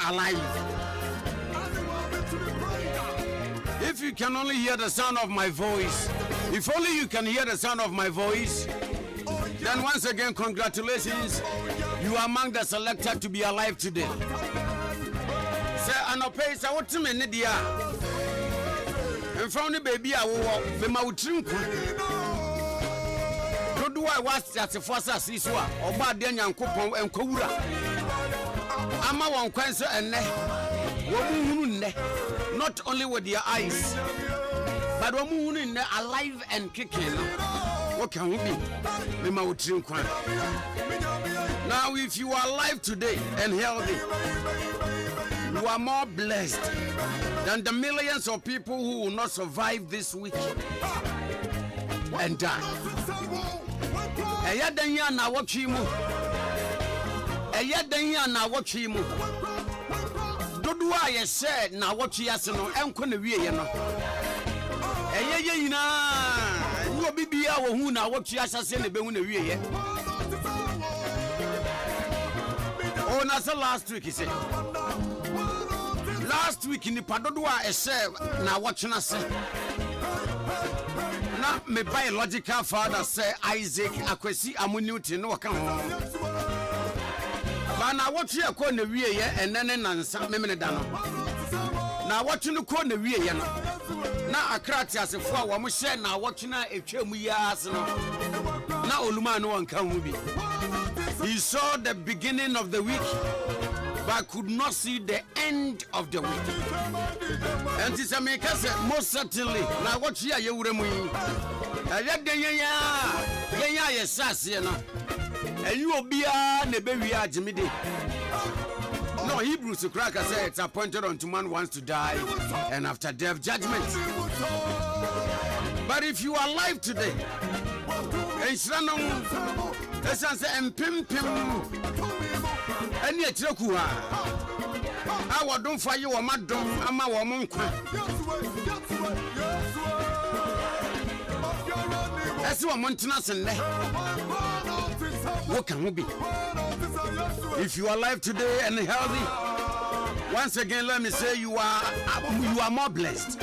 alive. If you can only hear the sound of my voice, if only you can hear the sound of my voice, then once again, congratulations. You are among the selected to be alive today. Say, I know pay, say, what's me, Nidia? And from the baby, I will walk, the mountain. Do I was at the first Siswa, or bad Daniel Coupon and Kura? Ama one cancer and not only with your eyes, but woman alive and kicking. What can we be? Now, if you are alive today and healthy, you are more blessed than the millions of people who will not survive this week and die. Eyadanya na wachimu. Eyadanya na wachimu. Doduwa ye said na wachi aseno enko na wie ye no. Eyeye yina wo bibia wo hu na wachi asase na be hu na wie ye. Oh, na say last week he said. Last week ni padoduwa e said na wachi na se. Na me biological father say Isaac akwesi amuniuti no waka ho. Ba na wotu ye ko na wie ye enene nansa memene da no. Na wotu no ko na wie ye no. Na akrati asefo a wo mo hye na wotu na etwam ya ase no. Na oluma no wanka hu bi. He saw the beginning of the week but could not see the end of the week. And this America most certainly na what you are yewuremu yi. Ayadenya yesase no. Eyi obia na be wi agimide. No, Hebrews cracker said it's appointed unto man wants to die and after death judgment. But if you are alive today, enshranom esanse empempem eni etireku ha awadon faye wo madom ama wo monkwa esi wo montena senle wo kan ho bi. If you are alive today and healthy, once again let me say you are more blessed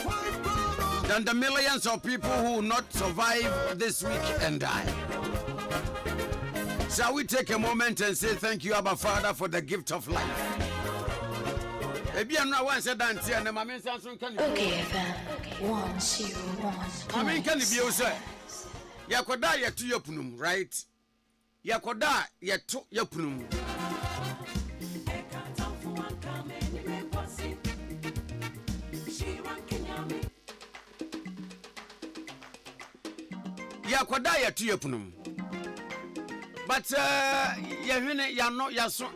than the millions of people who will not survive this week and die. Shall we take a moment and say thank you, Abba Father, for the gift of life? Okay, 101. I mean, can you be also? Yakoda yetu yopunum, right? Yakoda yetu yopunum. Yakoda yetu yopunum. But yehwene ya no yaso.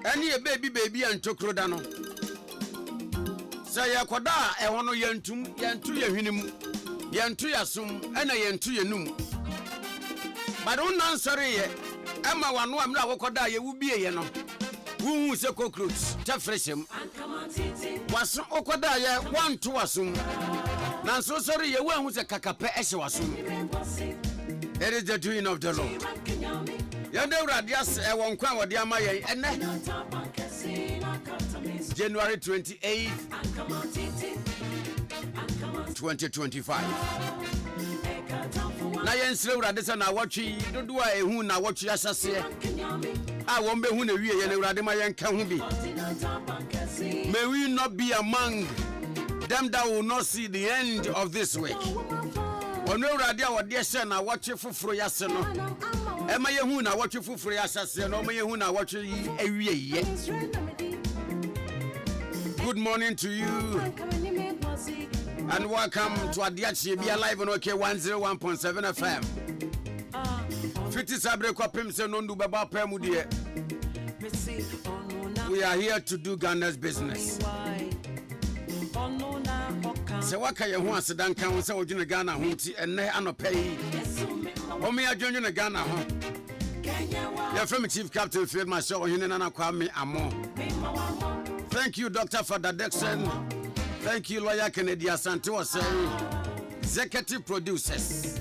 Eni e baby antokro da no. Say yakoda e hono yantu yehwene mu. Yantu yasum ena yantu yenum. But unnan sorry ye. Ema wano amra wokoda ye wubie ye no. Wu se cockroach ta freshem. Waso okoda ye wantu wasum. Na so sorry ye wu se kakape ehye wasum. It is the doing of the Lord. Yonder radius a one crown or the Amaya and January 28th, 2025. Nayan slow radissa na watching, don't do I who now watch us as I won't be who the real Rademayan can be. May we not be among them that will not see the end of this week. Ono radio wa de se na watch fufuro yase no ema yehu na watch fufuro yase no ema yehu na watch awie ye. Good morning to you and welcome to Ade Akye Abia live on OK 101.7 FM. Fiti sabre kwapem se no ndu baba pam de. We are here to do Ghana's business. Se waka ye ho asedan kan se odwene Ghana ho ti enne anopai o me adwene Ghana ho ya from Chief Captain Field Marshal OHENENANA KWAME AMOH. Thank you Dr. Father Dixon. Thank you Lawyer Kennedy Asante Osei, executive producers.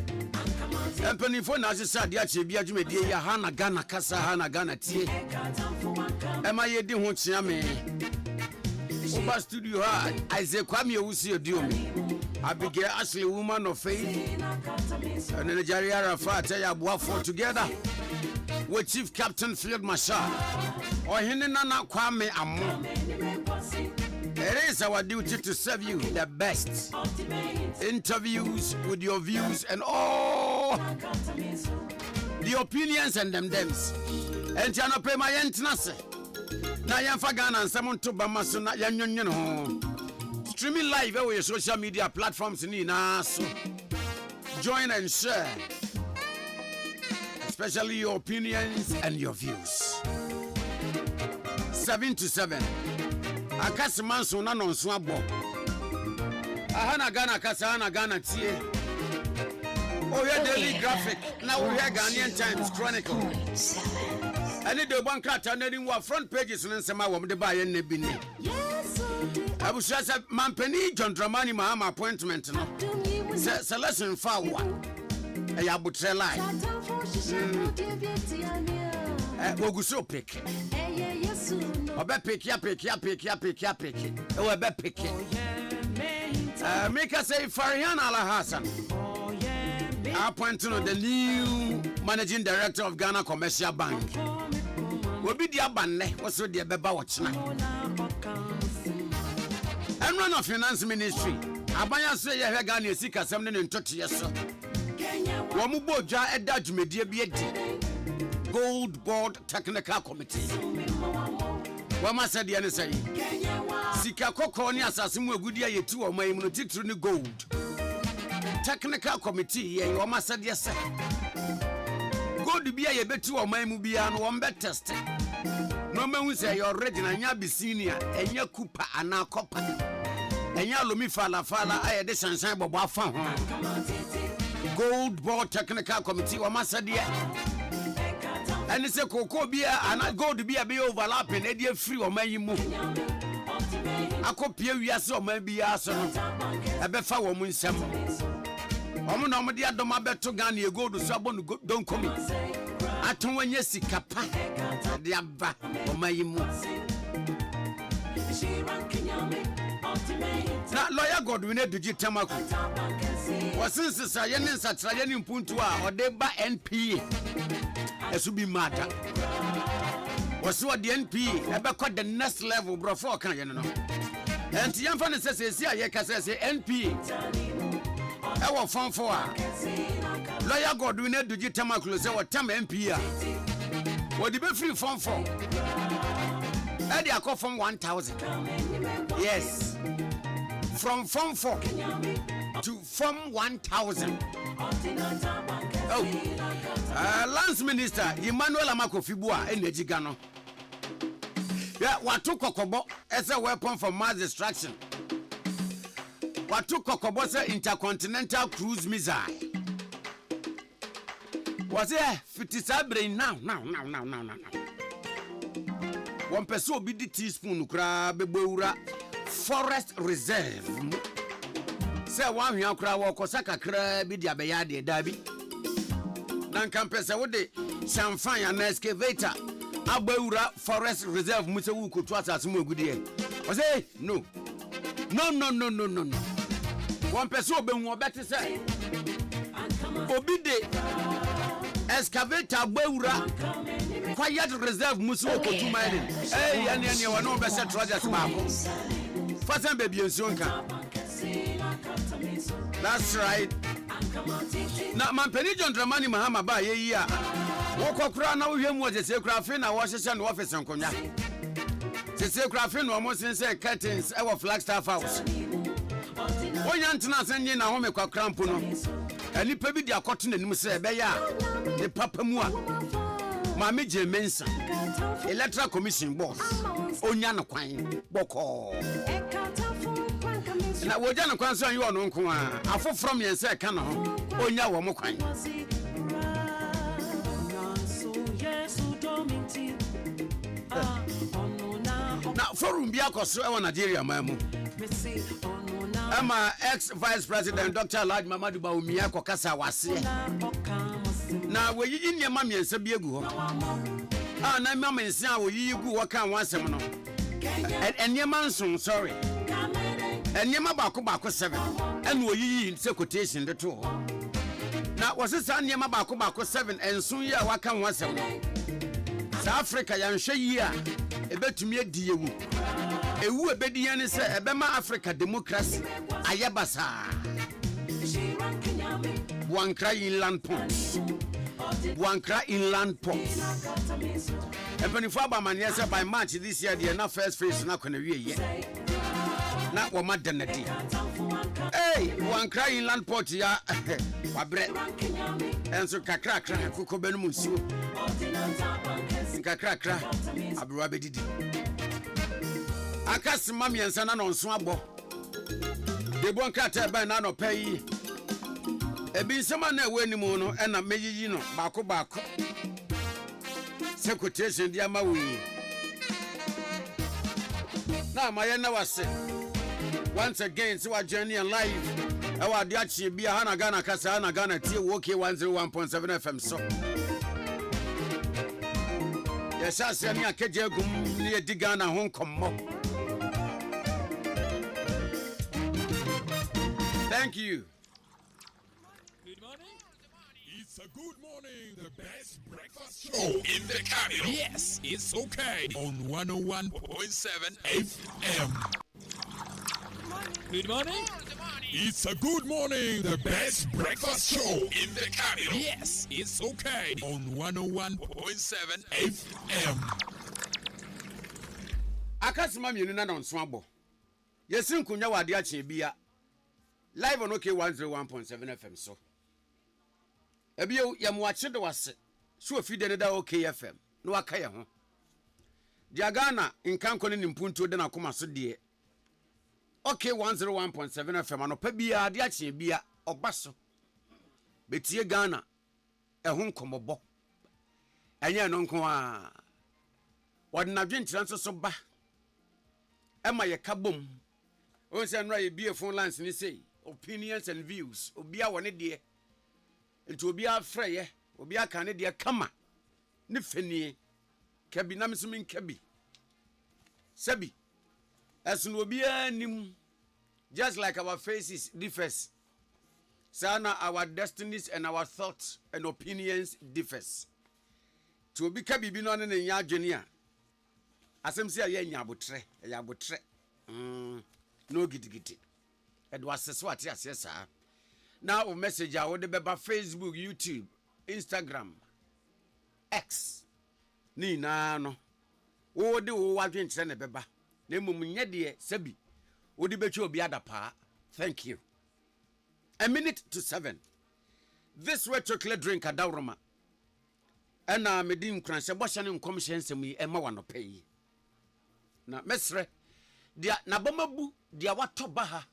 Company for na se Ade Akye Abia dwumedie ya ha na Ghana kasa ha na Ghana tie Emma Yedi Hunchiame. Over studio hard. Isaac Kwame Amosho. Abigail Ashley, woman of faith. And then Nigeria Rafa Taya Buafo together with Chief Captain Field Marshal. OHENENANA KWAME AMOH. It is our duty to serve you the best interviews with your views and all the opinions and them-dems. And you pay my entrance. Now you're Ghana and someone to Bamasuna Yan. Streaming live over your social media platforms in Inaso. Join and share, especially your opinions and your views. 7 to 7. Akasiman sona non swabo. Ahana Ghana kasana Ghana tie. Oh yeah, Daily Graphic. Now we hear Ghanaian Times Chronicle. And the one cat and then front pages and some of the buy and nebini. I was just a man penny John Dramani Mahama appointment. No, selection for one. A yabutrela. Woguso pick. Obe pick ya. Oh, be pick. Make us say Farihan Al Hassan. Appointing the new managing director of Ghana Commercial Bank. Will be the abane. What's with the beba watch now? And run of finance ministry. Abaya say you have Ghana Sika something in touch yes. Wamubo ja edaj media biedi. Gold Board Technical Committee. Wama said the say Sika koko ni asasimu egudia yetu o mai munotitru ni gold. Technical Committee ye wama said yes. Gold bia ye betu o mai mu bia no won be test. No mehu say your original nya be senior enya kupa ana kopa. Enya lomi fala aye de sansan bobo afa ho. Gold Board Technical Committee wama said ye. And it's a cocoa beer and I go to be a be overlapping a dear free or may move. I copy you so maybe a befa woman some. Omo dear doma beto gan you go to Sabon don't come in. I told when you see capa the abba or may move. Not lawyer God we need to get Tamako. Was since I am in such a puntua or deba NPA. It should be matter. Was what the NP ever cut the next level before can you know? And the young fan says, yeah, say NP. Our phone for lawyer God, we need to get Tamaklo, our Tam MP. What the be free phone for? Eddie, I call from 1,000. Yes, from phone 4 to from 1,000. Oh, Lance Minister Emmanuel Amakofibua Energy Gano. Yeah, what took Kokobo as a weapon for mass destruction. What took Kokobo's intercontinental cruise missile? Was there 57 now? 1 person be the teaspoon crab beura forest reserve. Say one here crab walk Osaka crab be the abayade dabi. Nan campesa would the champagne and excavator Abeura Forest Reserve Museum could trust as more good year. I say no. 1 person be more better say Obide excavator Abeura Quiet Reserve Museum to mining. Hey, and you are no better treasures marble. First and baby and sonka. That's right. Na mampeni John Dramani Mahama ba ye ya. Woko kura na uhwe mu je se kura fe na wo hyehyɛ no office nkonya. Se kura fe no mo sense curtains e wo Flagstaff House. Wonya ntena senye na ho me kwa krampo no. Anipa bi di akoto nanim se be ya. Ne papa mu a. Ma me je mensa. Electoral Commission boss. Onya no kwan boko. Na woja no kwan so an yo no nko a afo from yen se ka no onya wo mo kwan na forum bi akoso e wo Nigeria mamu ama ex vice president Dr. Alhaji Mamadu Bawumia kokasa wase na weyi nyema miensa bi egu ho Ah, na mama nsia wo yi gu wo kan wansem no. Enyema nson, sorry. Enyema baako 7. Enu oyiyi se quotation de to. Na wasesa enyema baako 7 enson yi a wakan wansem no. South Africa yanhwe yi a ebetumi adi yewu. Ewu ebedi yan se ebema Africa democracy ayebasa. Wankra inland points. Wankra inland points. And when you fall by man, yes, by March this year, the enough first phase not going to be yet. Not what mad than the day. Hey, Wankra inland port, ya, bread. And so Kakra, Kuko Benumusu. Kakra, Abrabedi. I cast Mammy and Sanan on Swambo. They won't cut a banana pay. A be someone there when mono and a meji bako. Secretation, dear Maui. Now, my end was said. Once again, so our journey in life. Our Ade Akye Abia Hanagana Kasana Ghana T Woke 101.7 FM. So, yes, I say, I can't go near Digana Hong Kong. Thank you. Good morning. It's a good morning, the best breakfast show in the capital. Yes, it's okay on 101.7 FM. Good morning. It's a good morning, the best breakfast show in the capital. Yes, it's okay on 101.7 FM. Akasima mienuna na nswabo. Yesin kunya wa Ade Akye Abia. Live on OK 101.7 FM so. Ebio yamwache de wase. So afide ne da OK FM. No aka ye ho. Dia Ghana nkanko ne nimpunto de na koma so de. OK 101.7 FM anopa bia Ade Akye Abia obaso. Betie Ghana ehun nkomobo. Enye no nko a. Wode na dwentran so ba. Ema ye kabom. On say nra ye bie phone lines ni say opinions and views. Obia wone de. Enti obia freye, obia kan ne de kama. Ne fanie. Kabi na misumin kabi. Sabi. As no obia nim just like our faces differs. Sana our destinies and our thoughts and opinions differs. To obi kabi bi no ne nya adwene a. Asem se ya nya abotre, ya abotre. No gidigidi. Edwas swati asesa. Now a message I would be Facebook, YouTube, Instagram, X. Ni na no. O de o wadwen kire ne beba. Na mum nye de sabi. O de bechi obi adapa. Thank you. 7:50. This red chocolate drink adawroma. Ena medi nkranse bosha ne nkom hyensem yi ema wano pay. Na mesre dia na bomabu dia watoba ha.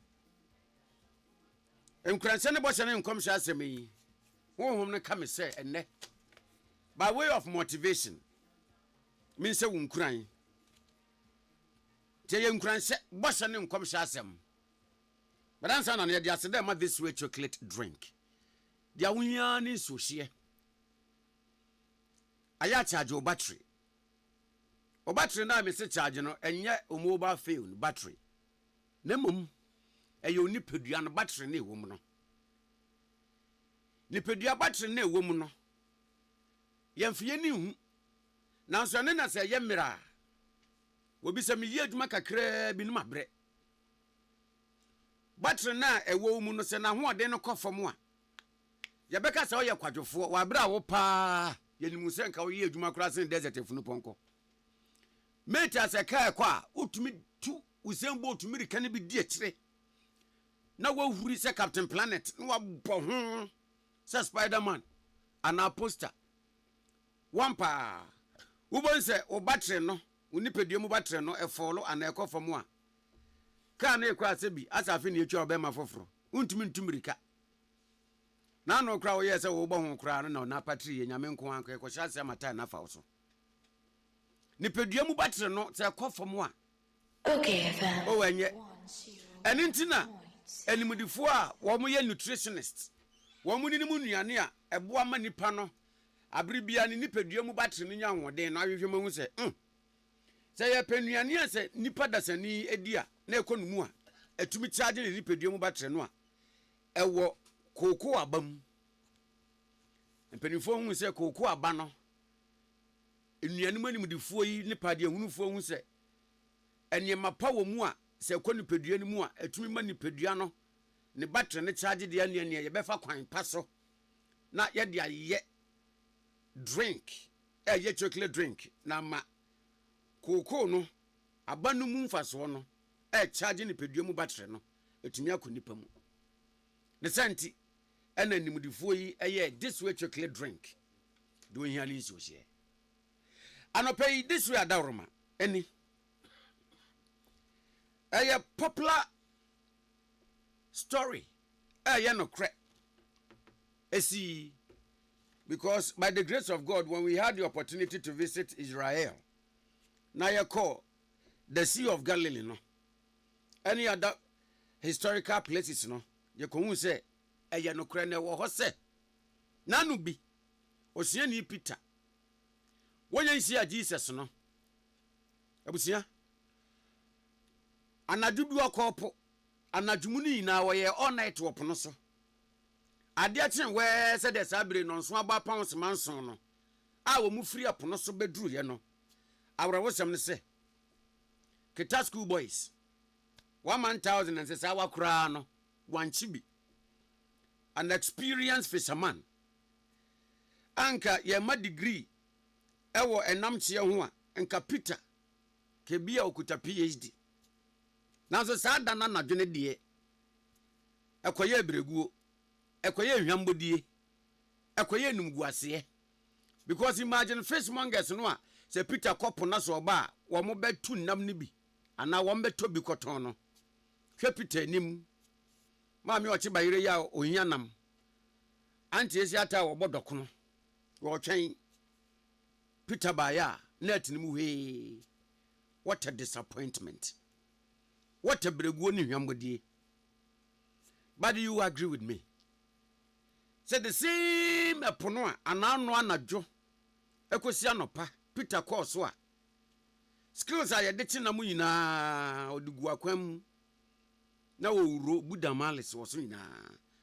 Nkranse ne bosha ne nkom hyasem yi. Honhom ne kame say enne. By way of motivation. Min se wunkran. Te ye nkranse bosha ne nkom hyasem. But answer na ne dia se dem this way chocolate drink. Dia wunya ni so hye. Aya charge o battery. O battery na me se charge no enye o mobile phone battery. Nemum eyo ni pedua no battery na ewo mu no. Ni pedua battery na ewo mu no. Yemfie ni hu. Nanso ne na se ye mira. Obi se me ye adwuma kakra bi no mabre. Battery na ewo mu no se na ho ode no kofom a. Ye beka se o ye kwadwofo wa bra wo pa. Yenimu se nka wo ye adwuma kura se desert efunu ponko. Meta se ka kwa utumi tu usembo utumi rika ne bi di akire. Na wo huri se Captain Planet na wa bɔ ho se Spider-Man ana poster. Wampa wo bon se o battery no unipadua mu battery no e follow ana ekofom a. Ka na ekwa se bi asafe na etwa obema foforo. Untumi ntumi rika. Na no kra wo ye se wo bɔ ho kra no na patri ye nyame nko anko e ko hya se mata na fa wo so. Ni pedua mu battery no se ekofom a. Okay, fam. O enye. Eni ntina enimudifo a wo mo ye nutritionist. Wo mo ni mu nuane a ebo ama nipa no abribia ni nipadua mu battery no nya hoden na ahwehwe mahu se se ye penuane ase nipa dasani edi a na ekonomu a atumi charge ni nipadua mu battery no a ewo koko abam mpanifo hu se koko aba no enuane mu animdifuo yi nipa de hunufuo hu se eniema pa wo mu a se ekonipadua ni mu a atumi ma nipadua no ne battery ne charge de ane ye befa kwan paso na ye de aye drink ye chocolate drink na ma koko no abanu mu mfaso no charge nipadua mu battery no etumi akonipa mu ne santi ena nimdifuo yi this way chocolate drink do hiali nsi ohie anopai this way adawroma eni popular story no cre esi because by the grace of God when we had the opportunity to visit Israel na ye call the Sea of Galilee no any other historical places no ye ko hu se no cre na wo ho se nanu bi osiani Peter wonya nsia Jesus no abusia anadudu akopo anadwumuni na wo ye all night wo pono so ade achen we se de sabre no nso aba pounds manson no a wo mu free apono so beduru ye no awra wo sem ne se kita school boys 1000 and se sa wa kura no wanchi bi an experienced fisherman anka ye ma degree ewo enamche ho a nka Peter ke bia okuta PhD nanso sa dana na dwene de ekoye breguo ekoye hwambodie ekoye numguase because imagine fishmongers no a se Peter kopo na so ba wo mo betu nam ni bi ana wo mbeto bi koton no hwe Peter nim ma me ochi bayire ya ohia nam anti esi ata wo bodokono wo twen Peter baya net ni mu he what a disappointment what a breguo ni hwambodie but do you agree with me say the same epono a anano anadwo ekosi anopa Peter course a skills a yede ti na mu nyina odugu akwam na wo wuro budamalis wo so nyina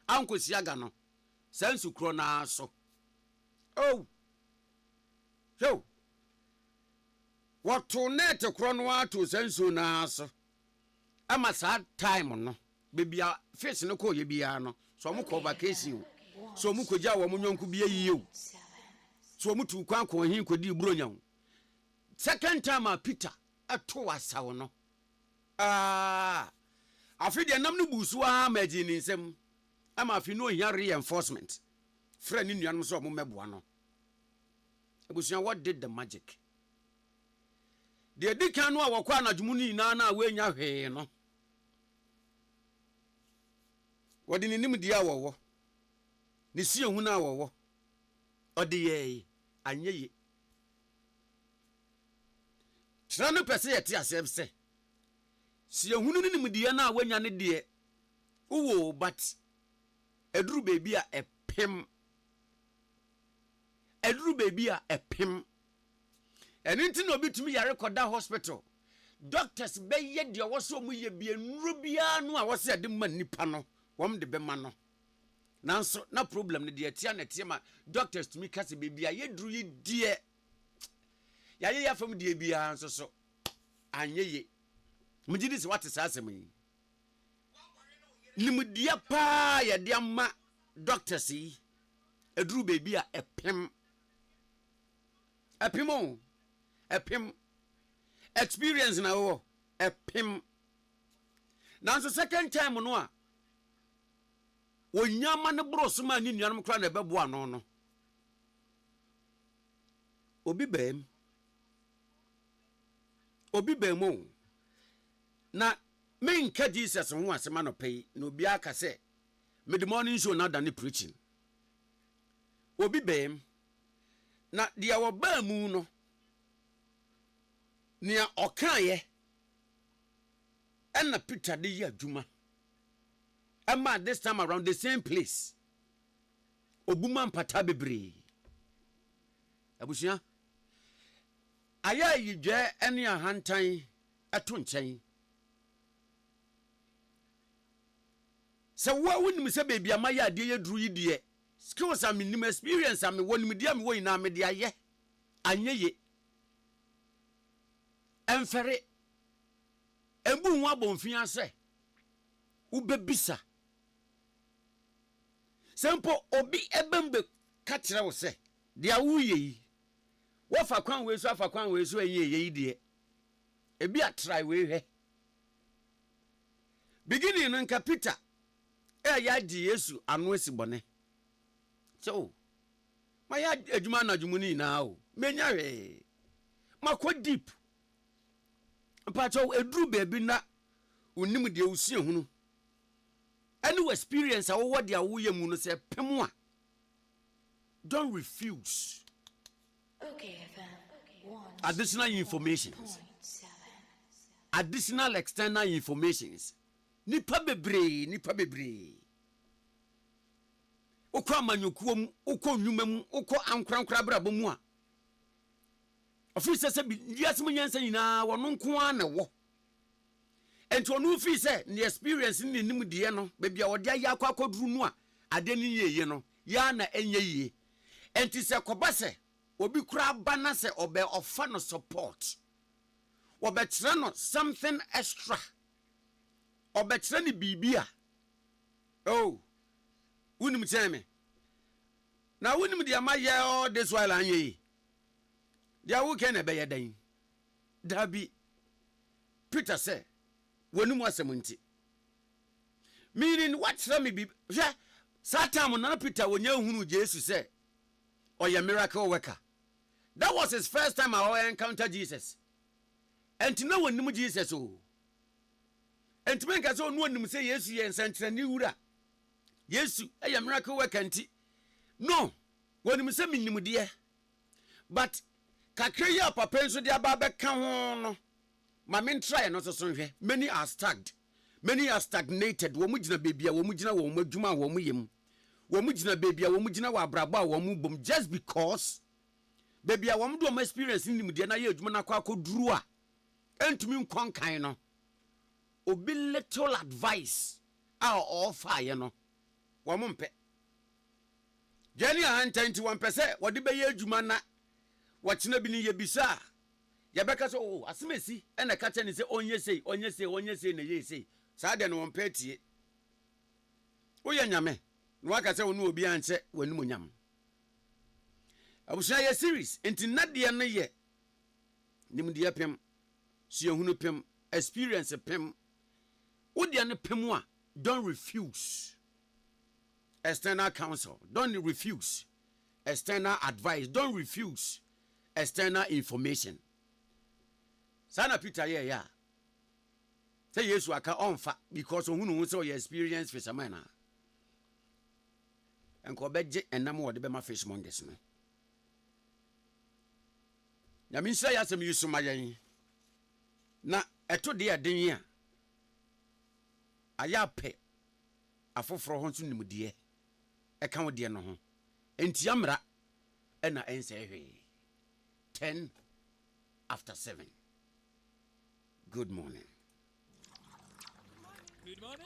ankosi aga no sansu kro na so oh so what to net kro no ato sansu na so ama sa time no bebia fish no ko ye bia no so mo ko vacation so mu koja wo mo nyonku bia yiye so mu tu kwan ko hin ko di bronya second time a Peter ato asawo no afi de nam no busu a maji ni nsem ama afi no hia reinforcement friend ni nuanom so mo meboa no abusuan what did the magic de dikan no a wokwa anadwumu ni na we nya hwe no wodi ni nim dia wowo ni si ehun na wowo odi ye anyeye trano pese yete asem se si ehun ni nim dia na wanya ne de uwo but eduru baby a epem eninti no bitumi yare koda hospital doctors be ye de wo so mu ye bia nru bia no a wo se de ma nipa no wom de be ma no nanso na problem ne de atia na tie ma doctors to me kase be bia ye duru ye die ya ye yafam de bia nso so anyeye mugidi se wate sa asem yi nimudia pa ye de ma doctors yi eduru be bia epem experience na wo epem nanso second time no a onyama ne broso ma ni nuanom kra na bebo ano no obi bem na menka Jesus ho asema no pay na obi aka se mid morning show na than preaching obi bem na dia wo ba mu no nia okaye ena Peter de ya adwuma ama this time around the same place obuma mpata bebre Abusia aya yidwe ene ahantan eto nchen se wo wonim se baby amaya ade ye duru yidie skills am nim experience am wonim dia me wo ina me dia ye anyeye emfere embu hu abonfia se ubebisa sempo obi ebembe ka kire wo se dia wuye yi wo fa kwan we so afa kwan we so enye yi die ebi a try we hwe beginning no nka Peter ya di Yesu anu esibone so ma ya adwuma na adwumuni na o menya hwe makọ deep mpacho eduru baby na onim de usie hunu any experience a wo de awoye mu no se pem a don't refuse. Okay, FM. Additional informations. Additional external informations. Nipa bebre. Okwa manyokuom, okwa nwumam, okwa ankrankra brabo mu a. Ofisi se bi wiasem nyansa nyina wono nko a na wo. Enti onu fi se the experience ni nim de no, bebia wode aya akwakoduru nu a ade ni yeye no, ya na enye yie. Enti se koba se obi kura bana se obe offer no support. Obetre no something extra. Obetre ni bibia. Oh. Unim teme. Na unim dia maye all this while anye. Dia wo ken ebe yedan. Dabi. Peter say, "Wonu mu asemunti." Meaning what tell me be Satan na Peter wonya hunu Jesus say, "Oya miracle worker." That was his first time I encountered Jesus. And to know when Jesus oh. And to make us all know him say yes, yes, and ni wura. Yes, a miracle worker anti. No, when him say minimum dear. But kakreya papa so dia ba beka ho no. Ma men try no so hwe. Many are stagnant. Many are stagnated. Wo mu gina bebia, wo mu gina wo mu adwuma wo mu yem. Wo mu gina bebia, wo mu gina wa brabo wo mu bom just because bebia wo mu do experience ni mu de na ye adwuma na kwa akoduru a entumi nkwan kan no. Obi little advice a offer ye no. Wo mu mpe. Jeni a 121% wo de be ye adwuma na wo kina bi ni ye bisa. Ya beka so oh asemesi e na ka che ni se onye sei na ye sei. Sa de no wo mpe tie. Wo ye nyame. No waka se wo no obi anche wanum nyam. Abusia ye series enti nade no ye nimde pem sie hunu pem experience pem wo de no pem a don't refuse external counsel, don't refuse external advice, don't refuse external information. Sana Peter ye ya say Yesu aka onfa because hunu say your experience fisherman enko beje enam wo de be ma fish monges no. Ya minsa ya sem yusuma yen na eto de aden a aya pe afoforo ho nso nimde e kan wo de no ho enti amra e na ense hwe 10 after 7. Good morning. Good morning.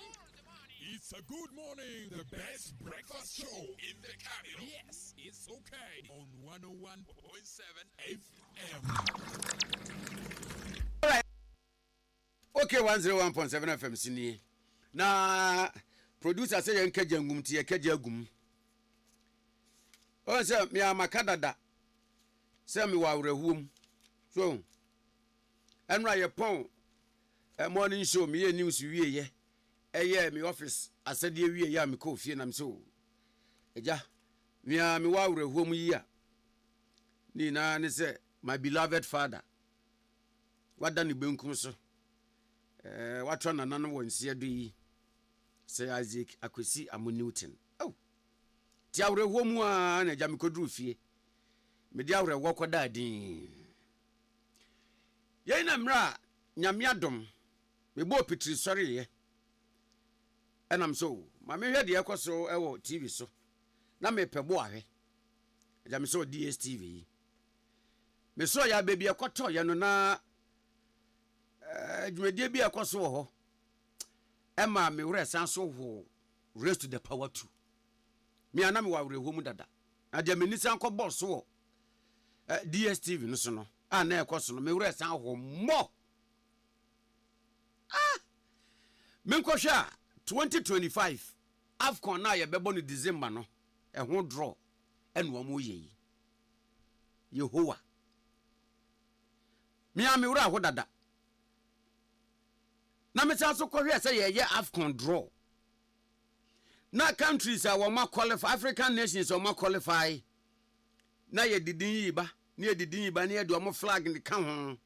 It's a good morning, the best breakfast show in the capital. Yes, it's okay on 101.7 FM. All right. Okay, 101.7 FM sini. Na producer say yen kaje ngum tie kaje agum. O say me amakadada. Say me wa awrehum. So enra ye pon morning show me ye news wie ye. Eye me office asade wie ye am ko fie nam so. Eja me wa awrehum yi a. Ni na ne say my beloved father. Wada ni benkum so. Watro na nanu wonse ado yi. Say Ade Akye Abia Newton. Oh. Ti awrehum a na eja me koduru fie. Me di awrewo koda din. Ye na mra nyame adom me bo pitri sori ye enam so ma me hwe de ekoso ewo TV so na me pebo ahwe ja me so DSTV me so ya baby akoto ye no na dwumadie bi akoso ho ema me wure san so ho raise to the power 2 me ana me wa wure ho mu dada ade me nisan ko boss wo DSTV no so no na ekoso no me wure san ho mo me nkosha 2025 Afcon na ye bebo no December no ho draw ene wo mo ye Yehowa me am wura ho dada na me san so kohwe say ye Afcon draw na countries are won qualify African nations are qualify na ye didin yi ba na ye didin yi ba na ye do mo flag ni ka ho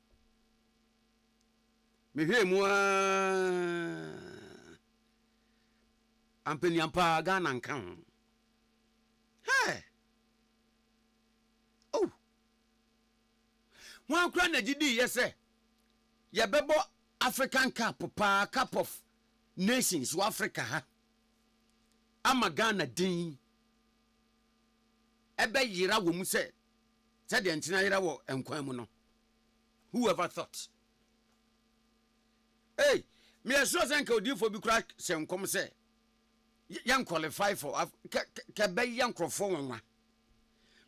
me hwe mu ampeni ampa Ghana nka ho hey oh wan kra na gidi yese ye bebo African Cup Cup of Nations wa Africa ha ama Ghana din ebe yira wo mu se de ntina yira wo enkwan mu no whoever thought hey me sure say nka odifo bi kura se nkom se yan qualify for ka be yan crofo wonwa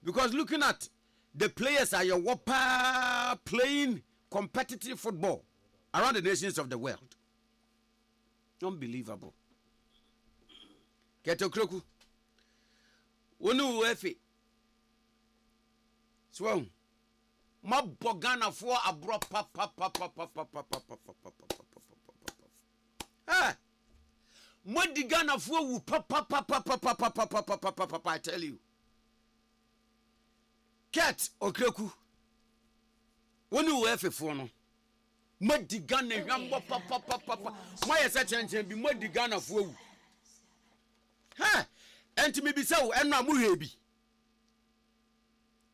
because looking at the players are your whopper playing competitive football around the nations of the world. Unbelievable. Keto kroku. Wonu wefe. Swon. Ma bogana fo abro pa. Ah. Mo digana fo wu pa I tell you. Ket okroku. Wonu wefe fo no. Madigana yambo papa moye se chenchen bi madigana fo wu ha enti me bisa wo eno amuhwe bi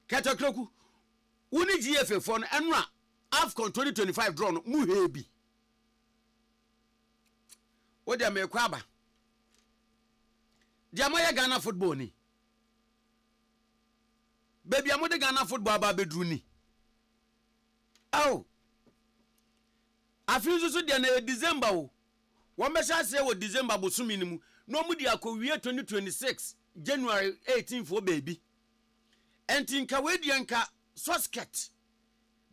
katakroku woni GFF fo no eno a Afcon 2025 draw no muhwe bi o de me kwa aba dia moye Ghana football ni baby amode Ghana football ba bedru ni aw afinzu de na December o won be sha say wo December bosumi ni mu no mu di akowie 2026 January 18 for baby enti nka we di nka sosket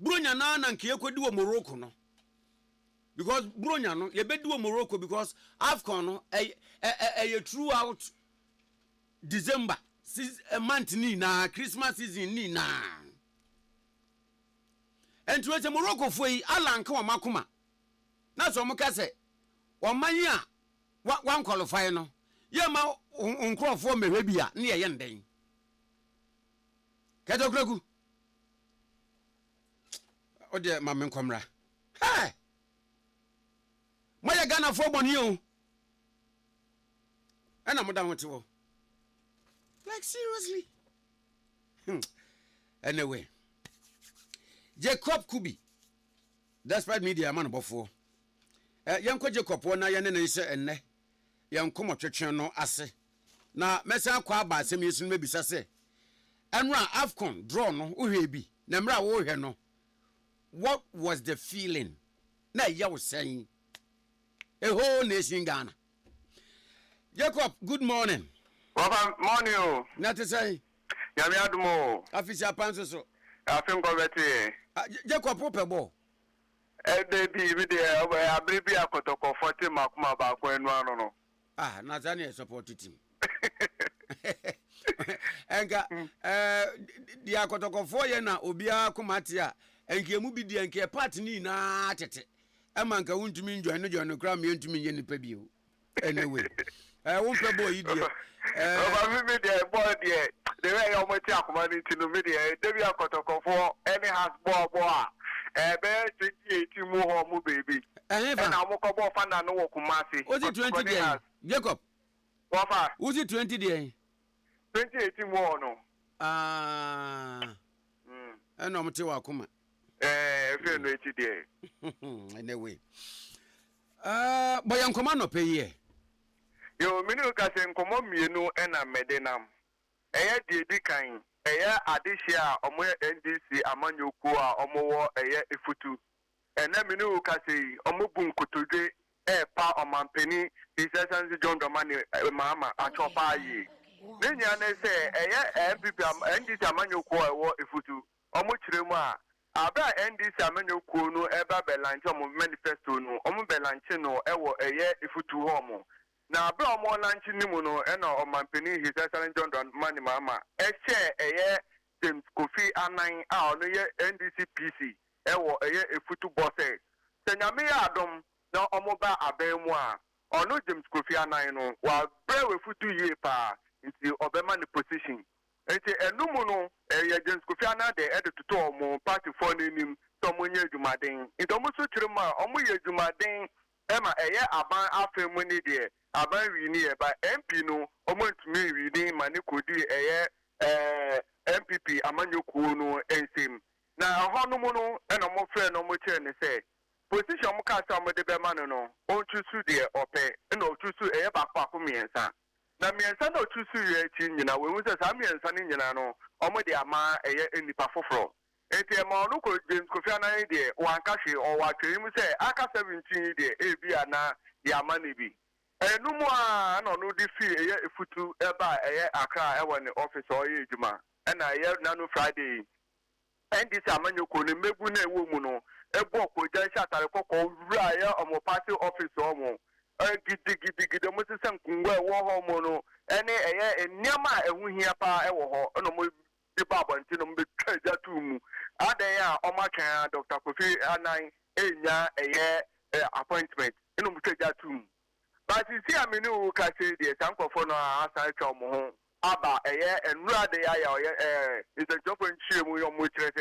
bronya na nka ekodi wo Morocco no because bronya no ye bedi wo Morocco because Afcon no a throughout December a month ni na Christmas season ni na enti we Morocco foi ala nka wa makoma na so mo ka se o manyi a wan qualify no ye ma nkrofo mehwe bia na ye nden kedo kroku o de ma men komra hey moya Ghana fo boni o ana mo da ho tewo like seriously anyway Jacob Kubi despite media man bofo yanko Jacob wona ye ne nse enne yanko motwetwe no ase na mesa akwa aba asem yesu no mebisa se enra Afcon draw no ohwe bi na mra wo hwe no what was the feeling na ya wo saying a whole nation Ghana. Jacob, good morning. Papa, morning o. Na te say Yami adumo. Afisa panso so. Afim ko beti. Jacob popebo. Baby we dey abribi akotoko 40 makuma ba ko enu anu no. Ah, Nazania support team. Enga di akotoko 4 ye na obia komate a enke mu bi di enke part ni na tete. Ema nka wuntumi njoy no jono kra me ntumi nye nipa bi o. Anyway. Won pebo yi die. Baba me dey boy dey. The way you moti akoma ni tinu me dey. Debi akotoko 4 any has bo a. Be 28 mu ho mu baby. Na mo ko bo fanda no wo kumase. Ozi 20 dey. Jacob. Wafa. Ozi 20 dey. 28 mu ho no. Eno mti wa kuma. Efe no echi dey. Anyway. Boya nkoma no pe ye. Yo minu ka se nkomo mienu na medenam. Eye die di kan Eya adishia omo NDC amanyoku a omo wo eya efutu. Ena minu kasi omo bunkotode pa omampeni His Excellency John Dramani Mahama achopa yi. Nenya na se eya MPP NDC amanyoku a wo efutu. Omo chiremu a aba NDC amanyoku no eba belanche omo manifesto no omo belanche no ewo eya efutu homo. Na abra omo lanchi nimu no ena omampeni His Excellency John Dramani Mahama eche eye James Kofi Anan a ono ye NDC-PC ewo eye efutu bose senyame ya adom na omo ba abemu a ono James Kofi Anan no wa brewe futu ye pa nti obema ne position enti enumu no eye James Kofi Anan de ede tuto omo party for nim so mo nye adwumaden nti omo so twirema omo ye adwumaden ema eye aban afemu ni de aban wi ni e ba MP no omo ntumi wi ni mane kodi eye MPP amanyoku no ensem na hono no ena mo frɛ no mo kyerɛ ne sɛ position mo ka sa mo de be ma no on chusu de ope ena o chusu eye bakwa miensa na miensa na o chusu ye chi nyina we hu sɛ sa miensa ni nyina no omo de ama eye enipa foforo enti ma onu ko James Kofi Anan de wanka hwe o wa twem sɛ aka 17 de ebi ana ya ma ne bi enumu a na no di fi eye efutu eba eye Accra ewo ne office o ye edwuma ena eye nanu Friday NDC amanyoko ne megu na ewo mu no ebo okoja shatare kokko wura ye omo party office omo gidi mo sese nkungwa ewo ho mo no ene eye eniama ehu hia pa ewo ho no mo bi babonti no mbe twaja tu mu adan ya omatwan Dr. Kofi Anan enya eye appointment eno mo twaja tu mu. But you see, I mean, who can say the Sanko for no answer to Moho. Aba, enra de ya, is a job and cheer with your mutre.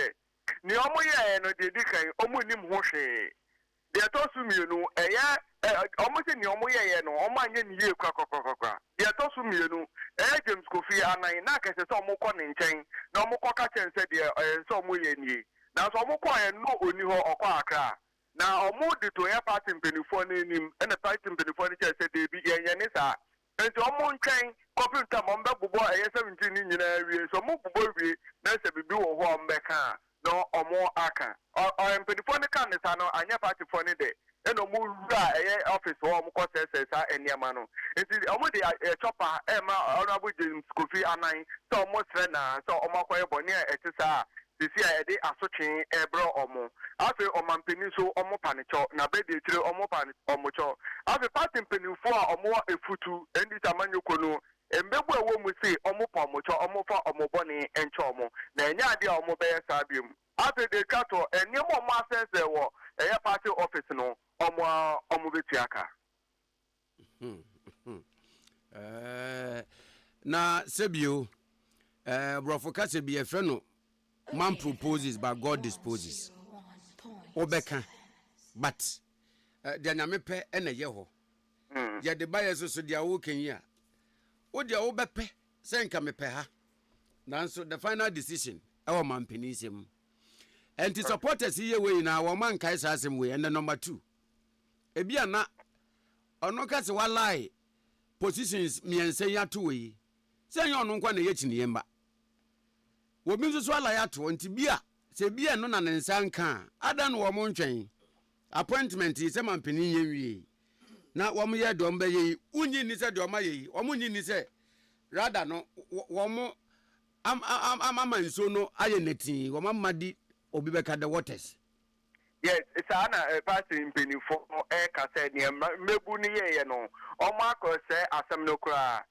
Niomo ya, no, the decay, omunim hoshe. They are told to me, you know, almost in Yomo ya, no, Oman ye crack. They are told to me, you know, James Kofi Anan, Nakas, some more conning chain, no more cockatch said, some way in ye. Now, some more quiet, no, only or quackra. Na omo de to ya party mpenifo n'enim e na party mpenifo ne chese de bi yenye sa enti omo ntwen computer mo mbe bubo eye 17 ni nyina wie so mo bubo wie na se bibi wo ho mbeka no omo aka o mpenifo ne kan sa no anya party fo ne de e no mo wura eye office wo mo ko sese sa eniema no enti omo de chopper e ma honorable James Kofi Anan so omo sre na so omo akoye boni e tisa sisi a ede asotwen ebro omo afi omampeni so omo panicho na be de tire omo pan omocho afi party mpenifo a omo efutu endi tamanyoko no embebu ewo mu se omo pa omocho omo fa omo boni encho omo na enya ade a omo be sabium afi de kato enyemo omo asense wo eye party office no omo betiaka na sebio brofo ka sebie fe no man proposes but God disposes. Obeka but the nyame pe ena ye ho. Ye de ba yeso so dia wo kan yi a. O dia wo bepe se nka me pe ha. Nanso the final decision e wo man penisem. Enti supporters ye we na wo man kai sa asem we and number 2. Ebi ana ono ka se wa lie positions miense ya to we. Se yon no kwa na ye chine yemba. Wobi nso so ala ya to nti bia se bia no na nensa nka ada no wo mo ntwen appointment se mampeni ye wie na wo mo ye do mba ye unyi ni se do ma ye wo mo nyi ni se rather no wo mo ama nso no aye netin wo mamadi obi beka the waters. Yes, it's an passing penny for ka said near mebu ni ye no o mako se asem no kra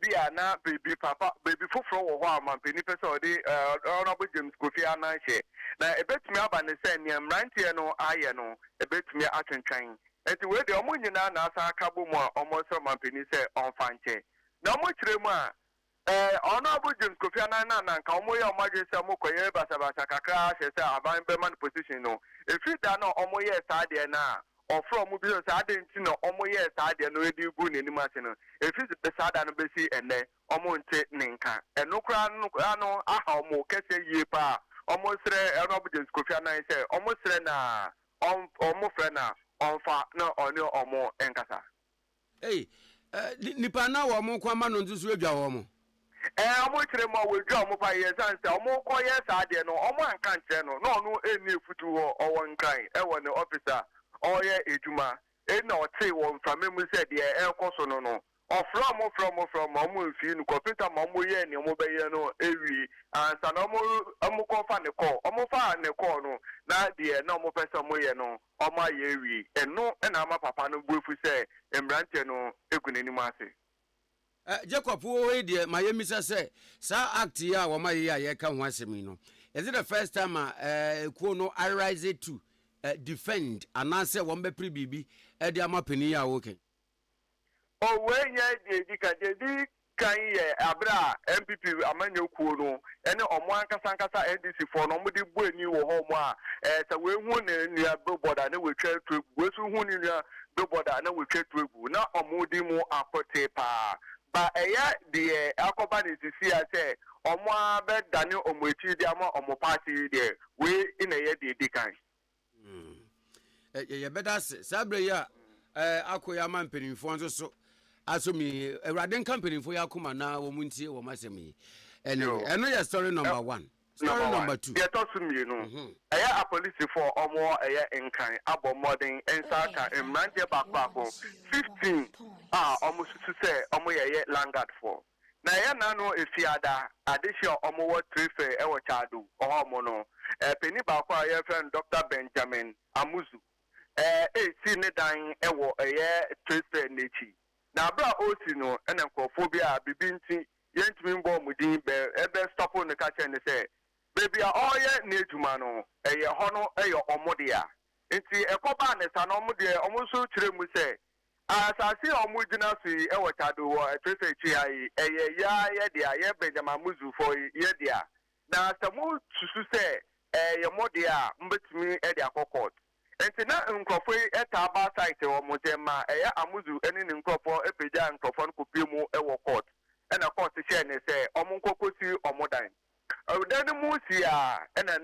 bia na baby papa baby foforo wo ho amampeni pese odi honorable James Kofi Anan hye na ebetumi aba ne se ne mrantie no aye no ebetumi atwentwan enti we de omo nyina na asa akabo mu a omo so amampeni se onfanche na omo kire mu a honorable James Kofi Anan na nka omo ye omo je se omo koye basabasa kakra hye se aban be man position no efi da na omo ye sa de na from business adenti no omo ye saade no edi bu ne nim ase no efi be saada no besi ene omo nte nenka eno kra no aha omo kese yie pa omo sre Honorable James Kofi Anan se omo sre na omo fre na onfa na oni omo enkasa nipa na wo mo kwama no ntusu adwa wo mo Omo kire mo we dwa mo pa yes and say omo ko yes ade no omo anka nche no no no eni futu ho owo nkran e wo ne officer oye ejuma e na o te wo mframe mu said e ekoso no no from omo fi nu computer mo mo ye ni omo be ye no ewi and sa no omo ko fa ne call omo fa ne call no na de na omo pese mo ye no omo ye ewi eno na ama papa no buefu say embrante no egunani mu ase. Jacob, who dear, my emissary say, Sir Actia, or my year, come once a minute. Is it the first time Kuno I rise it to defend and answer one be pre BB at the Amapenia working? Oh, when ye can ye Abra MPP Amanyo Kuno, and on one Casancasa NDC for nobody when you were home, as a way one in your billboard, and we try to go to one in your billboard, and we try to go now a moody more apotepa. But the Alcoban is see, I say, Omo bed Daniel Omochi, the Omo party there, we in a year the kind. You better say, Sabria, Akoyaman penny for so. Asumi, a Radin company for Yakuma now, Munti or Masemi. Anyway, I know your story number one. Story number two. Yeah, talk to me, you know. A police for Omo, a year in kind, Abo Modern, and Saka, and Mandia back 15. Almost to say, Omo ye Langard for. Na ya nano efiada addition Omo what trefe ewo chadu or mono. Penny Bakwa your friend Dr. Benjamin Amuzu. See ne dying ewo a year trefe nechi. Na bra osino enenkophobia bibinti yentimi mbo mudin be ebe stop on the catch and say baby all ye nejuma no eye hono eye omodia enti ekoba ne sa no omode omuso kire mu say asasi omudina si ewo tado wo etese chi ai eye ya ye dia ye Benjamin Muzu for ye dia na samu susu say eye modia mbetimi e dia court. Enti na nkofo eta ba site wo motema eya Amuzu eni ni nkofo epeja nkofo nkopie mu ewo court ena court share ne say omunkokosi omodan then mu si ena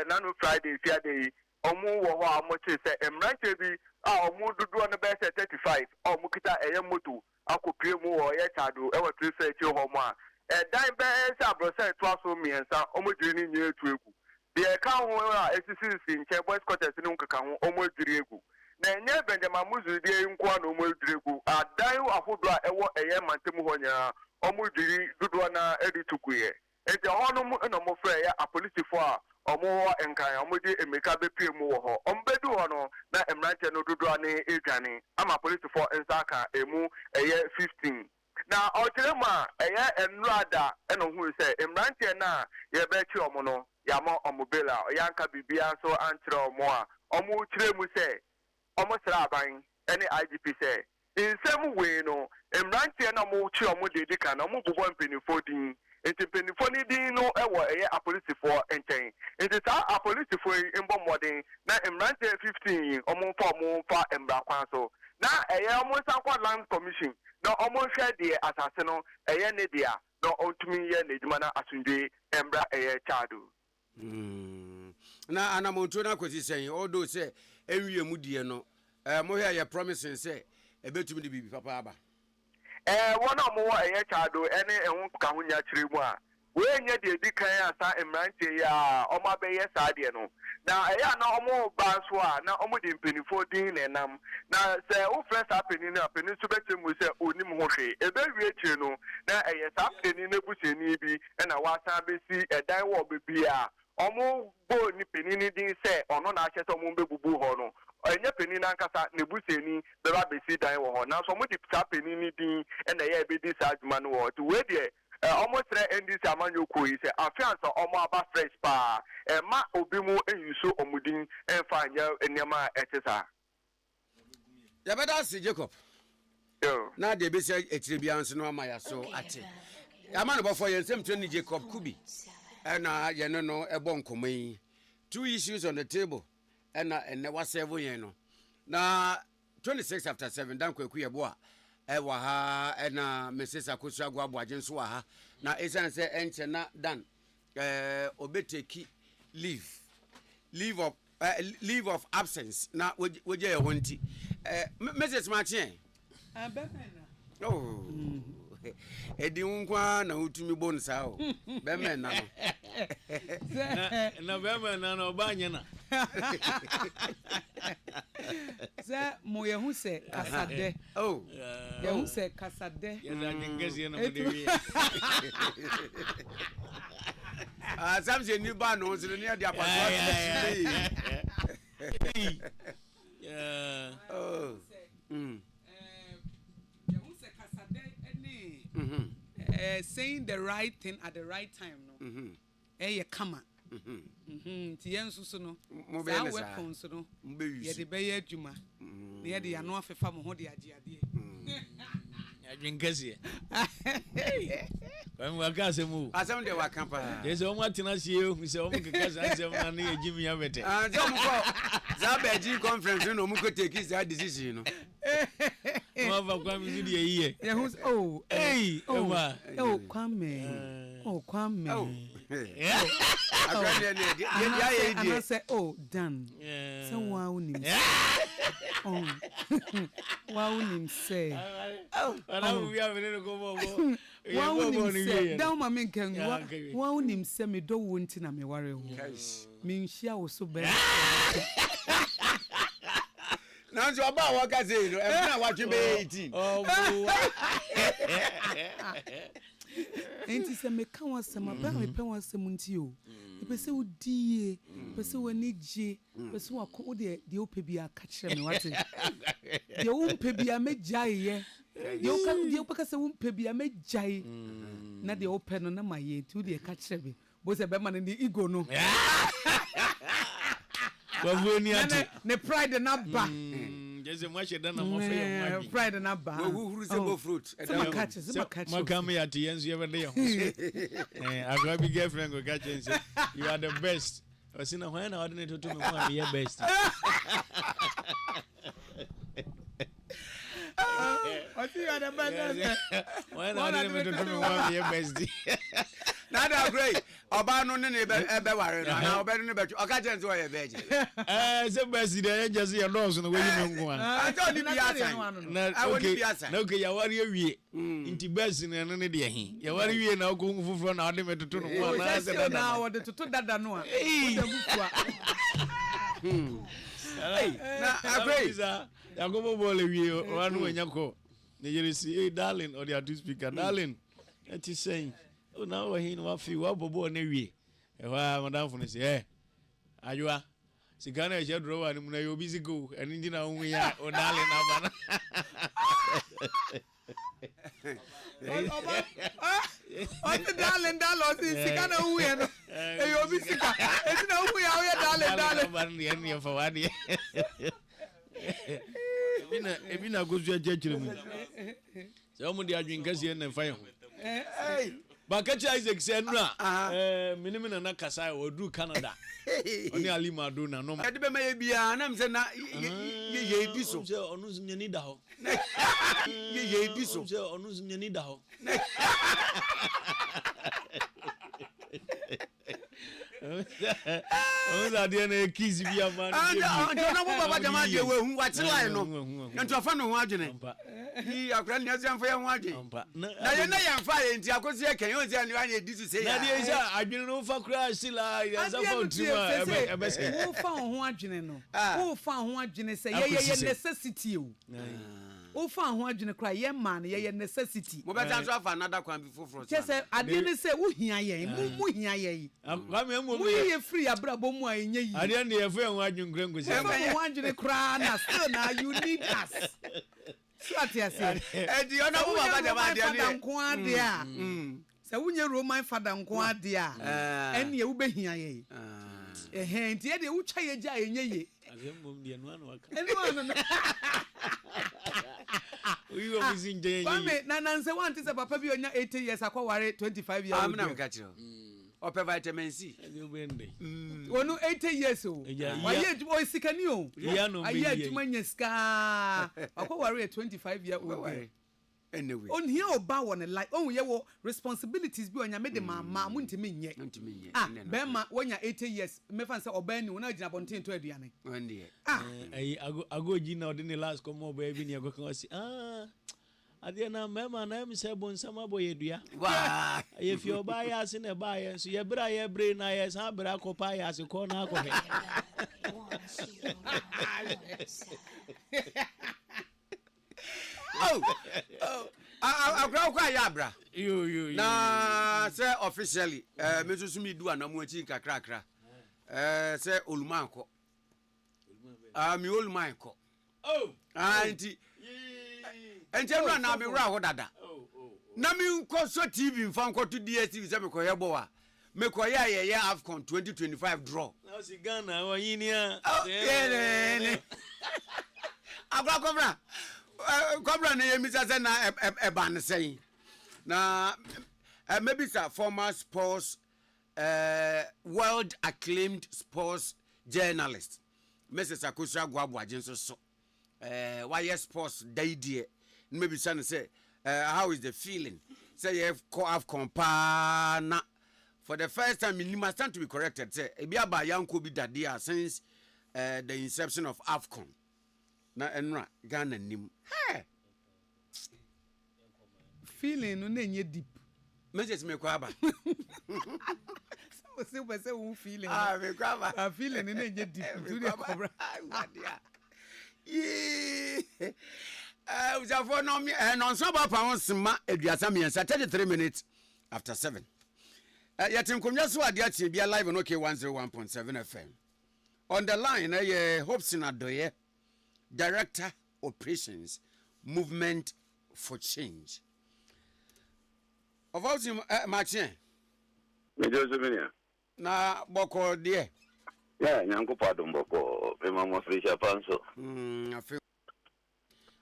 na no Friday Friday omu wo ho amoche say emranche bi omu dudu no be 35 omu kita eye moto akopie mu wo ye chado ewo trefe chi ho mu dan be say abrosa to aso miensa omu jiri ni etu egu the account SCC in Boys Quarters in Unkakan, almost Diregu. Then, Benjamin Muzu, the Inquan, almost Diregu, a dial of Hudra, a year, Mantemuhonia, almost Duduana, Eddie Tukuye. And the honor and no frey, a police for or more and kind of Mudi and Mekabe Pimu, Beduano, that Emranche no Duduane, Ejani. I'm a police for Ensaka, Emu, a year 15. Now, Otilema, a year and Rada, and who say, Emranche na, ye bet your mono. Yama omobela yanka bibia so antre omo omo kire mu se omo sra ban any IGP say in some way no emrantie na mo chi omo de kan omo bobon penifo din enti penifo ni din no ewo eye apolisifoɔ enten enti sa apolisifoɔ embo modern na emrantie 15 omo fa embra kwan so na eye omo sankwa land commission na omo hwɛ de asase no eye ne dia na ontumi ye ne dwuma na asundwe embra eye chado. Na anamonto na kwesi sen odo se ewie mu die no mo hia ye promising se ebetumi de bibi papa aba wona mo eye chado ene ehun ka hunya kire mu a we nya de di kan asa emrantie ya o ma be ye sa de no na eya na omo ba so a na omo de mpenifo din na nam na se o friends happening na penin so bete mu se onim ho hwe ebe wie kire no na eye sa penin na buseni bi na wa san be si edan wo be bia omo bo ni penin din se ono na ahye so mo be bubu ho no enye penin na nkasa ne buseni be ba be si dan wo ho na so mo di sa penin din na ye be di sa adwuma no wo to we de almost NDC amanyo ko yi se afiansa omo aba fresh pa ma obi mu eyuso omudin enfanya enema etesa ya beda si Jacob yo na de be se etire bia nso no amaya so ate ama no bofo ye nsem tuni Jacob Kubi na ye no ebo nkomai 2 issues on the table ene wa 7 yen no na 26 after 7 dan kwaku ye bo a ewa ha na Mrs. Akosu agwa agenso wa ha na esan se enche na dan obeteki leave of absence na woje ye honti Mrs. Machien abefena oh Edi unkwa na utumi bonsa o. Beme na no. Na beme na no banye na. Za mo ye hu se kasade. Oh. Ye hu se kasade. Ye da ngezi na mo de wi. Ah, samse ni ba no so ni ade apaso. Yeah. Oh. Saying the right thing at the right time, no. Eh, kama. Tiensu so no. Sa weapons no. Ye de be ye adwuma. Na ye de ya no afefa mo ho de age ade. Adwinkase. Kwame wakasemu. Asem de wakampa. Yes, o matena sie o se o mukekasa asem na na ye jimi abete. Ah, je mo ko. Za beji conference no mu ko take that decision no. Mo va Kwame su de yiye. Ye hu oh, hey, Emma. Oh, Kwame. Oh, Kwame. Oh. I say, oh, done. So wow nim. Oh. Wow nim say. Oh, and we have to go more. Wow nim say. Down my men can wow nim say me do won't na me worry. Me share was so bad. Now you about what I say, no, and what you be 18. Oh, Ain't say me can was some about me pen was some unti o. E pe se odi, pe se wani je, pe se wa ko de ope bia ka kire me wate. De wo pe bia me jai ye. De o ka de ope ka se wo pe bia me jai. Na de ope no na ma ye tu de ka kire be. Bo se be man ni ego no. Ne pride na ba. Just much done am for pride na ba. Who is the fruit? Some catches. Makame at the end you ever day. I got a girlfriend go catch and say you are the best. I seen a when I ordinate to me one be best. I think you are the best. When I ordinate to me one be best. Now that great. Oba no ne be ware na oba no be oka chance wo ye beje say best dey just your nose no wey you nko an I don't need be asan na okay na okay ya ware awie nti best ne de he ya ware wie na ko fufuro na ode metoto no ko na se dada na ode toto dada no a ode bufua na agree ya go bo le wie o anu anya ko ne yere si hey darling or the two speaker darling it is saying oh now we hin wa fi wa bobo na wie e wa madam funu se ajwa sigana e jedro wa ni mu na yo busy go eni ndi na hu ya o dale na bana o ti dale o si sigana hu ya no e yo busy ka e ti na hu ya o ya dale bana ni e fa wa ni ebina gozu ajechire mu se o mu di adwinkase na fa yo ba kachi Isaac say nura minimina na kasa odu Canada oni ali madona no e de be ma bia na mse na ye di so se onu nyani da ho ye di so se onu nyani da ho o da de na kiss bia man na bo baba jama de we hu wati line no nto afa no ho adwene yi akra ni asan fa ye ho adwene na ye na ye fa ye nti akosi e kan yo se ni wan ye di so say na de isa adwene no fa kra sila ya za fa tuma e be say wo fa ho adwene no wo fa ho adwene say ye necessity o o fa ho adwene kra ye man ye necessity mo beta so afa another kwan bi foforo so say ade ne say wo hia ye mu hia ye mu ye free abrabo mu a enye yi ade ne ye fa ho adwene kra ngosi ho adwene kra na still na you need us what you say di ona wo baba jama de ne nko ade a say wo nye Roman father nko ade a ene ye wo be hia ye nti ye de wo twa ye gya enye ye azembom de no anu aka ene no we go visit nje Kwame na nanse want say papa bi onya 80 years akware 25 years am na mka chiro ope vitamin C wonu 80 years o waye o sikani o aye adwuma nya ska akware 25 years old anyway on here oba won like on ye wo responsibilities bi onya me de mama mu ntimi nye be ma wonya 80 years me fan say oba ni wona agina bonten to aduane wonde agoji na odini last come oba bi ni agokan wasi Ade na mema na em se bonsam aboyedua. Wa. Ye fi oba ya ase na ba ye so ye bra ye bre na ye san bra kopa ya ase ko na akọ he. I grow quite yabra. You. Na say officially, me so me do anamu achi kakrakra. Say olumanko. Mi olumanko. Oh. Auntie. Enjemra na me ra ho dada. Na me nko so TV mfa nko to DSTV say me ko yebo a. Me ko ya ye AFCON 2025 draw. Na si Ghana wa yinia. Agwa Cobra na ye misa say na eba ne say. Na maybe sir former sports world acclaimed sports journalist Mrs. Akusha Gwabwaje so why sports day maybe say how is the feeling say you have AFCON for the first time you must stand to be corrected say ebiaba yanko bi dadia since the inception of AFCON na enra Ghana nim feeling no na deep message me kwa ba so we say we feeling me kwa ba a feeling no na deep to the cobra Uzafo no me no so ba pa won sema aduasa me 33 minutes after 7 yatin komya so ade atie bia live on OK 101.7 FM on the line Hopsin Adoye Director Operations Movement for Change of all Martin me Joseph na boko de nyanko padum boko be mama frisha panso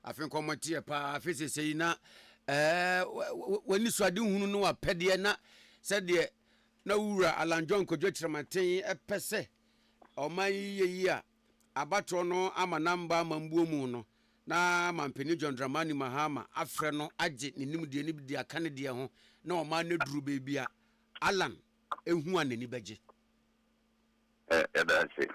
afi komotie pa afi sesei na wani swade hunu no apede na se de na wura alanjon kodwo kiramaten epese oman yeyi a abato no ama namba mambuo mu no na mampeni John Dramani Mahama afre no age nenim de ni bi aka ne de ho na oman na duru bebi a Alan ehu anani beje that's it.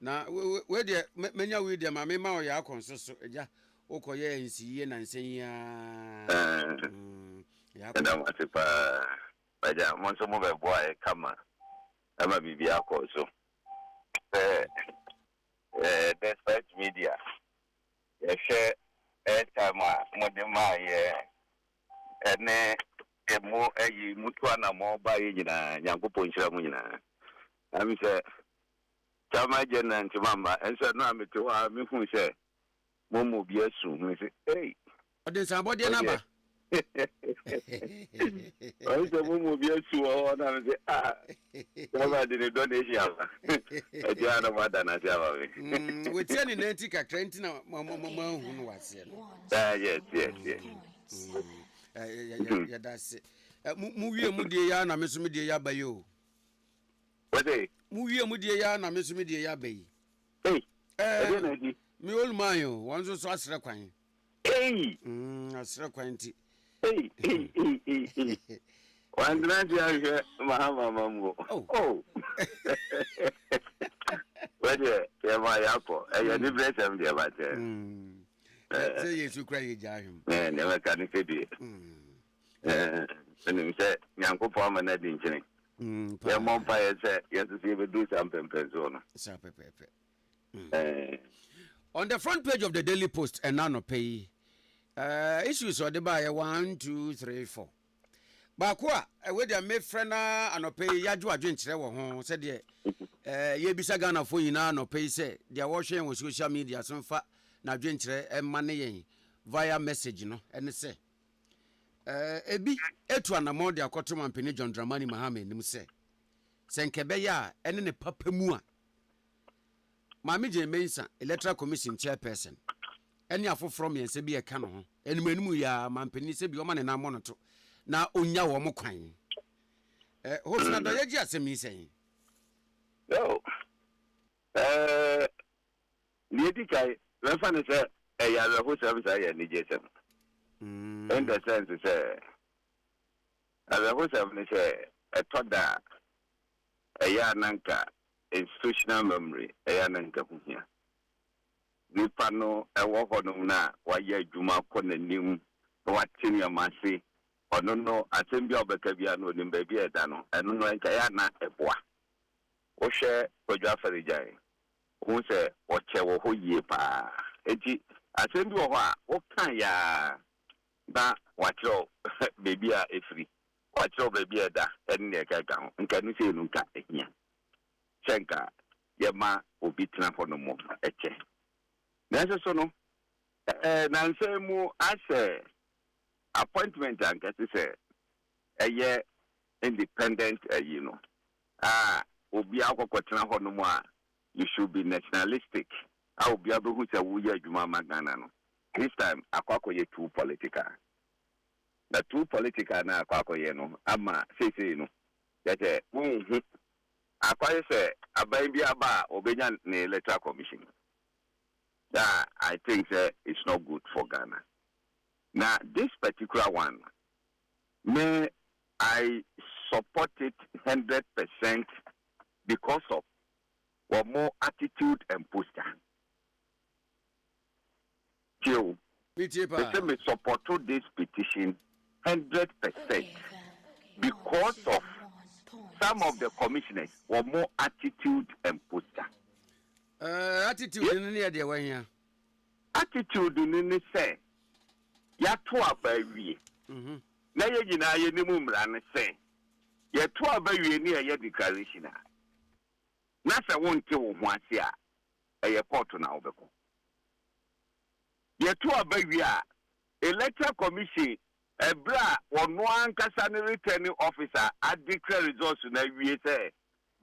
Na we de menya we de ma me ma o ya akonsoso eja okoye nsiye na nsen ya ya ko da matipa baja monso mo be boy kama ama bibi akoso despite media ya share airtime mo de ma ye ene emo eyi mutu ana mo ba yi nyina nyankopon nhyira mu nyina ami se chama jena nti mama enso na meto ha me hu se momo bi asu hu se hey ode sabode na ba ai se momo bi asu o na me se chama de donation aja na mada na chama we we tiani nanti kakra nti na mama hu no wase no yes ya dase mu wie mu de ya na me so me de ya ba yo wade mu wie mu de ya na me so me de ya ba yi mi olmayo wanzo so asre kwan asre kwan ti wandra dia mahama mamgo wade ya ma yako ya ni blessem dia bate say Yesu kra ye jahim ne ma kan fedi ene se nyanko po ma na di nchini ya mo pa ye se Yesu se be do some pempenso no sa pepepe on the front page of the Daily Post and nano pay issues or the buy 1 2 3 4 ba ko a we dey me friend na anopay yadwo adwenkyere wo ho se de ye bisa Ghana fo yina anopay se de wo hwe on social media so fa na adwenkyere emane yen via message no ene se ebi etu anamo de akoto mampeni John Dramani Mahama nim se senkebe ya ene ne papa mu a Mami Je Mensa Electoral Commission chairperson eni afoforo me ense bi e ka no ho enimanimu ya mampeni se bi o ma ne na monoto na onya wo mo kwan hosna do yeji asemi sen no ni di kai we fa ne se ya we ho service ya ni je sem in the sense say we ho service say e toda ya nanka institutional memory ya nanka buhia nipa no ewo honum na waye adwuma ko nanim watini amase ono no asembi obeka bia no nim ba bia da no eno no enka ya na eboa wo hwe odwa farijai wo se wo che wo ho yie pa enti asembi wo ho a wo kan ya ba watro baby a efri watro baby a da en ne ka ka nka nu se nu nka ehia chenka yema obi tena for no mo eche nese so no na nse mu ase appointment and get say eye independent you know obi akokotena ho no mo a you should be nationalistic obi abehu say wo ye adwuma magana no this time akwakoye too political the too political na akwakoye no ama sese no yete akwaye say abai bi aba obenya na electoral commission that I think it's not good for Ghana. Now, this particular one, may I support it 100% because of one more attitude and posture. Joe, they may support this petition 100% because of some of the commissioners were more attitude and posture. Attitude in the idea when ya attitude in the say ya to abawie na ye nyina ye ni mumra ne say ya to abawie ni ya declaration na se wonte wo ho ase a ye court na obeko ya to abawie a electoral commission ebra ono ankasa ne returning officer a declare results na wie say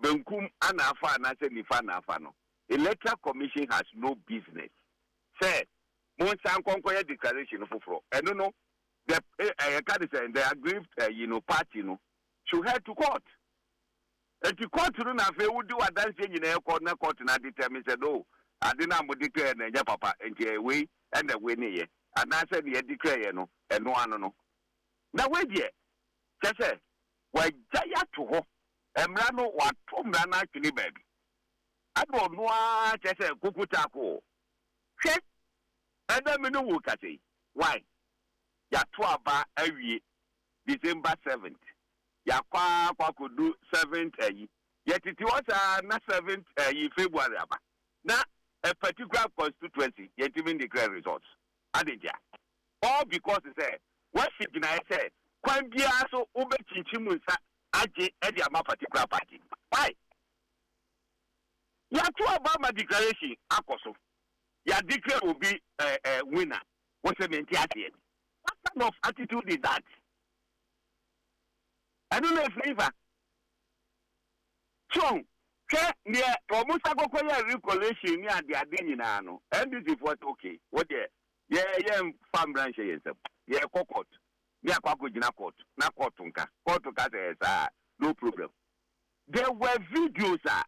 benkum ana afa na se nifa na afa no electoral commission has no business. Say, Monsan Concoya declaration of Fufro. And no, the aggrieved, party, should head to court. And to court, they would do a dancing in a corner court and I determined, said, oh, I didn't declare and papa and away and the winning. And I said, you declare, and no one. Now, wait, dear. Say, why, Jaya to ho, and Rano, what from Rana actually beg. I don't know what I said, Kukutako. Check. And then we know what I say. Why? Yatuaba every December 7th. Yakwa could do 7th. Yet it was not 7th February. Now, a particular constituency, yet even declare results. Adija. All because it said, what should I say? Kwambia so Ube Chinchimusa, Aji, Ediama particular party. Why? Ya to Obama declaration akoso ya declare will be a winner what kind of attitude is that? I don't know if so near almost a recollection near the adina no and this is what okay what yeah farm branch yeah court near Kwakujina court na courtunka says no problem. There were videos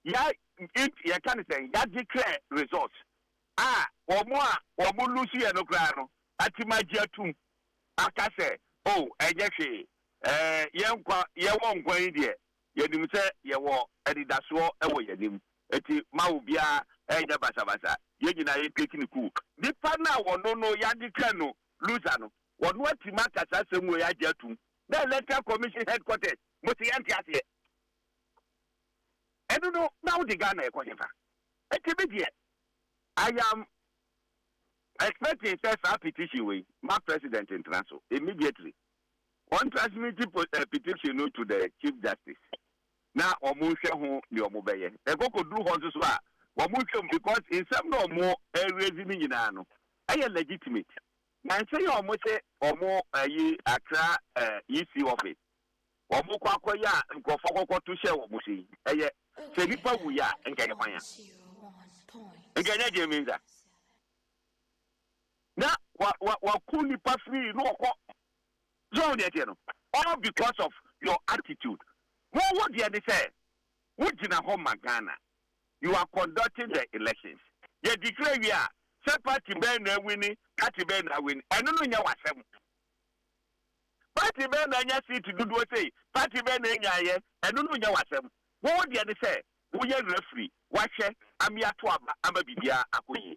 yeah, if you can say, ya declare results. Omo Lucy and Ograno, Atimagia too. Aka say, oh, Ejeshi, ye won't go in there. Ye dim say, ye wo, Edidaswo, ewo ye dim. Eti Maubia, Eja Basabasa, ye dina ye taking cook. The partner will no ya declare no, Luzano, what Timaka Samu ya jetum. The electoral commission headquarters, Mutianti. I don't know now the Ghana economy. I am expecting a petition with my president in transfer immediately. On transmitting petition to the Chief Justice. Now, Omusha home your mobile. They go do horses because in some no more areas in Yano. I am legitimate. Now, say almost or more Accra EC office. Omo kwakoya nkofoko to share omusi. Se nipa wuya nkanye kwanya. Nkanye je minza. Na wa kuni pa free no ko. So dey no. All because of your attitude. What do you say? What did Ghana? You are conducting the elections. You declare we are say party ben na winning, party ben na win. I don't know nya wasem. Party ben na nya seat to do what say. Party ben na nya ye. I don't know nya wasem. What do you say? We are referee. Watch I'm here to aba bibia akoyi.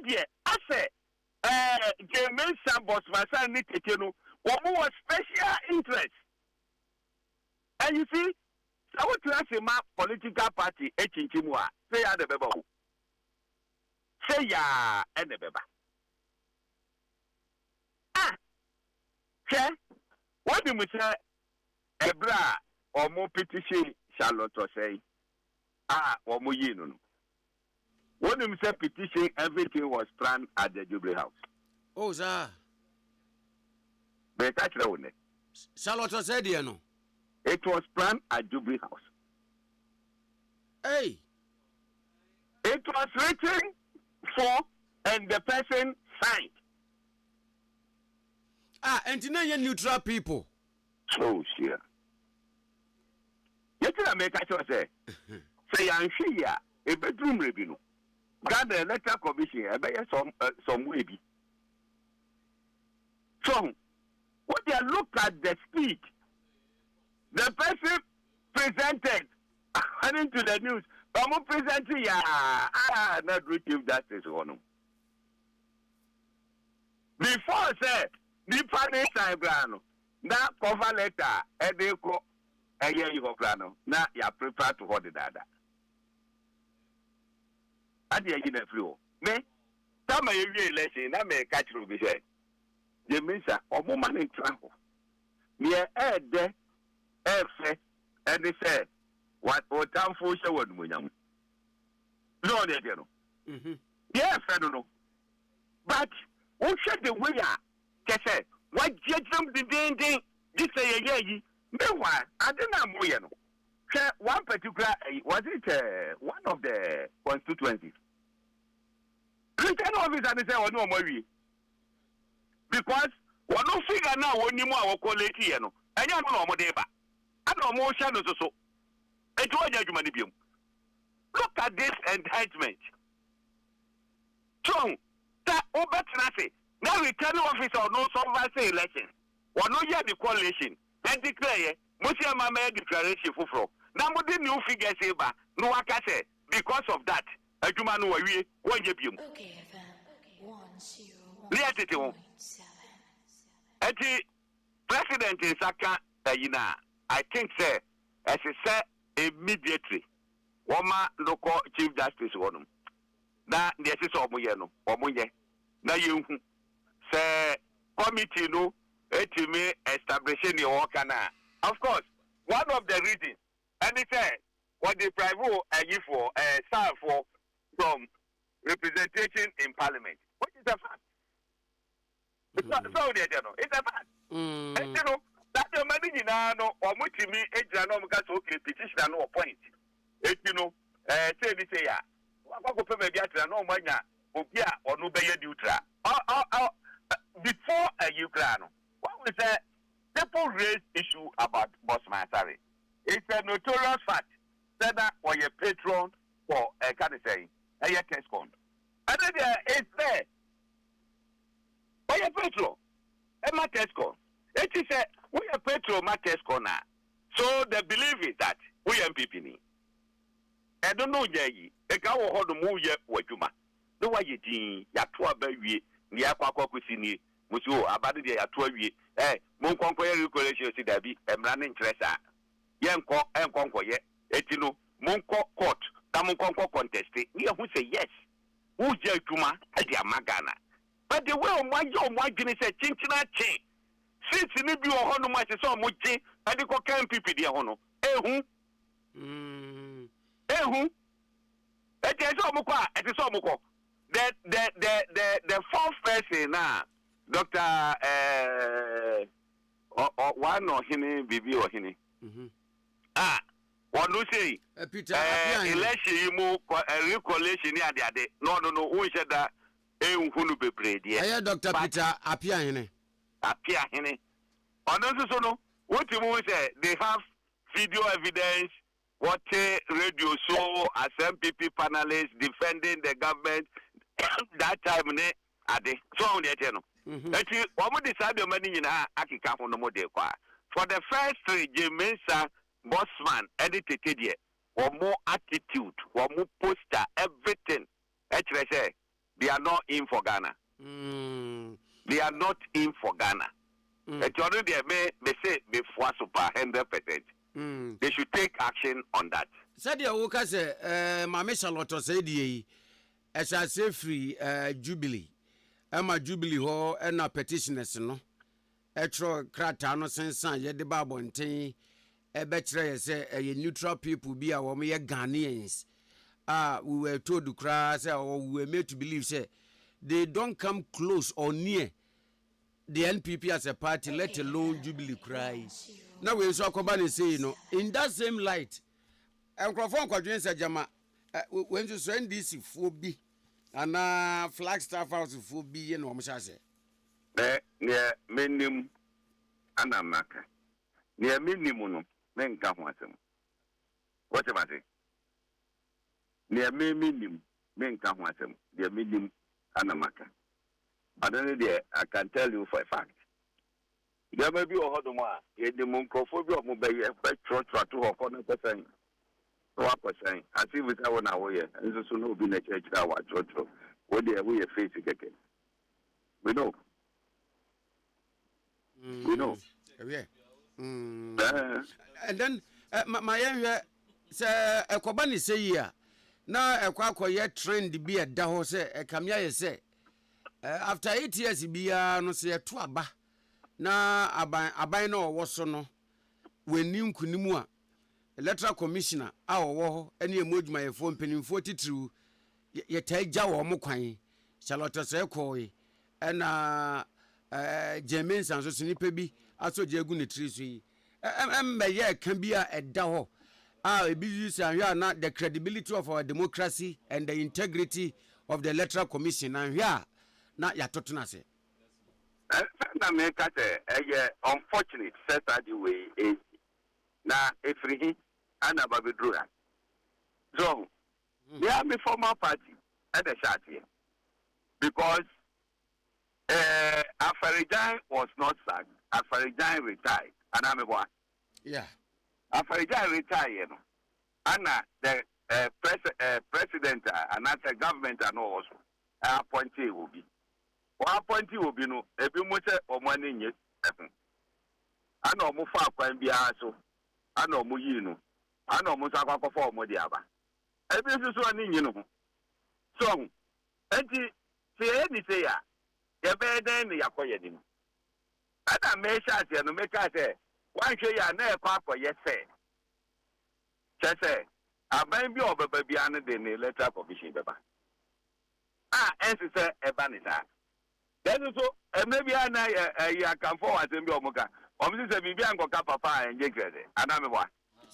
dear, I say, German Sambos, my son, Nitikino, one more special interest. And you see, so what to say, my political party, Echinchimua, say, ya the beba. Say, ya, and the beba. Ah, okay. What do we say? Ebra, or more petition, Charlotte, or say, or more yin. When you say petition, everything was planned at the Jubilee House. Oh, sir. But that's the one. Charlotte said, you know. It was planned at Jubilee House. Hey. It was written for, and the person signed. And you know you're neutral people. So, sure. Yet, I make a choice. Say, I'm here, a bedroom review. Got the electoral commission, I bet some way be. So, what they look at the speech, the person presented, according to the news, I'm presenting, not receive justice on. Before I said, the panel time, now cover letter, and they go, a year you plan, now you are prepared to hold the data. Ade Akye na flow me tama yewie election na me catch ru bi say je mensa omuma ne traho me ede efe and they say what otamfo hye wonu monyam no dey no yeah fe no but who should the way kese what jejam the ding this say yi meanwhile I didn't know no one particular was it one of the constituencies. Return officer they say no more because one no figure now when you more quality you know and you know more deba and no more shadow so it was judgment biom. Look at this indictment. So that over now returning officer no supervise election or no year the coalition and declare Musia Mama declaration for now new figures eba no akase because of that adwuma no wawie wonye biom. Okay, FM 101.7. Eti president Isaka Ayina, I think say as he said immediately woma local chief justice wonum na the ese omoye no omoye na yenhu say committee no etimi establishing the work na of course one of the reasons and he said what the private for serve for from representation in parliament, which is a fact. It's not so there, it's a fact. And you know that the money no or much me economic okay petition no point. It you know say this ya what go maybe at no mania obia or no be neutral. Before a Ukraine, what we say people raise issue about Bosman Sari. It's a notorious fact that or your patron for a can say a test con. And then it's there. Or your patron, a test con. It is a we are patron, my test con. So the belief is that we are MPP. I don't know, Yayi. A cow hold the move yet, what you ma. No, why you think Yatua baby, the Aqua Cuisine, Monsieur, about the Yatua, Mon Conquer Recollection, see that be a running treasure. Yanko and Conquer yet, Etino, Monco court, Tamonco contest. Near who say yes. Who's Jatuma, Adia Magana. But the way my young white guinness a chinchina chain. Since you need your honor, my son, Muchi, and the cocaine people, dear honor. Eh, who? It is Omukwa, it is Omuko. The fourth person now, Dr. One or Hine, Bibi or Hine. What do say? Peter, election, you move a recollection near the other. No, who said that? Who be prayed? Yeah, Dr. Peter, Apia Hine. Apia Hine. On also, no, what you say, they have video evidence. What radio show as MPP panelists defending the government that time Ade so on the channel. Eti omo decide the money nyina akika ho no mo de kwa. For the first three Jemensa Bossman edited there or more attitude or more poster everything. Actually say They are not in for Ghana. They are not in for Ghana. They say before super 100%. They should take action on that. Said the Oka say, Mamma Charlotte said, as I say free Jubilee. Emma Jubilee ho and a petitioners no. Etro Kratano Sensan, yet the Bible and Ting. A better say a neutral people be our mere Ghanaians. We were told to cry, or we were made to believe, say, they don't come close or near the NPP as a party, let alone Jubilee cry. Now we saw Kobani say, in that same light, and Crawford Quadrin said, Jama, when you send this for B, and Flagstaff House for B, and Omshase. Near minimum, Anamaka. Near minimum, men come with them. What about it? Near minimum, men come with them. Near minimum, Anamaka. But then I can tell you for a fact. There may be a hot one, yet the moncophobia of mobile, but trot to her corner percent. What was saying? I see with our now, and so no be a church hour, Trotro. What they are we face again? We know. We know. Yeah. And then my area say a Kobani say here. Now a quack trend be a daho say a camia say. After 8 years be no say a tuaba. Na abai no was no. When nim kunimua. Electoral commissioner awo any emoji my phone penny 42 ye taja wo mo kwan Charlotte say koi and James and so nipa bi aso je gu ne tri so yi ye kan bia eda ho e bi use and na the credibility of our democracy and the integrity of the electoral commission and na ya totuna se na make say unfortunate set that the way is na efrihi ana babedroya so they are the former party at the shot here because Afarijan was not sacked. Afarijan retired. And I'm a boy. Yeah. Afarijan retired. And the president and the government and also appointee will be. Or appointee will be no. If you must or money yet. I know Mufa can be also. I know Muyino. I know Musaka for Modiaba. Every one in so, and say anything. You better than Yakoyadim. And I may say, no make us say, why should you never papa yet say? Just say, I may be over baby under the letter commission. And say, a banita. Then so, maybe I can forward to Moka. Obviously, maybe I'm going to papa and get it. And I'm a boy.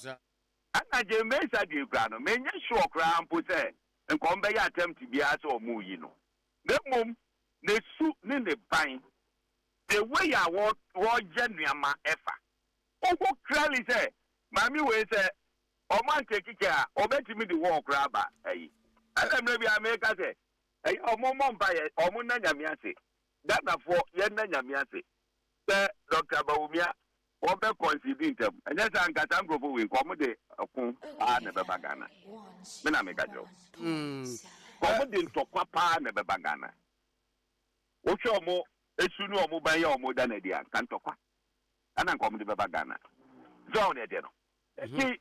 And I just may say, you can make sure crown put there and come by attempt to be as or move, The mum. The suit in the pine. The way I want genuine effa. Oh, clearly say, Mammy will say, or man take care, or bet me the walk grabber. Hey, and then maybe I make us say, hey, or mom by it, or Munana Miasi. That for Yana Miasi. Dr. Baumia, or be considering them. And that's an Catango will accommodate a poom and a babagana. Then I make a joke. Accommodate to papa and a babagana. Ocho mo esunu omo ban ya omo da na dia kan tokwa ana nkom de baba Ghana zone de no ti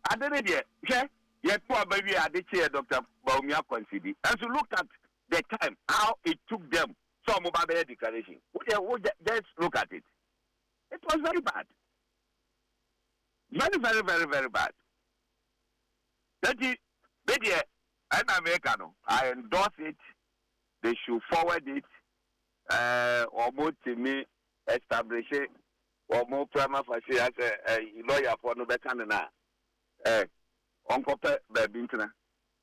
adene de hwe ye to abawi ade che Dr. Baumia consider and to look at the time how it took them so omo ba be declaration just look at it was very bad, very bad. That is I endorse it. They should forward it. Or more to me establish it. Or more prima facie as a lawyer for no better than that. Uncle Babintina.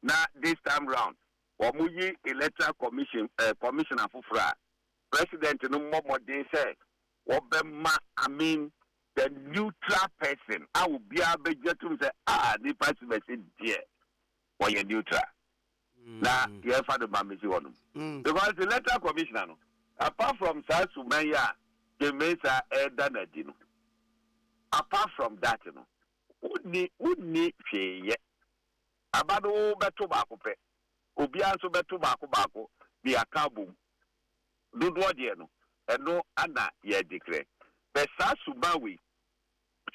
Now this time round, or Muyi Electoral Commission Commissioner Fufra, President no more they say, I mean the neutral person. I will be able to say, the person is dear. Or you're neutral. Now, you have had the mammy on because the electoral commissioner, apart from South Sumaya, the Mesa Danadino. Apart from that, would need pay yet. Abado Betobacco, Obianso Betobacco, the akabum. Do what you know, and no, Anna, ye declare. The Sasubawi,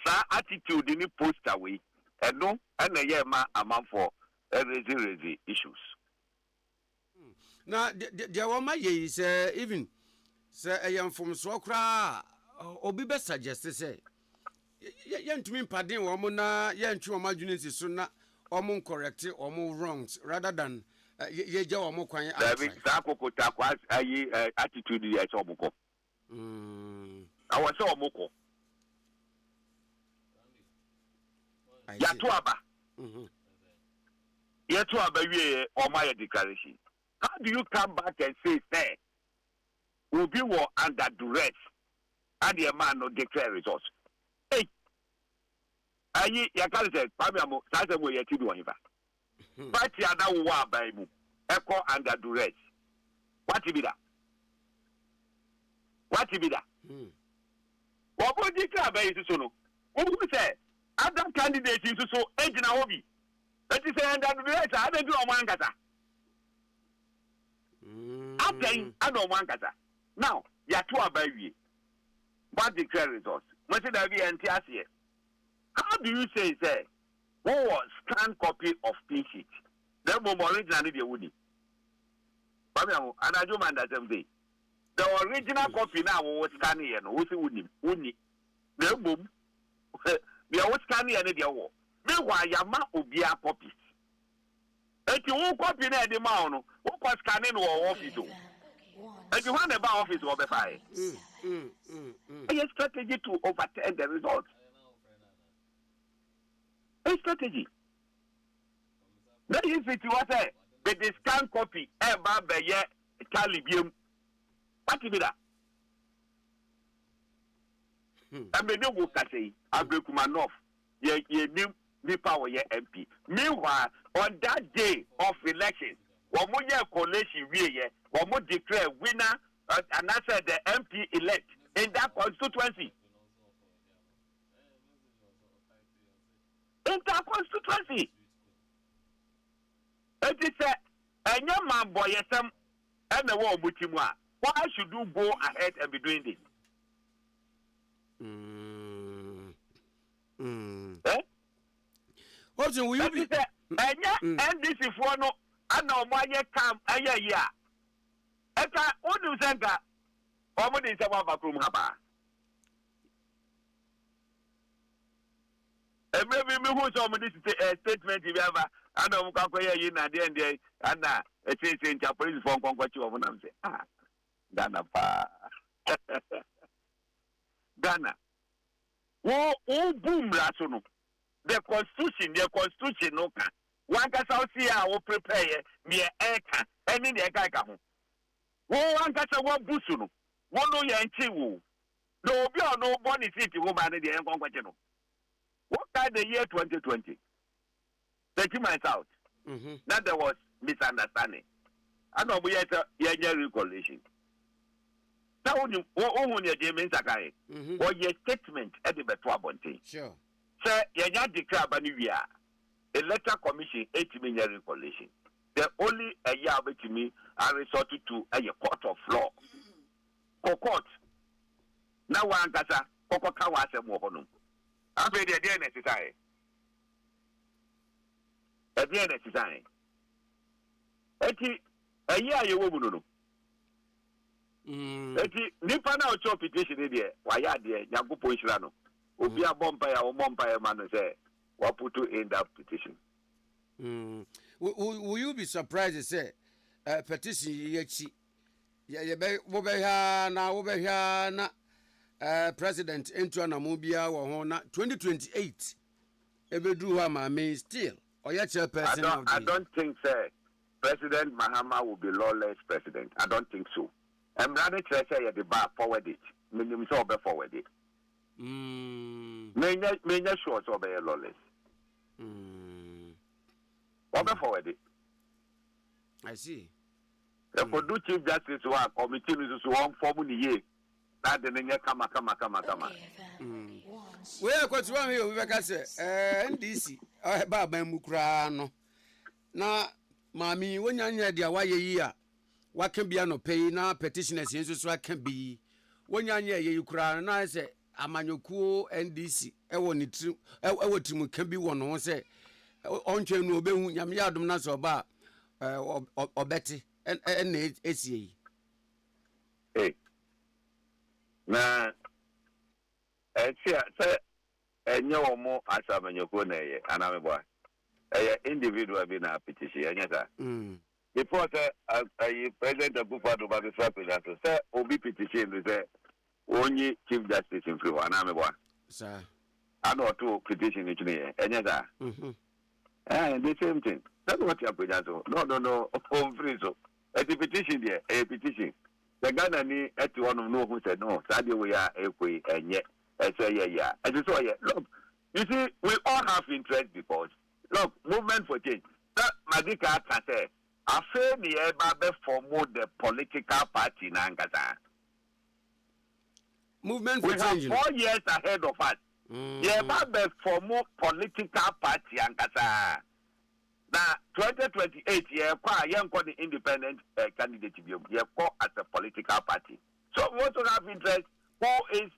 sa attitude in the post away, and no, and a year ma amount for raising issues. Now, the woman is even, sir, I am from Swakra, or be best suggested, say, yen to me, pardon, woman, yen to imagine is sooner or more correct or more wrongs rather than ye jaw more quiet. Sako Takwas, attitude, I saw Moko. I was so Moko. Yatuaba. Yatuaba, or my declaration. How do you come back and say, sir, will be war under duress, and the man no declare results? Hey, I can't say, Pamiamo, Sasa will yet do whatever. But you are now war by mu, echo under duress. What to be that? What to be that? What would declare by you so? Who would say, other candidates into so age in a hobby? That is under duress, I don't do a one gata. I don't want that. Now, you are two baby. What declare results? What did I be anti-assay? How do you say, sir, who was scanned copy of P sheet? The originally the woody. And I don't mind that day. The original copy now was scanning and who's woody. The boom. They are scanning and they are war. Meanwhile, Yama will be a copy. If you won't copy the amount, who was scanning or office? If you want about office, will be fine. A strategy to overturn the results. A strategy. That is it. What I the scan copy, about the year, Calibium. What is that? I mean, no book say, I break my off. Ye new power, ye MP. Meanwhile, on that day of election, one more year coalition, one more declare winner, and I said the MP elect in that constituency. In that constituency. It is a young man boy, some and the war with him. Why should you go ahead and be doing this? Eh? What's will you be? And this is one. I know why you come a year. Eka, what do you think? How many is about backroom haba? And maybe me who saw me this statement if ever. I don't know where you are there and there. And it says in Japanese phone conquest of an answer. Ah, Ghana pa. Ghana. Oh, boom, Rasuno. The constitution, no can. One can see how prepare near Eka, and in the Eka. Oh, one can say what Busuno. One no yanchi. No, be or no one is it, woman in the Enconquation. What kind the year 2020? 30 miles out. That there was misunderstanding. I know we had a recollection. Now, when you James Sakai, or your statement at the Betwabonte. Sure. Sir, you declare Banivia, electoral commission 8 million recollection. The only a year to me I resorted to a court of law. Court. Now one casa, Coca was a mohono. I made a dear necessary. A dear necessary. A year you will know. Nipa na ocho petition there. Why are there? Yago Poislano. Obi a bumpire or bumpire man say, what put in that petition? Will you be surprised to say petition yechi? Ya na president into an amubia or 2028. Ebedu Hama still. Or your chairperson. I don't think, sir, President Mahama will be lawless president. I don't think so. I'm rather to say at the bar forward it. Minimum so be forward it. Many sure so be lawless. Over forward it. I see. The do chief justice who are committee is one formula year. That the name come. We are quite one here. We can say, NDC. I Baba Mukrano. Now, Mammy, when you're near the Hawaii year, waka bia no pay na petitioners yin so aka bi wonyanya ye yukura na se amanyokuo NDC ewo ni trim ewo trim ka bi wo no se ontwe no obehu nyame yadom na so ba obete en esie na etia se enye omo asamanyoko na ye anamebo individual bi na petition enye ta before say president Akufo-Addo ba be president say obi petition say only chief justice in free anamebo sir ano to petition ni chine enye ta the same thing that's what you are president no on free so a petition there a petition the Ghana ni eti one no who said no said we are ekwe enye say yeah and so yeah look you see we all have interest because look movement for change that Madika say afa ni e ba be form the political party na ngata movement for change we have 4 years ahead of us yeah ba be form political party ngata na 2028 yeah kwa yenko the independent candidate yeah as a political party so we also have interest who is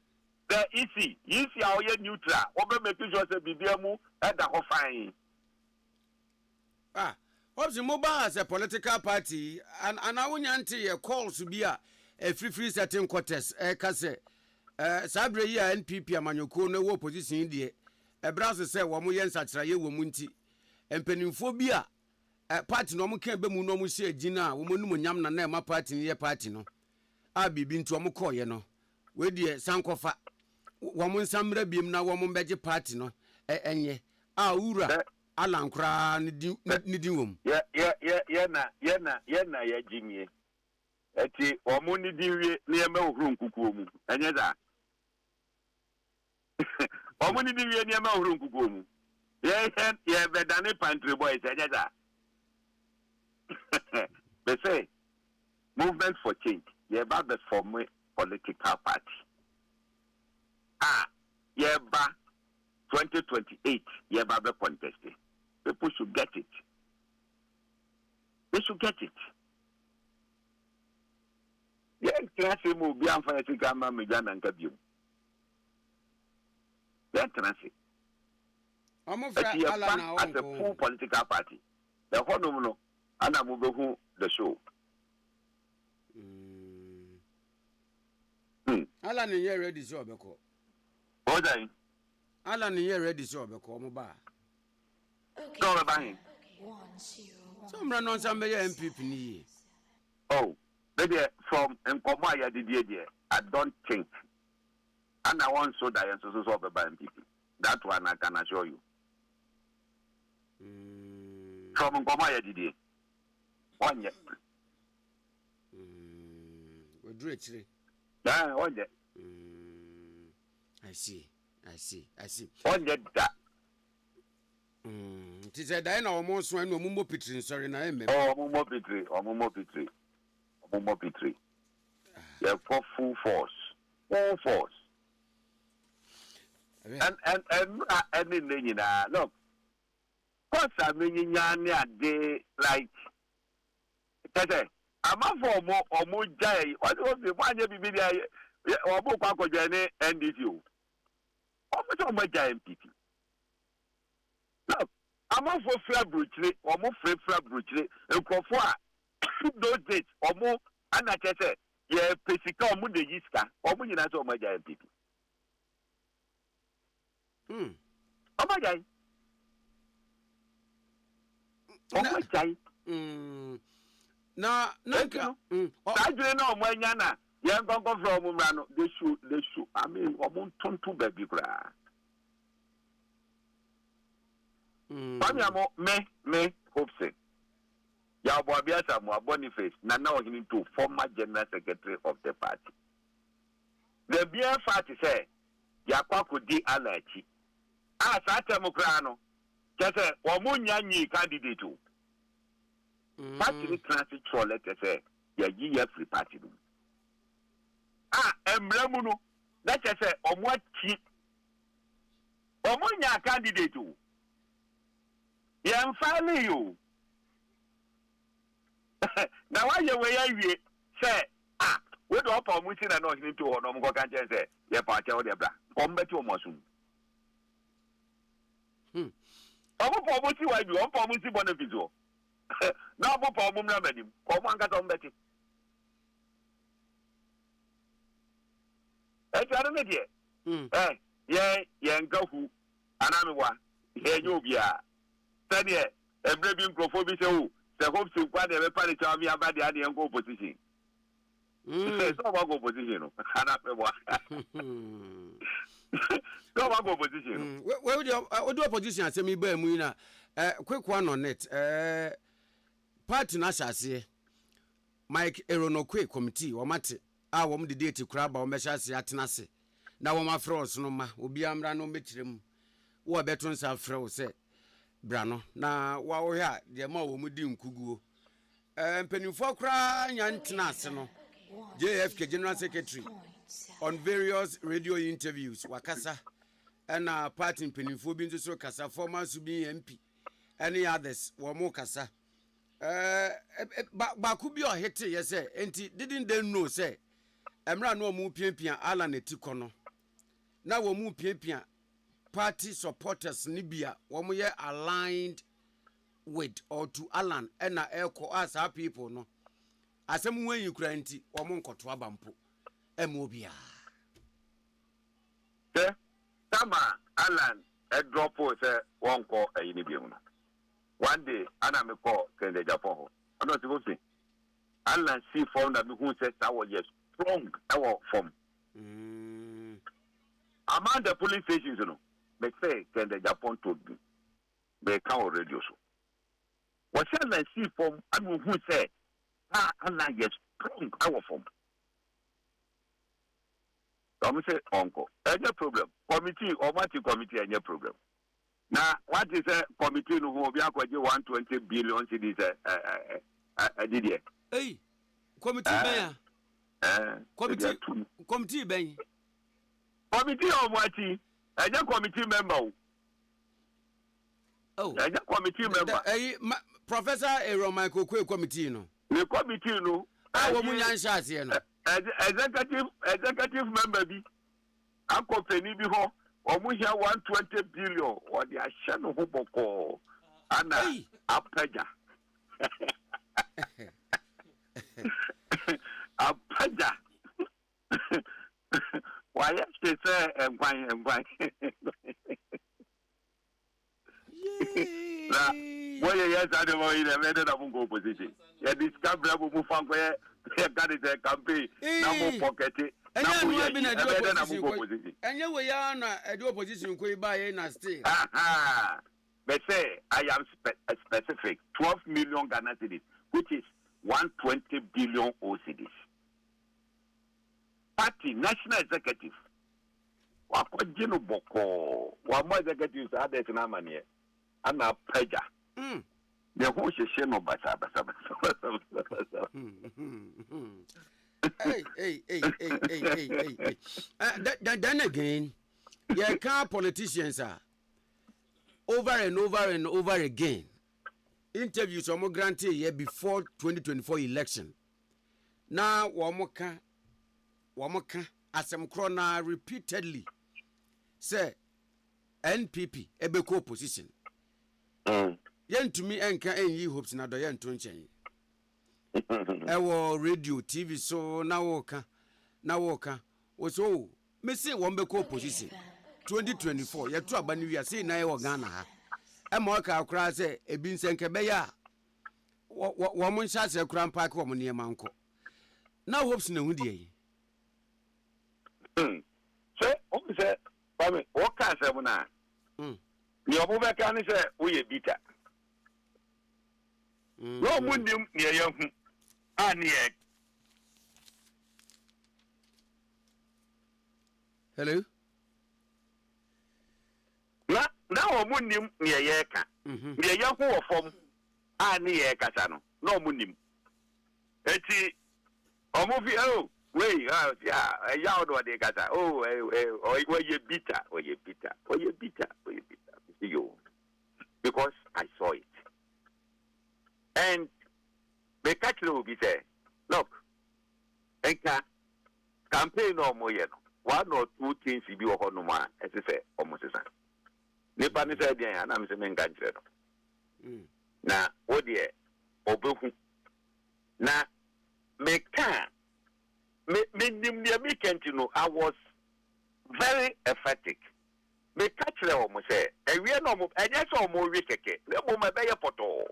the EC are neutral we make sure say bibiamu and the fine what's the mobile as a political party and I want you calls to be a free certain quarters kase sabre ya NPP amanyoko no wo position die e brass say wo mo yen satraye wo munti empanimfo bi a party no mo kan be mu no mo hye agina wo mo num nyam na ma party ne ye party no a bibi nto mo koye no we die sankofa wo mo nsamra biem na wo mo beje party no enye a wura alankra ne di wom na ya jimie eti wo mo ni di wie ne ye ma ohuru nkukuo mu enye da wo mo ni di wie ne ye ma ohuru nkukuo mu ye bedane pantry boys enye da they say movement for change ye ba the form political party ye ba 2028 ye ba be contested people should get it they should get it ye class mo bi amfa ya sika ma me gana nka biom ye transi as a full political party the honor no ana mo behu the show Alan ye ready so obeko Oday Alan ye ready so obeko mo ba no be ban 1-0 so mra no nsam be MPP ni oh baby from nkomo ya didie I don't think and I want so that so be ban MPP that one I can assure you from nkomo ya didie one yet we do it one yet I see one yet that ti say dai na omo so na omo pitri sorry na em omo pitri yeah for full force and then look cause I mean ade like tete ama for omo jai what was the one you be there omo kwa ko jene NDC omo so omo jai MPP look ama for February omo February ekrofo a those days omo anachese ye pesika omo de yiska omo nyina so omo jai MPP omo jai omo jai na nka ajure na omo anya na ye nkonko from mra no they should I mean omo tonto baby kra Panyamo me hope say ya Abia Samuel Boniface na ohini to former general secretary of the party the beer party say ya kwakodi alachi sa temokra no kese omo nyanyi candidate o party transit for letter say ya yi free party no emblem no that say omo achi omo nya candidate o yem file you Now why you way say we do up on mutin and not into or no go can say yeah party or the bra come better almost Omo mutin why do up on mutin bonaviso now up on mum na medim come on got on better I don't know yeah go who anamiwa here you be said yeah every being prophobic so the hope to quite a party to me about the idea and go position. It's not about go position. No go position. Where would you do a position as me bear muina? Quick one on it. Party Nashasi Mike Eronokwe committee or Mate. I want the day to crab or measures at Nasi. Now, my frost no ma will be amrano metrim. What veterans have froze said. Brano na wa wo ya de ma wo mudi nkuguo penifo kra nyantenase no JFK General Secretary on various radio interviews wakasa na party penifo bi nso kasa former subi MP any others wo mo kasa ba ku bi o hete ye say enti didn't they know say emra no mu piapia ala na tiko no na wo mu piapia party supporters Nibia, womuye aligned with or to Alan and Elko as our people no. Asem when you cranty or monko to abampo. Emobia. Tama Alan a drop for one call a unibiuna. One day, Anna me call Kende Japan. I'm not supposed to say. Alan see found that who says I was yes strong our form. Among the police stations, you know. They say can the Japan told me they can't radio so. What shall I see from Anu who said Allah yes strong our form. So I say uncle, any problem. Committee or what committee any problem. Now what is a committee who will be 120 billion cedis Didier? Hey, committee committee ben. Committee or what? I just committee member. Oh, I just committee member. Professor Aaron Michael Kwe committee no. The committee no. I will munyanshas here no. Executive member bi. Uncle Penny bi ho. Omu here 120 billion or the ashano hoboko. Ana apaja. Apaja. Why she say and why boy yes I don't know in a method of go position. Yeah, this cabra will move on where that is a campaign. Now more pocket it. And you were a do opposition could buy in a state. They say I am specific 12 million Ghana cedis, which is 120 billion OCDs. Party national executive wakojino boko wa mo executives ade tina manie ana peja the whole she no basa hey then again yeah can politicians are over and over and over again interviews omo grantee here before 2024 election now womoka asem krona repeatedly say NPP ebeko opposition yentumi enka enyi hopes na do yento nchen ewo radio TV so na woka so me say won beko opposition 2024 yeto abani wi ase na ewo Ghana ha e mo ka akra say ebi nsenke be ya wo mo ncha se kura mpa ka wo mo ne manko na hopes na hu die so o say Kwame what can say na ni obo be kan say we ye bita no mundim ne ye hu ani e hello na o mundim ne ye ka ne ye hu wo fom ani ye kasa no mundim eti o mo fi wait, yeah, do they got you bitter. You because I saw it. And me catch will be say, look, enka campaign no more yet. 1 or 2 things you be on no man, as I say, almost as I. Nipa ni say dia na me se men ganjre no. Na odie obehu. Na me can me nim dia me kentino I was very emphatic. Me catch le o mo say, e wie no mo enye so mo wi keke. Le mo ma be ye poto.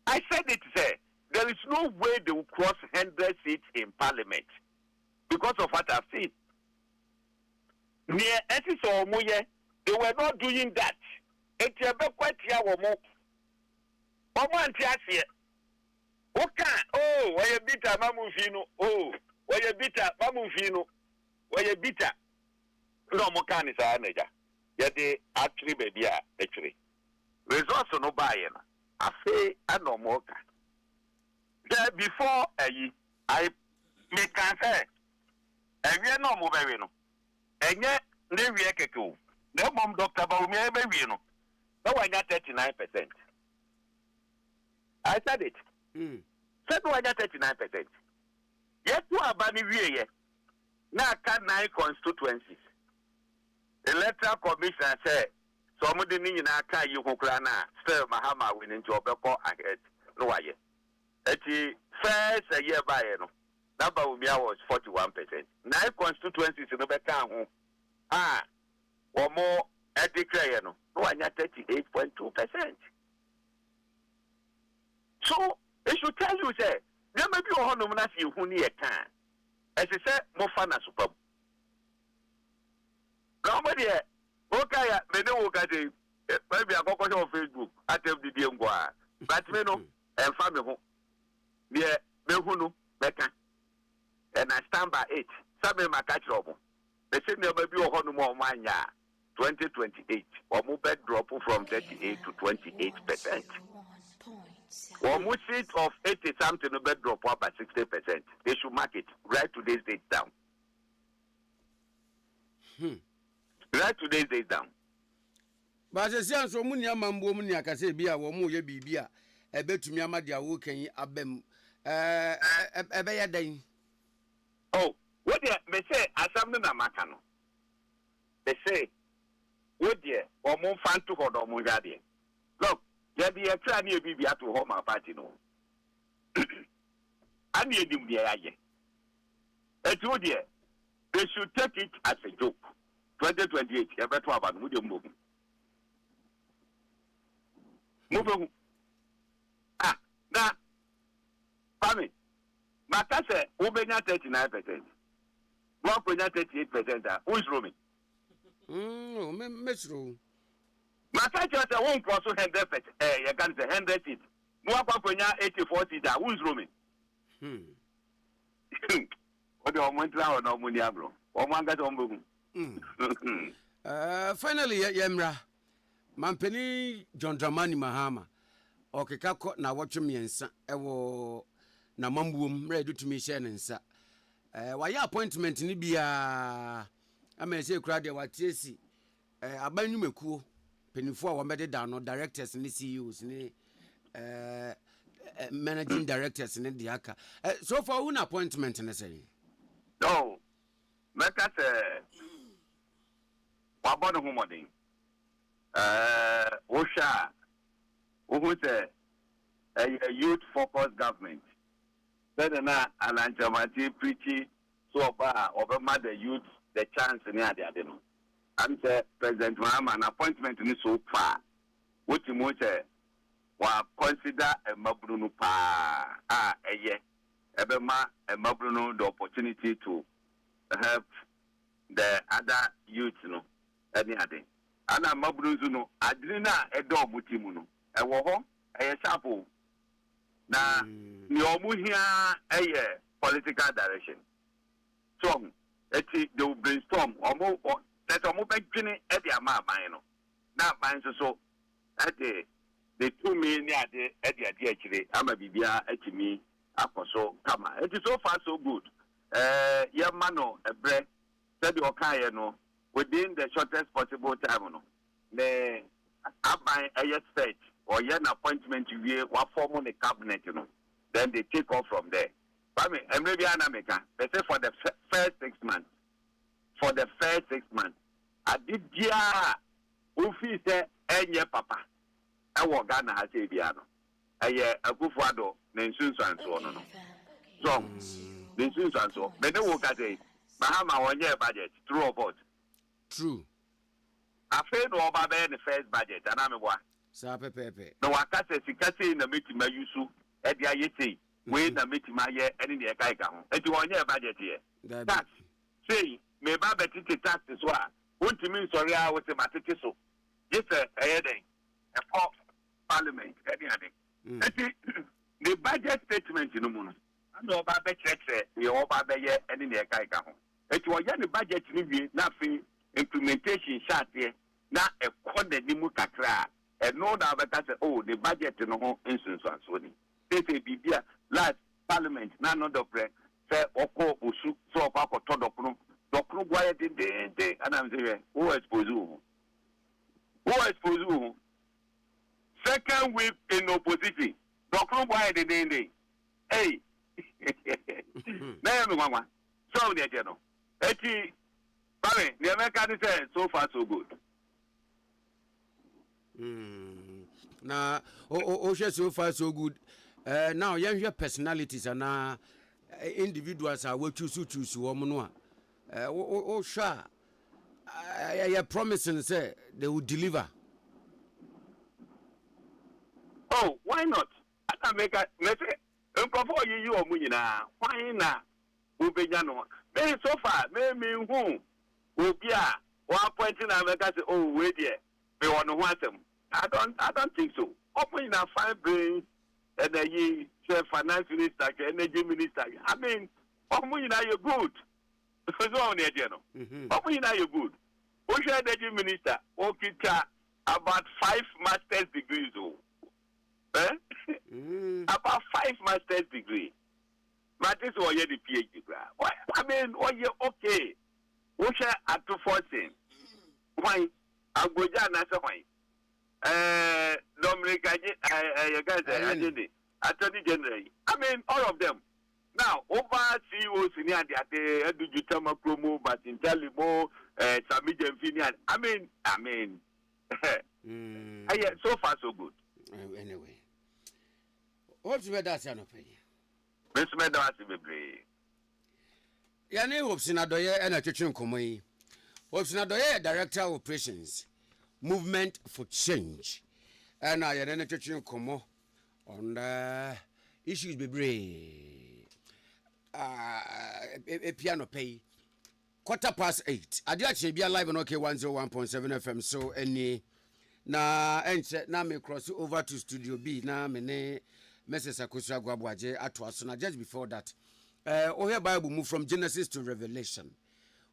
I said it say there is no way they will cross 100 seats in parliament because of what I've seen. Near Etis or Muye, they were not doing that. It's a bit quite here or more. One here. Okay, oh, why you bitter, Mamufino? Oh, why you bitter, Mamufino? Why you bitter? No more can is our manager. Yet they actually, baby, actually. Results no buying. I say, I no more. There before I make say, and we are no more very no. And yet, they react to no mom doctor about me, baby, no. No, I got 39%. I said it. Said no, I got 39%. Yet, to a bunny year, now can 9 constituencies. Electoral Commission said, somebody in our car, you who can still Mahama winning to a better ahead. No, I yet. First a year by number of was 41%. 9 constituencies in the better or more at the clear no, I got 38.2%. So it should tell you, say, there may be a honor you who near can. As I said, more fun as super. Nobody, okay, may no work at it. Maybe I go on Facebook at the DM, but me no, and family. Yeah, Behunu, Becca. And I stand by it. Sabe my catch trouble. They say there may be a honor more 2028. Or move back drop from 38 to 28%. Or move seat of 80 something to bed drop up by 60%. They should mark it. Write today's date down. Write today's date down. But as I say, Munia Mambo Munia Casabia, or Muya Bibia, a bet to me, Amadia, who can abem. Oh, what they say, as something a macano. They say, what dear, or more fun to hold on Mugadi. Look, there be a try near Bibia to home our party. No, I need him the idea. A two dear, they should take it as a joke. 2028, a better about Mudim moving. Moving. Ah, now. Family, Mata said, Ubenya 39%. 1.38%. Who is roaming? Miss Room. Mata just a 1 cross 100%. You can say 100 seats. 1.84 seats. Who is roaming? What do you want to know? No money, bro. One gets on boom. Finally, Yemra, Mampeni John Dramani Mahama. Okay, Kako, now watch me and son. Na mambuom ready to me share nsa why appointment ni bia am say crowd dey watiesi abanyumekuo penifo a womede da no directors ni CEOs ni managing directors ni de aka so far who appointment na say no make us wabon humodin osha who say a youth focused government. Then na Alanjamati preaching so far over the youth the chance near the adeno. I'm say President Mahama an appointment in so far. What you most wa consider a mabruno pa a year. Ebema a mabruno the opportunity to help the other youths no any other. Ana mabruno no adrina edo mutimuno. E wo ho e sharpo. Na ni omuhia political direction. So they will brainstorm omo that omo bedwini e dia ma ban no. Na ban so at the 2 million at the actually ama bibia atimi akoso kama. It is so far so good. Yamano ebre said okaye no within the shortest possible time no. The aban expect or an appointment you what form on the cabinet, you know. Then they take off from there. But and maybe America, they say for the first 6 months. For the first 6 months. I did Ufi say enye papa. I walk Ghana has a piano. A Kufuado, Nensun and so on. So, Nensun and so. But they walk at a Bahama 1 year budget, true or false? True. I failed over the first budget, and I'm a one. Sape pepe. No, I can't say in the meeting, my Yusu, at the IET, when the meeting my year, and in the Akaika, and you 1 year budget here. Tax. Say, may Baba teach tax as well. Won't you mean sorry? I was a matitiso. Just a heading, a pop parliament, anything. The budget statement in the moon. I know about the check, the over year, and in the Akaika. It was the budget review, nothing. Implementation shot here now a quarter nimu kakra and no doubt that oh the budget in no instance and so they say bibia last parliament none of the pre say oko usu so papa to dokunu gwa de and I'm saying who expose who second week in opposition dokunu gwa de hey na me mama so the no eti the American said so far so good. Now, so far so good. Now, young personalities and individuals are what choose woman. Sure. I promise and say they will deliver. Oh, why not? I can make a message. You or Munina. Why not? Ubejano. So far, maybe whom? Obia, 1 point in America say, oh, wait there. We want to want them. I don't think so. Open in a fine brain and a finance minister, energy minister. I mean, open in a good. So on the agenda. Open in a good. Ocean energy minister, okay, about 5 master's degrees. About 5 master's degrees. But this is already PhD. I mean, you're okay. Which are to 14. Why? I go down as a way. Dominic, Attorney General. I mean, all of them. Now, over CEOs in the Edutama Promo, but in Talimo, Samijan Finian. I mean, so far so good. Anyway, what's the that's an opinion? Miss Meadows, be brave. Yane hopes in Adoye and a kitchen comey. Hopes in Adoye, Director of Operations, Movement for Change. And I had a kitchen como on the issues be brave. A piano pay. 8:15. Ade Akye Abia live on OK 101.7 FM. So any na me cross over to Studio B. Na me Mrs. Akosia Gwabwaje atwaso. Just before that. Ohe Bible move from Genesis to Revelation.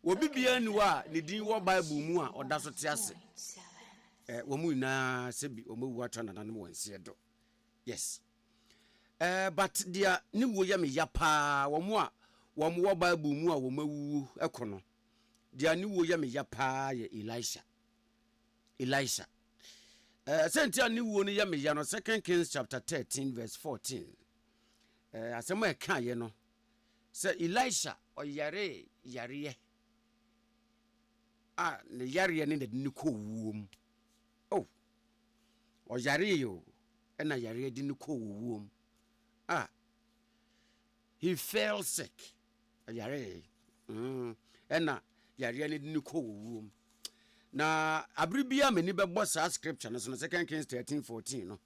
Obi bia ni wa ne din wo Bible mu a oda so te ase. Wo mu na sebi o mu atwa na nanem wonse do. Yes. But dia ni wo ya me ya pa wo mu a wo mu wo Bible mu a wo mawu ekono. Dia ni wo ya me ya pa ye Elisha. Sentia ni wo ni ya me ya no 2 Kings chapter 13 verse 14. Asemo e kan ye no. Say Elisha or yare ne yare ne de ko wom. Oh. O yare yo e na yare de ne ko wom. He fell sick. Yare. E na yare ne de ko wom. Na abribia meni be boss scripture no 2 Kings 13:14 no.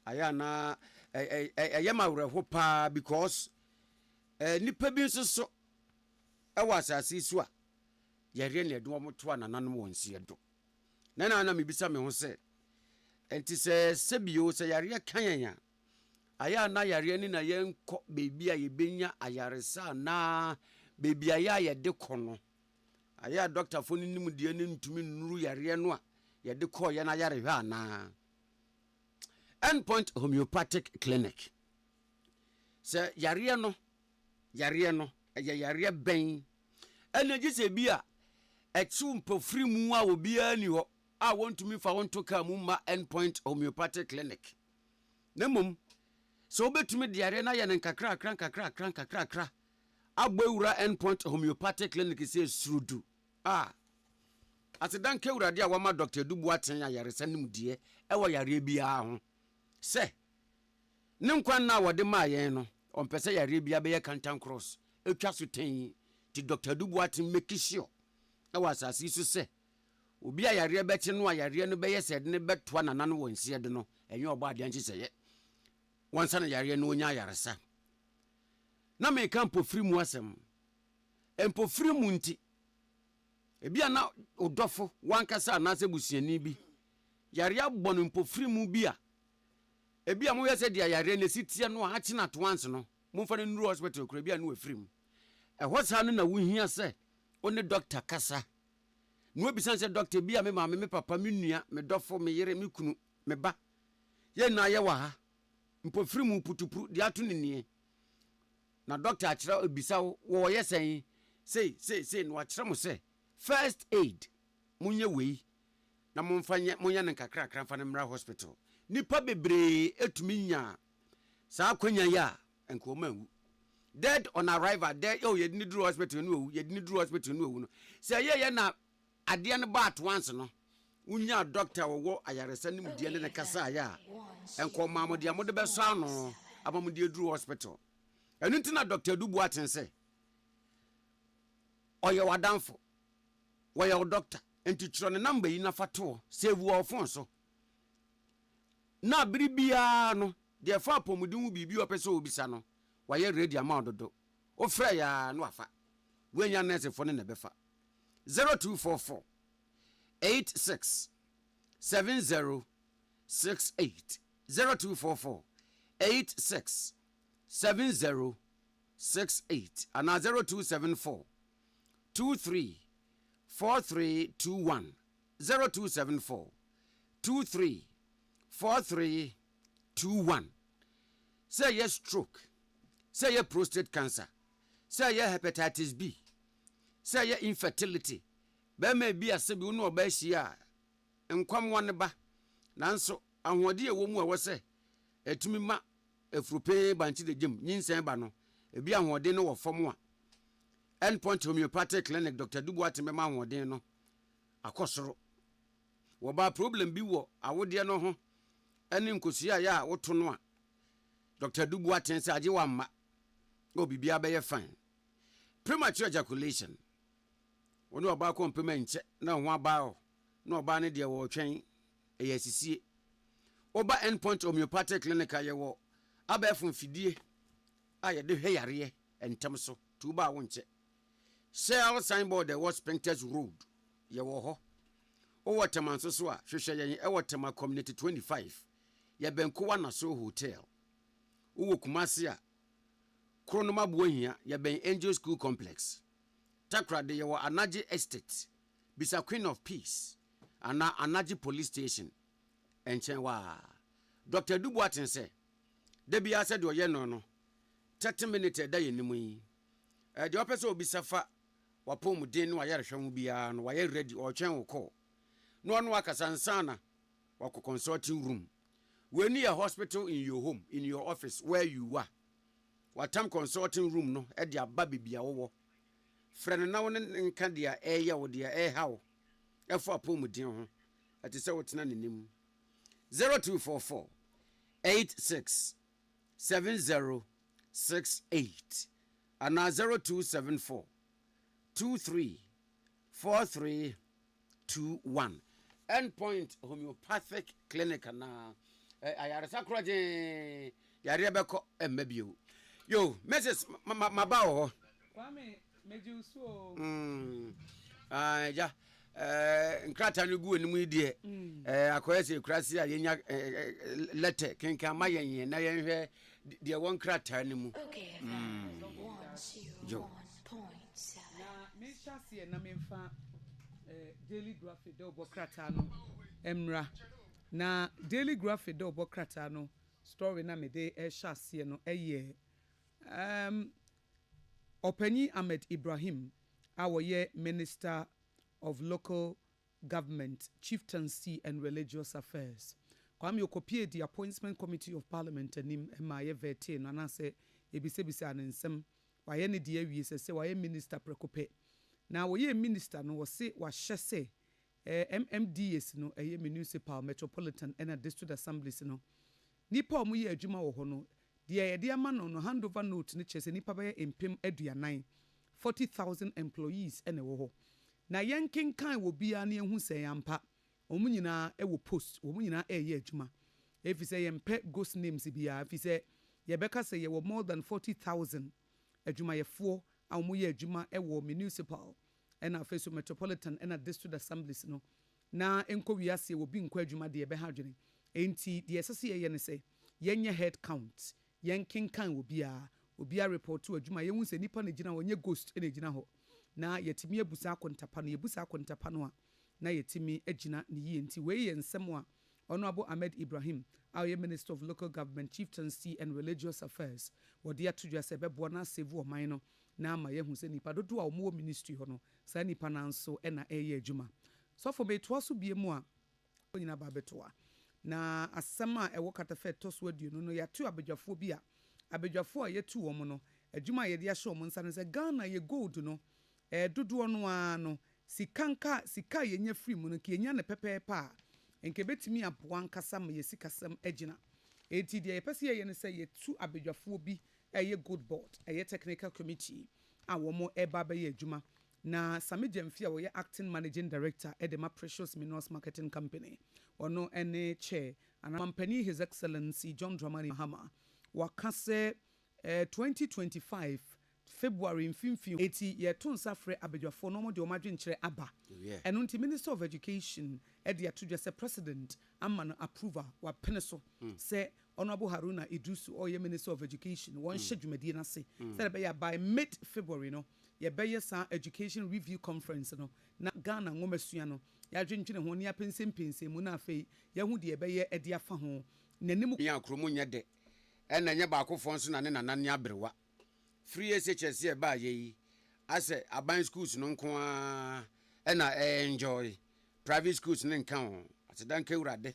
Aya na ayama wreho pa because nipa bi so was asase a yare ne do mo to ananan wonse do na me bisa me ho se enti se sebio se yare kan yan aya na yare ni na yenko bebi a yebenya ayaresa na bebi aya ye de kono aya doctor fo ni nim de ni ntumi nuru yare no a ye de ko ye na yare hwa na Endpoint Homeopathic Clinic se yare no yare ben ene gise bia etu mpofri mu a obi ani ho I want to me for want to come endpoint homeopathic clinic. Nemum so betumi diare na ye nkakra kra agbewura endpoint homeopathic clinic say surudu asedan kewurade a wama Dr. Dubuaten ayaresa nim die ewo yare bia ho se ne nkwan na wode ma yen no ompese yare bia be ye Canton Cross etwa so ten ti Dr. Dubuaten make sure ewo asase so se obi a yare beti no ayare no be ye sed ne betoa nanano wonsie de no enye oba ade anchi seye wansa na yare no onya yaresa na me kan pofiri mu asem empofiri mu nti ebia na odofo wankasa na se busiani bi yare abɔ no empofiri mu bia ebia mo yese dia yare ne sitie no a china to once no mo fa no nuru hospital kura bia no afiri mu ɛhɔ sa no na wohia se one doctor kasa no obisan se doctor bia me maame me papa me nua me dofo me yere me kunu me ba ye na ye wa ha mpofiri mu putupuru dia to ne nie na doctor akira obisa wo yesen say no akira mo se first aid munye wei na momfanye munya ne kakra kramfa ne mra hospital nipa bebre etumi nya sa kwanya ya enko mawu dead on arrival there yedini dru hospital no yedini dru hospital no no say ye na ade ne ba at once no unya doctor wo ayaresa nim die ne kasa ya enko mamode amode be so ano abamode dru hospital enu ntina Dr. Dubuaten say oye wadanfo woyɛ doctor enti tro ne number yi na fato save wo phone so na biribia no de fa pomudin bibi opese obisa no woyɛ ready amount dodo o frɛ ya no afa wenya nurse fo ne befa 0244 86 70 68 0244 86 70 68 and 0274 23 4321 0274 23 4321 say yes stroke say yes prostate cancer say yes hepatitis B say yes infertility be ma bi asebi unu oba hia enkwam wone ba nanso ahode ewo mu ewo se etumi ma efrupe banchi de gem nyinsen ba no ebi ahode no wo fom a endpoint homeopathic clinic Dr. Dubuaten be ma ahode no akosoro wo ba problem bi wo awode no ho eni nkosia ya woto no a Dr. Dubuaten se age wa ma obibia be ye fine premature ejaculation woni oba ko mpema nche na ho aba o na oba ne de wo twen eyasisie oba endpoint homeopathic clinic aye wo aba fidie aye de hweyare entem so tuba wo nche shell signboard the was Spintex Road ye wo ho o waterman so a hwehwe yen e waterman community 25 ye benko na so hotel wo Kumasi a kronoma buohia ye ben Angel School Complex Takra de ye wo Anaji Estate bisa Queen of Peace ana Anaji Police Station enchen wa Dr. Dubuaten say de bia said o ye no 30 minutes da ye nimu yi de opese obisafa wapom den no ayare hwemu bia no waye ready o twen wo call no no akasansana wako consulting room we need a hospital in your home in your office where you are watam consulting room no e de aba bibia wo frene na won nka dia eya wo dia hawo efo apom den ho ati se wotena nenim 0244 86 70 68 and 0274 23 43 21 endpoint homeopathic clinic na ayaresa kroje yare beko emmabio yo mrs mabawo kwame mejuso ja nkrata no gu enimu die akoyese krasi a yenya letter kenka mayen na yenhwe de won krata ni mu Okay, yo 101.7. na me chassis na me fa daily graphic de obokrata no emra na daily graphic de obokrata no story na me de chassis no eye Openi Ahmed Ibrahim our year minister of local Government, Chieftaincy and Religious Affairs. Kwame Okopie the Appointment Committee of Parliament anim emaye vete no na se ebisebisa ansem waye ne de awie se waye minister prekope na waye minister no wose wahye se MMDS no municipal metropolitan and district assemblies no nipa omuye adwuma wo ho no de yede ama no handover note ne chese nipa baye empem aduanan 40,000 employees ene wo ho na yenkenkan wo bia na ehu se yampa omu nyina ewo post omu nyina eye adwuma efi se yempe ghost names bia efi se yebeka se ye wo more than 40,000 adwuma yefo a omu ye adwuma ewo municipal and afeso metropolitan and district assemblies no na enko wiase wo bi nko adwuma de ebe ha dwene enti de esese ye ne se yenye head count yenkenkan obia report to adwuma yehu se nipa ne gina wonye ghost ene gina ho na yetimi abusa akontapa no yebusa akontapa no a na yetimi agina ne yi enti we ye nsem a Honorable Ahmed Ibrahim our Minister of Local Government, Chieftaincy and Religious Affairs wodi atudwa se bebo na save o man no na ma yehu se nipa dodo a omo ministry ho no sa nipa nanso na eye adwuma so for be to aso bie mu a onyina ba beto a na asem a ewo katafe toso aduo no yatu abadwafo bi a abadwafo a yetu wo mo no adwuma ye de ahye wo nsa ne se Ghana ye gold no dodo no a no sika ye nya free mu no ke nya ne pepepe a enke betimi aboa nkasa ma ye sikasam agina enti de ye pese ye ne se ye tu abadwafo bi eye good board eye technical committee a wo mo eba ba ye adwuma na Sami Jemfia wo ye acting managing director Edema Precious Minerals Marketing Company ono ene chair and company His Excellency John Dramani Mahama wakase 2025 February mfimfim eti ye to nsafre abadwafo no mo de o madwenkyere aba eno nti Minister of Education edi atudwa se president amman approval wa peneso se Honorable Haruna Idusu or Minister of Education one schedule na se said be by mid February no ye be sa education review conference no na Ghana ngomasua no ya dwentwene ho ne apensempensem mu na afei ye hu de be ye edi afa ho nanim ya kromo nya de ena nya ba akofo nso na ne nanane abrewa free SHS ye ba ye ase aban schools no nko a ena enjoy private schools ne nka ho asedanka urade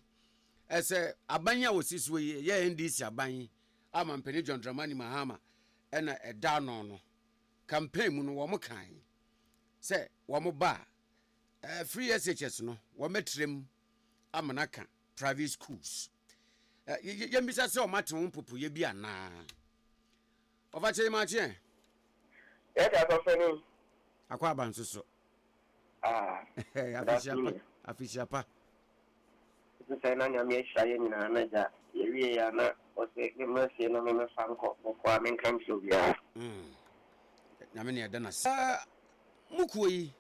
ese abanya osiswe ye NDC aban ama mpeni John Dramani Mahama ena eda no campaign mu no wo mo kan se wo mo ba free SHS no wo metrem amanaka private schools ye mbisa se o matem popo ye bi ana ofache ma che e ka so feni akwa abansoso afisiapa se na nya me hyaye nyina na ja ye wie ya na o se ke mase no me fanko ko amen kan so bia na me ne dana mukuyi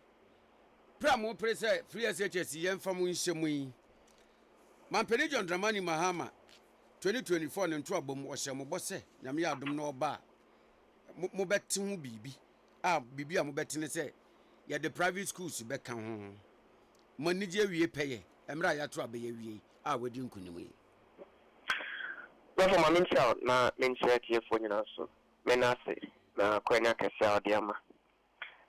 pramo prese free SHS yen famu nhyemu yi mampeni John Dramani Mahama 2024 ne nto abom o hyemu bose nyame ya adom na oba mo beti hu bibi bibi a mo beti ne se ya the private schools be kan ho mo nije wie peye emra ya to abe ya wie wadi nkunimu yi no for mamin show na menche tie fo nyina so menase na kwanya kese odiama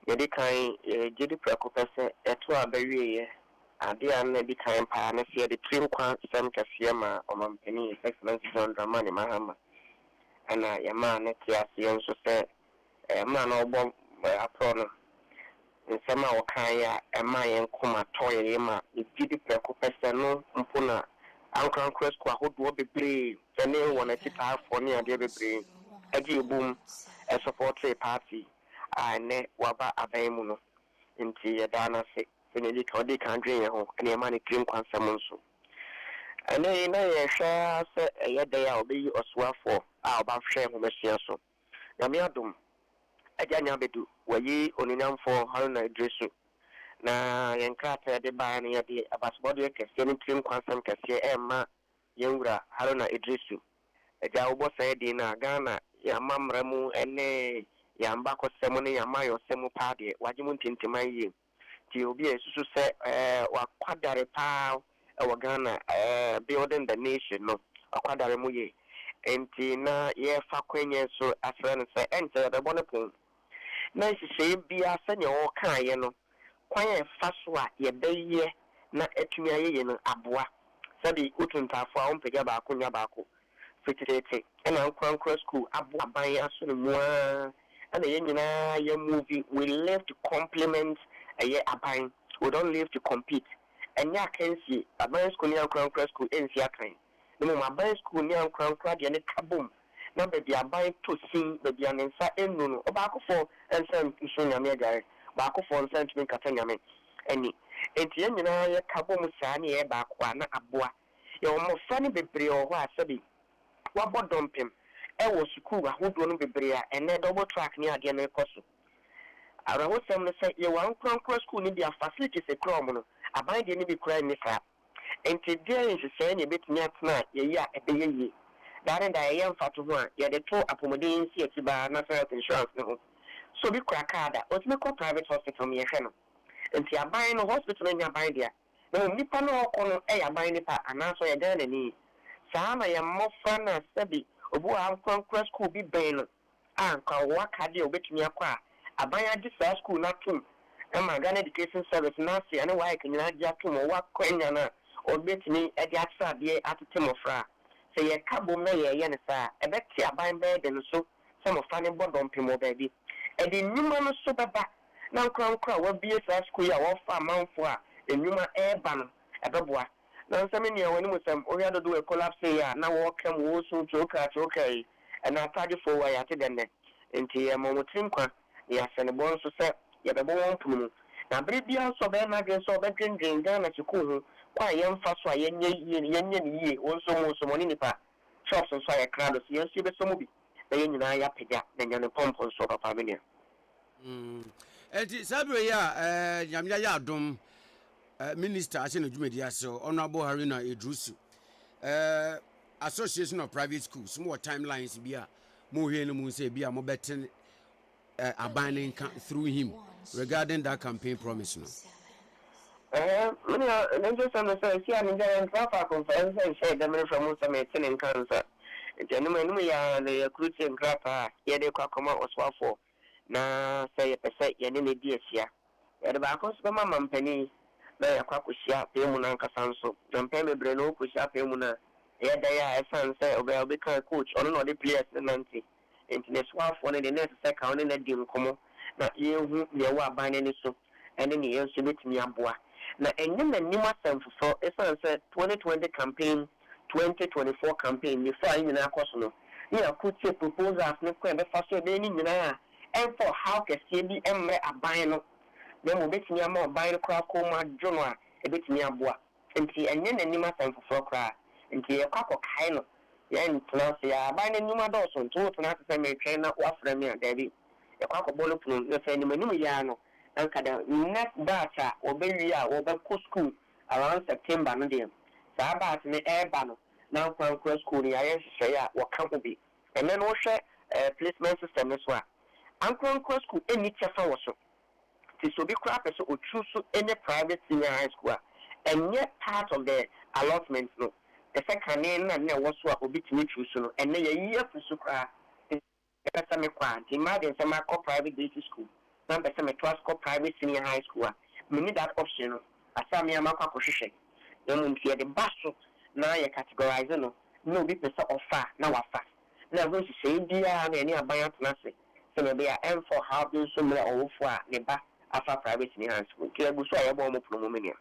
yedi kan jedi preko pese eto abawie ye ade an na di kan pa na se de trim kwan sem kese ma omampeni Excellency John Dramani Mahama ana yama na tiase nso se ma na obo apro no nsema wakan ya ema yen koma toye ma jedi preko pese no mpuna Ankan Crest kwa hodo bebre tene wona kita afọ ne ade bebre agi bum e support party ne waba aban mu no nti ye dana se feneli ka odi kan dwen ye ho ene ma ne krim kwansam nso ene na ye hwa se ye da ya obeyi oswafo oba hwe ho mesia so ya me adum aganya bedu wayi oninamfo Haruna Idrisu na yenkrata de ba ne yede abasbodo kese ne trim kwansam kese ma yenwura Haruna Idrisu eja obo sai de na Ghana ya mamramu ene ya mbako semu ne ya mayo semu pade wajimu ntintiman yi ti obi esusu se wakwadare pa wa Ghana building the nation no akwadare mu ye enti na ye fa kwenye so afran se ente de bonapon na sise bia sanya o kan ye no kwan faso a ye beye na etumi ayeye no aboa sabi utuntafo a ompega baako nya baako fitirete ena nkwankwa school aboa ban aso no mua ana ye nyina ye movie we live to complement aye aban we don't live to compete enya kansi aban school nya nkwankwa school ensi akan no mo aban school nya nkwankwa de ne kabom na bebi aban to sin bebi anensa enu no obaako fo ensa nso nyame agare baako fo ensa ntumi kata nyame eni enti ye nyina ye kabom saa ne ye baako na aboa ye mo fa ne bebre o ho asabi wabodompem ewo school ahodo no bebre a ene double track ni ade na ekoso ara ho sem no say ye wan kronkro school ni dia facilities e krom no aban de ni bi kra ni fa enti dia yin se ne betumi atena ye ya ebeye ye dare da ye mfato ho a ye de to apomodin si atiba national insurance no so bi kra kada o timi ko private hospital me ye hwe no enti aban no hospital nya aban dia na nipa no okono e aban nipa anaso ye dan ni sama ya mofa na sabi obu ankwankwa school bi ben no anka wakade obetumi akwa abanya disa school na tum ama Ghana Education Service na se ane wa ekenya dia tum wakwanya na obetumi edi atsade atetemofra se ye kabom na ye ne sa ebeti aban be de no so se mofa ne bodom pimo baby edi nyuma no so baba na nkwankwa wa bie sa school ya wo fa manfo a enyuma eba no ebeboa na nsame ne woni musam o ya do collapse ya na wo kam wo so choka na atade fo wa ya te denne enti ya momotim kwa ya sene bon so se ya bebo won punu na brebia so be na gen so be dwendwen na chiku hu kwa ye mfa so yenye ni ye won so mo so mo ni nipa shops so ya krado so yenso be so mo bi na ye nyina ya pega na nya ne pompo so papa me ne enti sabre ya nyamya ya adom Minister Ashe Najumedi Aso, Honorable Haruna Idrusu, Association of Private Schools, more timelines be a more here no say be a more better abandoning through him regarding that campaign promise. No. Just understand, see, I'm in the conference and said the from some in cancer. Gentlemen, we are the recruiting grappa, yet they come out was for na say a percent, any dear here. At the back of the mamma penny. Na yakwakushia pemu na nkasanso na mpeme breno kushia pemu na yeda ya esan say obeka coach ono no the players nanti enti swap for the next second on na di nkomo na yehu ye wa ban ni so ene ne yenso betimi aboa na enye na nima samfufo esan say 2020 campaign 2024 campaign ni fa nyina akoso no ni akutie proposals ne kwa be fa so be ni nyina and for how kese bi emre aban no na betimi ama oban kra ko ma dwono a ebetimi aboa enti enye na nima sanfofo kra enti ye kwakọ kai no ye ntna se ya aban na nima do so nto tna se me twen na wafra me dabi ye kwakọ bolo punu ye fe nimu ya no anka da next data obewi a obekọ school around September no dem sa bat ne eba no na kwankwa school ya ye hye ya waka ko bi ene no hwe placement system so a kwankwa school eni chefa wo so so be crap so or choose any private senior high school and yet part of the allotment no the second name na was what will be to choose no and then a year for sukra some imagine some private basic school number some private senior high school we need that option asami amaka koshishe then we the basso na ya categorize no be person offer na wafa na go to say dia na any aban na say so be a m for how do so many or for ne ba afa private in hands kila guso ya bo mo promotion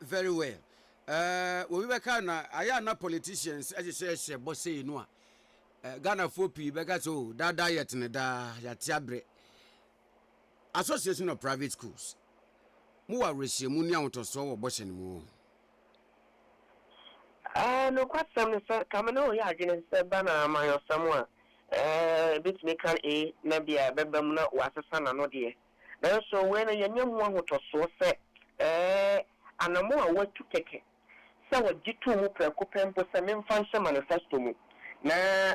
very well we be kan na aya na politicians as say boss say no Ghana fopi be ka so da diet ne da ya tiabre Association of Private Schools mu wa rehye mu ni awtoso wo boss ni mu no kwasam so kamano ya agene se bana mayo samwa bit me kan na bia bebam na wasesa na no de na so we na yanyam ahoto so se anamo a watu keke se wajitu mu preko pempo se memfa nse manifesto mu na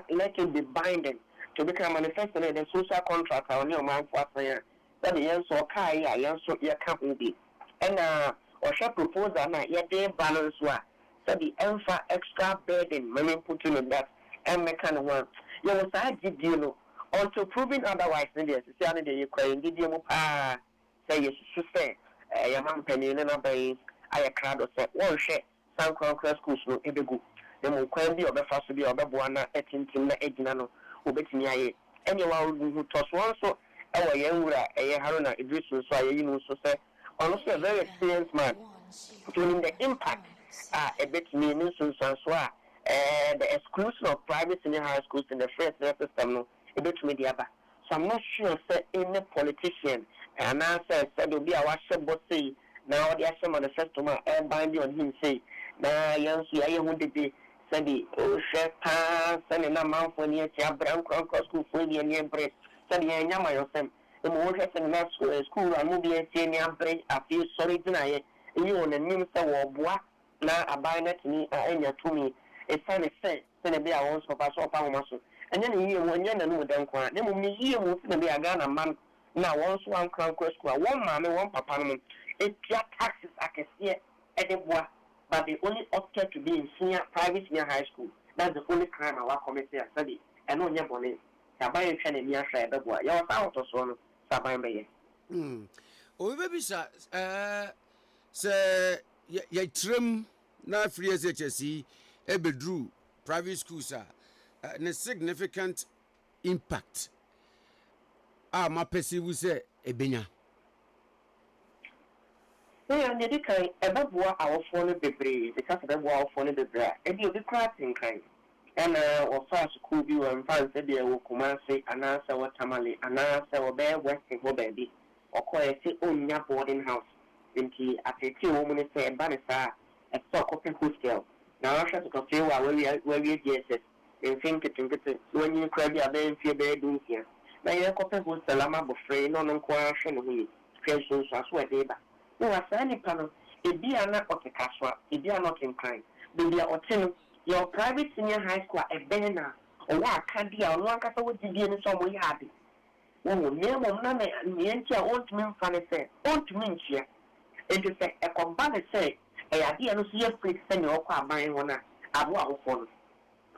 let it be binding to become manifesto na the social contract on your man for asan that the yenso kai ya yenso ya ka ubi na o sha proposal na ya dey balance wa so the extra burden men put in that and mekan one you was a deal until proving otherwise. Yes, see, I need you crying. Did you say yes? Say Yamam Penny and Abbey, I crowd of set one share, some cross schools no ebegu. The more quaint be of the first to be of the Buana, Etin, Edinano, who bet me anyone who toss one so our young Haruna Idris, so I so say, honestly a very experienced man, feeling the impact a bit meaning so the exclusion of private senior high schools in the first system no a bit media. So I'm not sure say any politician and answer said will be our shop say now the action manifesto and binding on him say now young see would be said the share sending a mouth for near Brown Cross School for the near break said the Yama yourself the more and that school and movie and senior break I feel sorry tonight you on the minister or bois now a binet me to me a funny say send a beer once for us or power muscle. And then you when you know them quite. Then we hear most of the Ghana man now once one crown school, one mammy, one papa. It's just taxes I can see at the bois, but they only opted to be in private senior high school. That's the only crime our committee has studied. And on your bonnet, Sabayan can be a share the boy. You're out of son, Sabayan Bay. Oh, baby, sir, ye trim now free as HSC, Ebedru, private school, sir. A significant impact. My person will say a benya. And the kind above our phone be brave because of the wall phone be brave. And you'll be crafting kind. And or fast school view and fancy be a wokumase, and answer what tamale, and answer or bear western ho baby, or call a sit on your boarding house. Into at a 2 women say, Banissa, a stock of hostel. Now I shall to feel where we are. And think it when you cry the other fear bedroom here. Now your copper was the lama buffet, non question we questions as well, Deba. No, as any panel, if be not of the castle, if you are not inclined, be or ten, your private senior high school a banner, or what can't be our long castle would be in some way happy. Oh, near Mona and the entire old man funny say, old mean here. It is a combat say, a idea no see a free senior buying one, a wow for.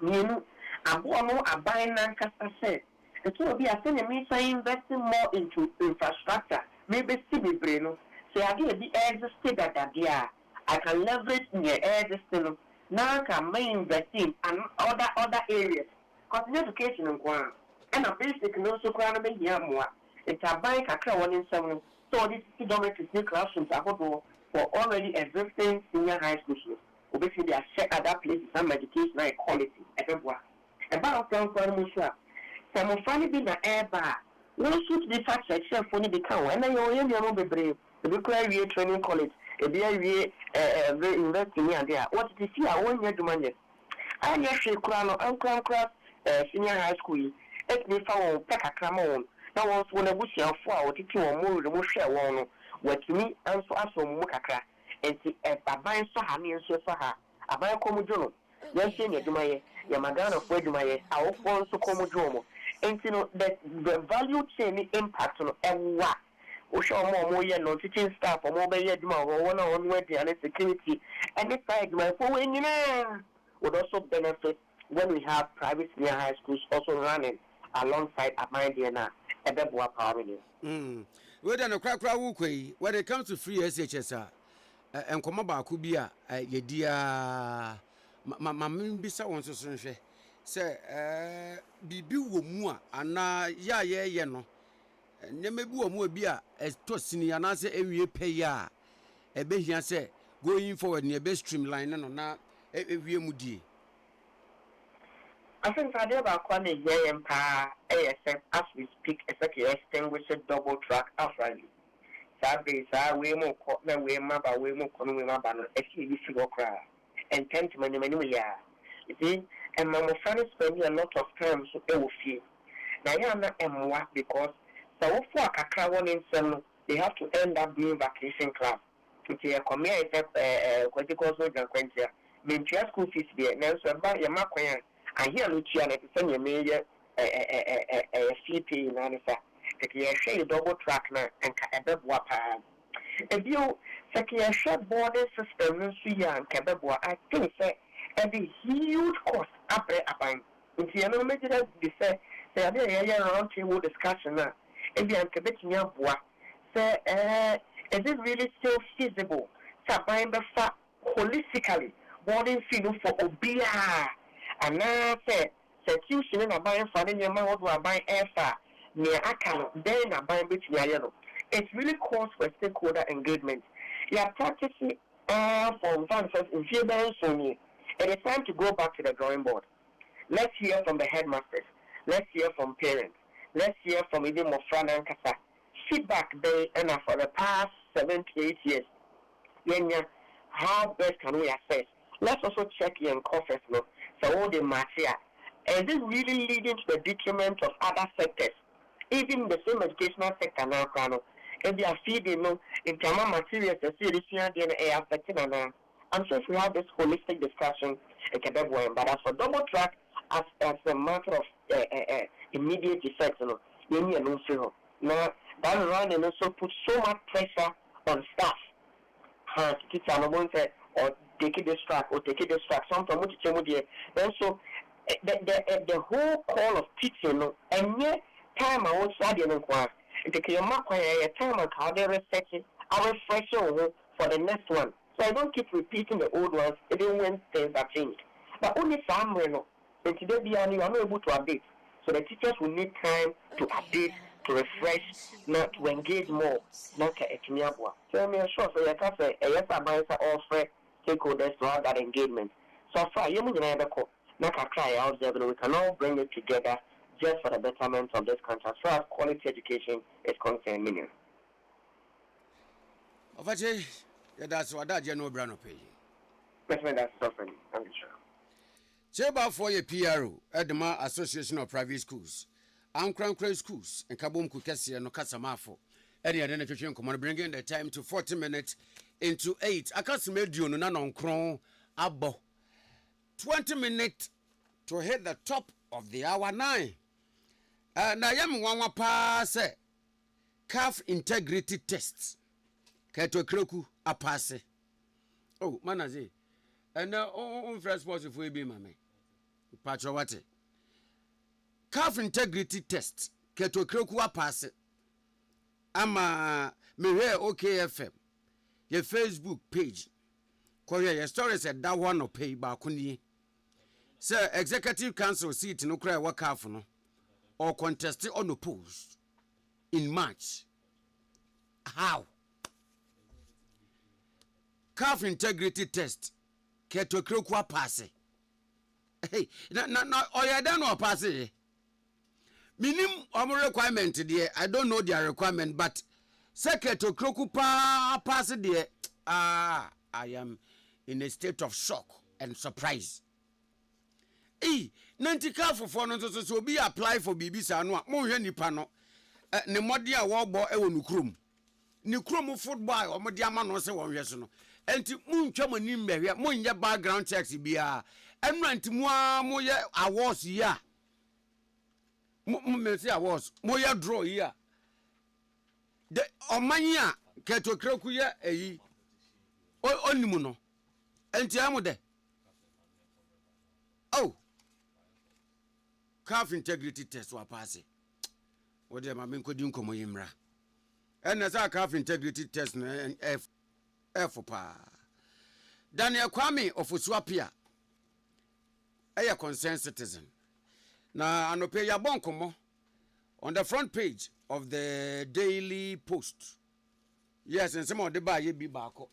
You know, a buying Lancaster said, it will be a sending investing more into infrastructure, maybe civil brain. So I give the air state that idea. I can leverage in the air system. Now I can invest in and other areas. Because education and one. And a basic no so crown be here more. It's a bike a crown 1 in 7. So this dormitory classrooms are for already existing senior high schools. Obviously, they are set at that place some education and quality. About town for Musha. Some funny being an air bar. No should be such a chef when you become. And I owe be brave. The Victoria Training College, a BIA investing in there. What did you see? I won't get to manage. I actually crown and crown class senior high school. Let me follow Peck a cramon. Now, once when I wish you for or 2 or more, the Musha one. What to me, and so as from Mukaka. And see a buying so honey and so for her. A buy a comodono. Yes, Yamagana of Wedumay, our phone so comodomo. And you know that the value chain impact on everyone. We show more teaching staff or mobile yedma or 1 on wedding and security. And this side, my phone would also benefit when we have private senior high schools also running alongside Amandiana and the Boa Power. Whether no crack when it comes to free SHSR. And come about could be a yedia mamma bisa one so say bibi wo mu a ana ya ye no nyame bi wo mu bi a to senior na say ewie pay ya e be hia say going forward near be streamline no na ewie mu die. I think I did about Kwame Yempa ASF as we speak as a extinguished double track outright. Sabe, we more cotton, we mother, we more common banner, a few cry. And 10 to many years. You see, and Mamma Fanny spending a lot of time so they will feel. Now, I am not M1 because so for a cacra 1 in 7, they have to end up doing vacation class. To say a community, critical social quentia, mean school fees there, Nelson, about your Macoyan. I hear Luciana to send your major a CP in Anissa. Secretary share double track na and Kabebwa pa. If you secretary share border system in Suya and Kabebwa, I think say a huge cost up there upon. If you know, maybe that they say there are round table discussion now. If you are Quebec Bois, say Is it really still feasible to buy holistically boarding feeding for Obia? And now say tuition and a buying for the young man what we are buying air near Akano, then a buying between yellow. It's really calls for stakeholder engagement. You are practicing for advances in fear so it is time to go back to the drawing board. Let's hear from the headmasters. Let's hear from parents. Let's hear from even Mofrana and Kasa. Feedback they and for the past 7 to 8 years. How best can we assess? Let's also check in coffers. So all the material. Is it really leading to the detriment of other sectors? Even the same educational sector now, if they are feeding in terms of materials, the series here, they are affecting. I'm sure if we have this holistic discussion, it can be one. But as for double track, as a matter of immediate effects, you need a new zero. Now, that run and also put so much pressure on staff. Or take it this track, or take it this track. Sometimes then so the whole call of teaching, and yet time I was studying in class. It can a time of how they research our fresh for the next one. So I don't keep repeating the old ones, even when things are changed. But only some and today be I'm not able to update. So the teachers will need time to update, to refresh, not to engage more, not to ekimiabwa. So I'm sure so you can say yes about offer stakeholders to have that engagement. So far you mean we can all bring it together just for the betterment of this country. As far as quality education is concerned, million. That's what that general brand of pay. That's suffering, I'm sure. Cheba for your PRO at the Association of Private Schools, Ankran Schools, and Kabum Kukesi and Okasamafo. Any identification command bringing the time to 40 minutes into 8. I can't smell you none on Cron Abo. 20 minutes to hit the top of the hour 9. Na yam wanwa pa se calf integrity test. Kato kroku apase. Oh, manaze. And on fresh sports if we be mame. Patro wate. Calf integrity test. Kato kroku apase. Ama me here OKFM. Your Facebook page. Korea your story said that one no pay ba kuni. Sir, Executive Council seat no cry work half no. Or contested unopposed in March. How? Calf integrity test. Keto krokwa pass. Hey, na oya dan no pass. Minim requirement there. I don't know their requirement, but keto kroku pass there. I am in a state of shock and surprise. Hey, nanti calf for no so be apply for BB Sanwa. Mo hwe nipa no. Ne modi a wo bo e wo nukrum. Nukrum football o modi ama no se won hwe so no. Enti muntwa mani mbehwe, munye background checks bia. Enranti mo ye awards ya. Me say awards. Mo ye draw ya. De omanya keto kroku ye eyi. Onimu no. Enti amude. Oh. Calf integrity test wa pass. What dem am ko di nkomo yimra. And as a calf integrity test na F pa. Daniel Kwame of Uswapia. A concerned citizen. Na anope ya bonkomo on the front page of the Daily Post. Yes, and some of the buy be bako.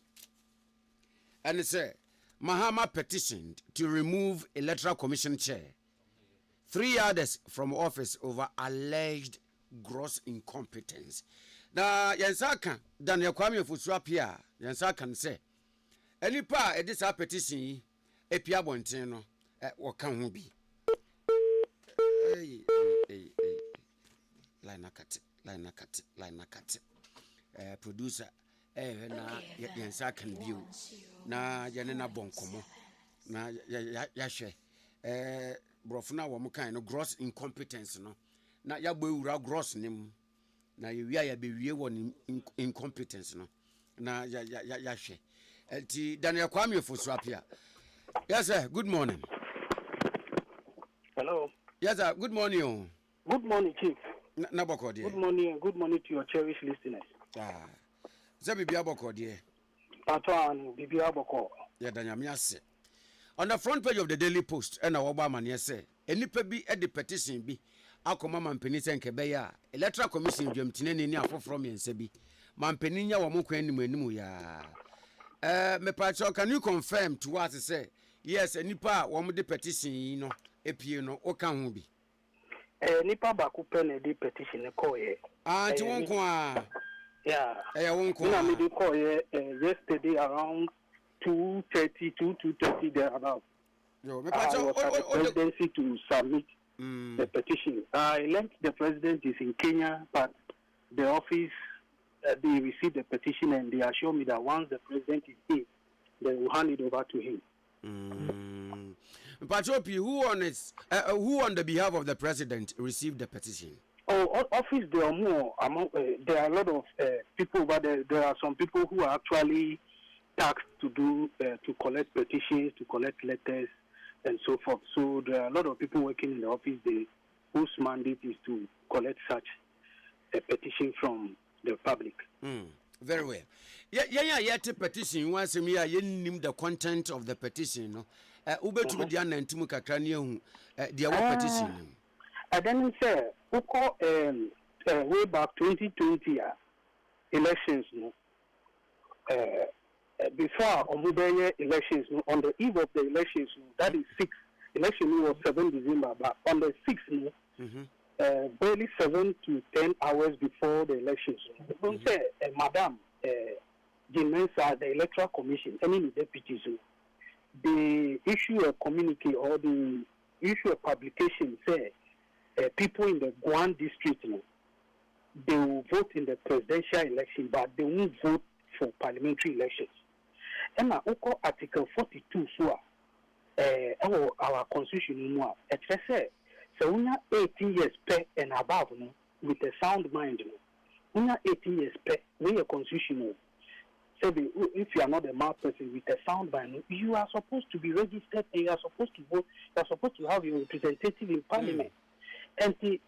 And it said Mahama petitioned to remove Electoral Commission chair. 3 others from office over alleged gross incompetence. Na yansaka Daniel Kwame of Uswapia yansaka say any pa this petition epia bonten no waka ho bi. Line nakate. Producer na yansaka bio na yanena bonkomo na yahwe brofuna wo mkan no gross incompetence no na yagbo ewura gross nim na yewia ya bewie wo incompetence no na yahwe enti Daniel Kwame Fosuapia. Yes sir, good morning. Hello. Yes sir, good morning. Good morning, Chief. Naboko dear. Good morning to your cherished listeners. Bibia Boko, dear. Patoan, Bibia Boko. Yeah, Danyamiase. On the front page of the Daily Post, and Obama, yes, say, any pebi at the petition be. Akoma mampeni senke beya electoral commission dwamtine ni afo from yensebi mampeni nya wo mokwan ni manimu ya me pacho can you confirm to us say yes nipa wo mo de petition no epie no o kan ho bi nipa ba ku pe na de petition ne ko ye ti won ko a yeah won ko na me de ko ye yesterday around 2:30 there about yo me pacho presidency to submit the petition. I learned the president is in Kenya, but the office, they received the petition and they assure me that once the president is here, they will hand it over to him. Pachopi, who on the behalf of the president received the petition? Oh, office, there are more. There are a lot of people, but there are some people who are actually tasked to do, to collect petitions, to collect letters, and so forth. So there are a lot of people working in the office whose mandate is to collect such a petition from the public. Very well. Yeah, petition once me you name the content of the petition, no. Ubetu dia na ntimu kakra ne hu dia petition. I then say way back 2020 elections, no. Before Omubeye elections, on the eve of the elections, that is 6. Election was 7 December, but on the 6th, barely 7 to 10 hours before the elections, say, Madam Jimensa, the Electoral Commission, any deputies, they issue a communique or they issue a publication, say, people in the Guan district, they will vote in the presidential election, but they won't vote for parliamentary elections. And now, Article 42, so our constitution, it says, so we are 18 years pay and above, with a sound mind. We are 18 years pay, we are constitutional. So if you are not a mad person with a sound mind, you are supposed to be registered and you are supposed to vote, you are supposed to have your representative in parliament. And the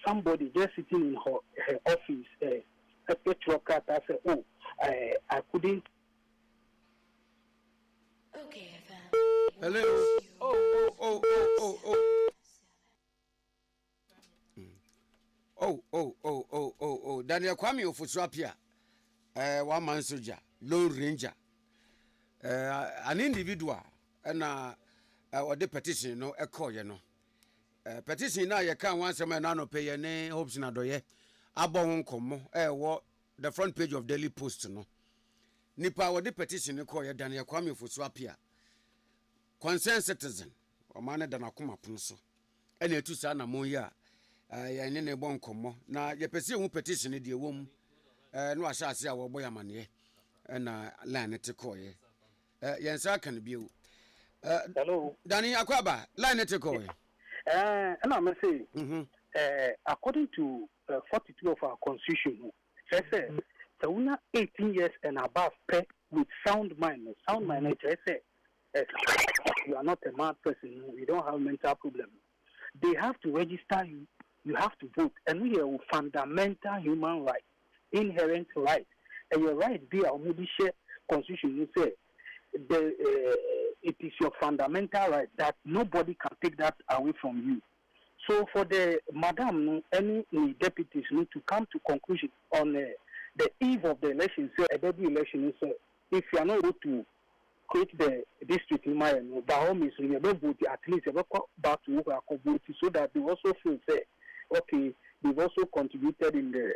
somebody just sitting in her office, a petrocrat, I said, oh, I couldn't. Okay, fam. Hello. Oh. Daniel Kwame Ofosuapia. One man soldier, Lone Ranger. An individual and or the petition no echo, you know. Petition now you can't once a man no pay your name, hopes in a doye. Abon komo, what the front page of Daily Post no. Nipa what the petition you call Daniel Kwame Ofosuapia. Concerned citizen, or man than a kuma punso. Any two son among ya, and in a bon como. Now, your petition in the womb, no, I shall see our boy money, and land it to call ye. Yes, I can be. Hello, Danny Akwaba, line it to call ye. And I'm saying, according to 42 of our constitution, it says, so we are 18 years and above pay with sound mind. Sound mind, it says, you are not a mad person, you don't have mental problem. They have to register you, you have to vote. And we are fundamental human right, inherent right. And your right be our share constitution, you say it is your fundamental right that nobody can take that away from you. So for the madam, any deputies need to come to conclusion on the eve of the election, say a baby election, say if you are not able to create the district in my by all means, we will vote at least back to work so that they also feel say, okay, they've also contributed in the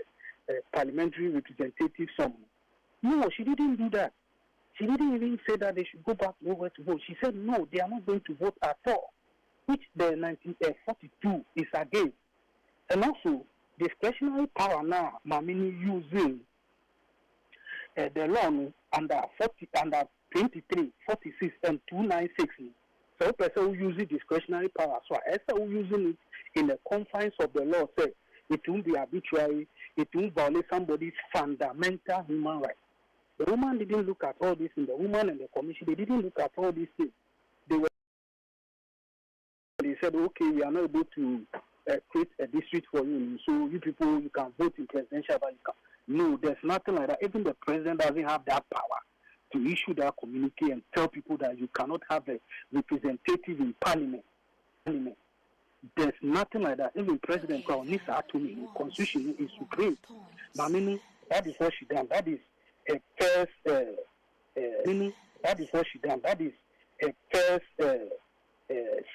parliamentary representative sum. No, she didn't do that. She didn't even say that they should go back to work to vote. She said no, they are not going to vote at all, which the 1942 is against. And also discretionary power now, Mamini using the law under 23, 46, and 296. So, person who uses discretionary power, so as who using it in the confines of the law, say it won't be arbitrary, it won't violate somebody's fundamental human rights. The woman didn't look at all this, and the woman and the commission, they didn't look at all these things. They said, okay, we are not able to create a district for you, so you people, you can vote in presidential, but you can. No, there's nothing like that. Even the president doesn't have that power to issue that communique and tell people that you cannot have a representative in parliament. There's nothing like that. Even President Nisa Atumi, Constitution is supreme. Mamini, that is what she done. That is a first. That is what she done. That is a first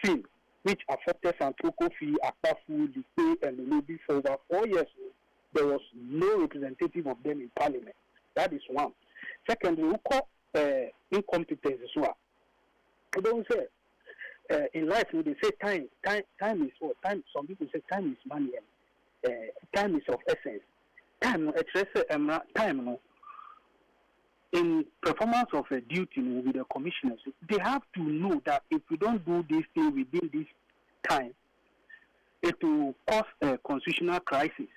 sin which affected Santoko Fi, Akpafu, Lipe, and the lobby for over 4 years. There was no representative of them in parliament. That is one. Secondly, we call incompetence as well. We don't say in life they say time is what time. Some people say time is money and time is of essence. Time, time, in performance of a duty with the commissioners, they have to know that if we don't do this thing within this time, it will cause a constitutional crisis.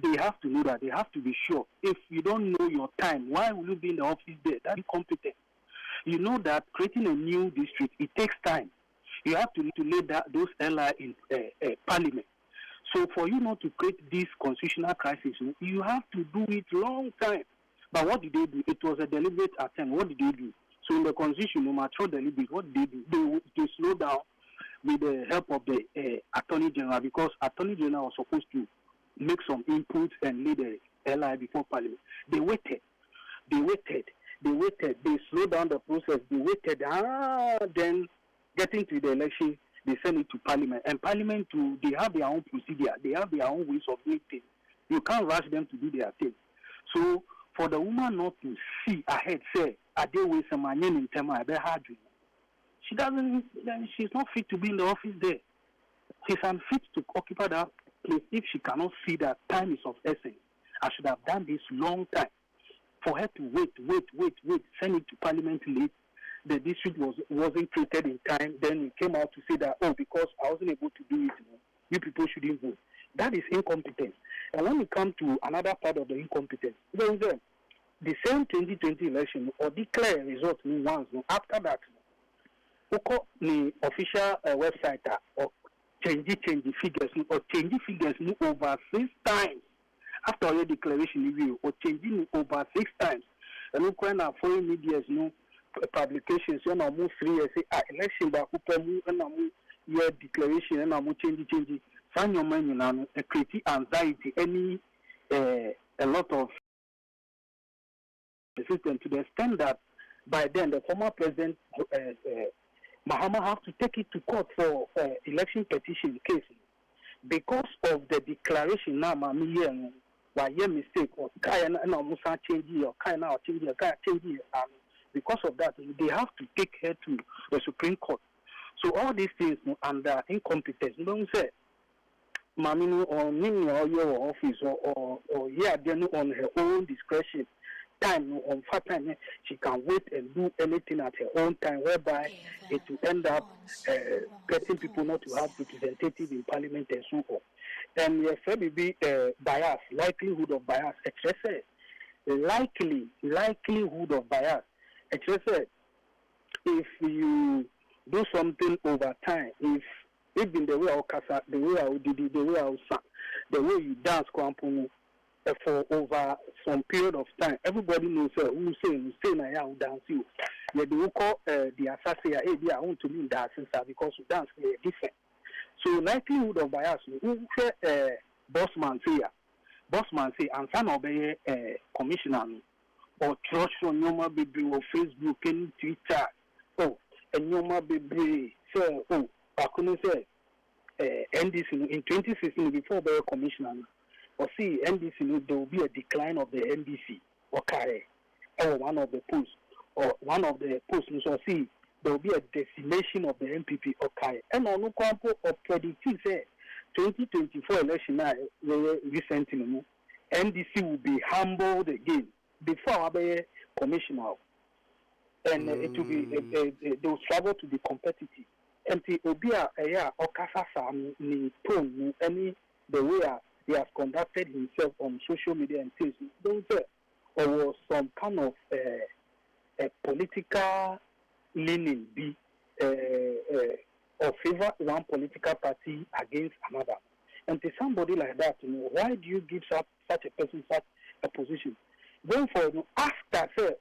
They have to know that. They have to be sure. If you don't know your time, why will you be in the office there? That's incompetent. You know that creating a new district, it takes time. You have to lay those LI in parliament. So for you not to create this constitutional crisis, you have to do it long time. But what did they do? It was a deliberate attempt. What did they do? So in the constitution, no matter deliberate, what did they do? They slow down with the help of the Attorney General, because Attorney General was supposed to make some inputs and lead the LI before Parliament. They waited. They slowed down the process. They waited. Then getting to the election, they send it to Parliament. And Parliament, too, they have their own procedure. They have their own ways of doing things. You can't rush them to do their thing. So for the woman not to see ahead, say, Ade in Tema, she doesn't, she's not fit to be in the office there. She's unfit to occupy that place if she cannot see that time is of essence. I should have done this long time. For her to wait, send it to Parliament late. The district wasn't created in time. Then we came out to say that, because I wasn't able to do it, you people shouldn't vote. That is incompetence. And when we come to another part of the incompetence, there is the same 2020 election or declare a result once. After that, the official website or change figures or change figures over 6 times after your declaration review or changing over 6 times. And we can foreign media's publications. You know, 3 years election back and your declaration and I'm change. Find your mind and create anxiety. Any a lot of the system to the extent that by then the former president Mahama have to take it to court for election petition case because of the declaration now. Why mistake or kind of change or kind of change because of that they have to take her to the Supreme Court. So all these things under incompetence. You don't say Mamino or Nini or your office or then on her own discretion. Time on fat time, she can wait and do anything at her own time, whereby it will end up getting people not to have representative in Parliament and so on. And yes, there will be bias, likelihood of bias. Likelihood of bias. If you do something over time, if in the way I casa, the way I did, the way I sang, the way you dance, for over some period of time, everybody knows who say na ya dance you. Yeah, they will call the assassin. Hey, I want to be dancing because we dance different. So likelihood of bias. Who say bossman say, and son obey commissioner or trust on Yoma Baby or Facebook and Twitter. And Yoma Baby say, I couldn't say NDC in 2016 before the commissioner. Or see NDC, there will be a decline of the NDC or Kare or one of the posts or one of the posts. So see, there will be a decimation of the MPP or Kare. And on the campo of predicting say 2024 election recently, NDC will be humbled again before our commissioner, and it will be they will struggle to be competitive. And the Obia or Kasasa ni tone any the way he has conducted himself on social media and things. Don't say there was some kind of a political leaning or favor one political party against another. And to somebody like that, why do you give such a person such a position? Going for after say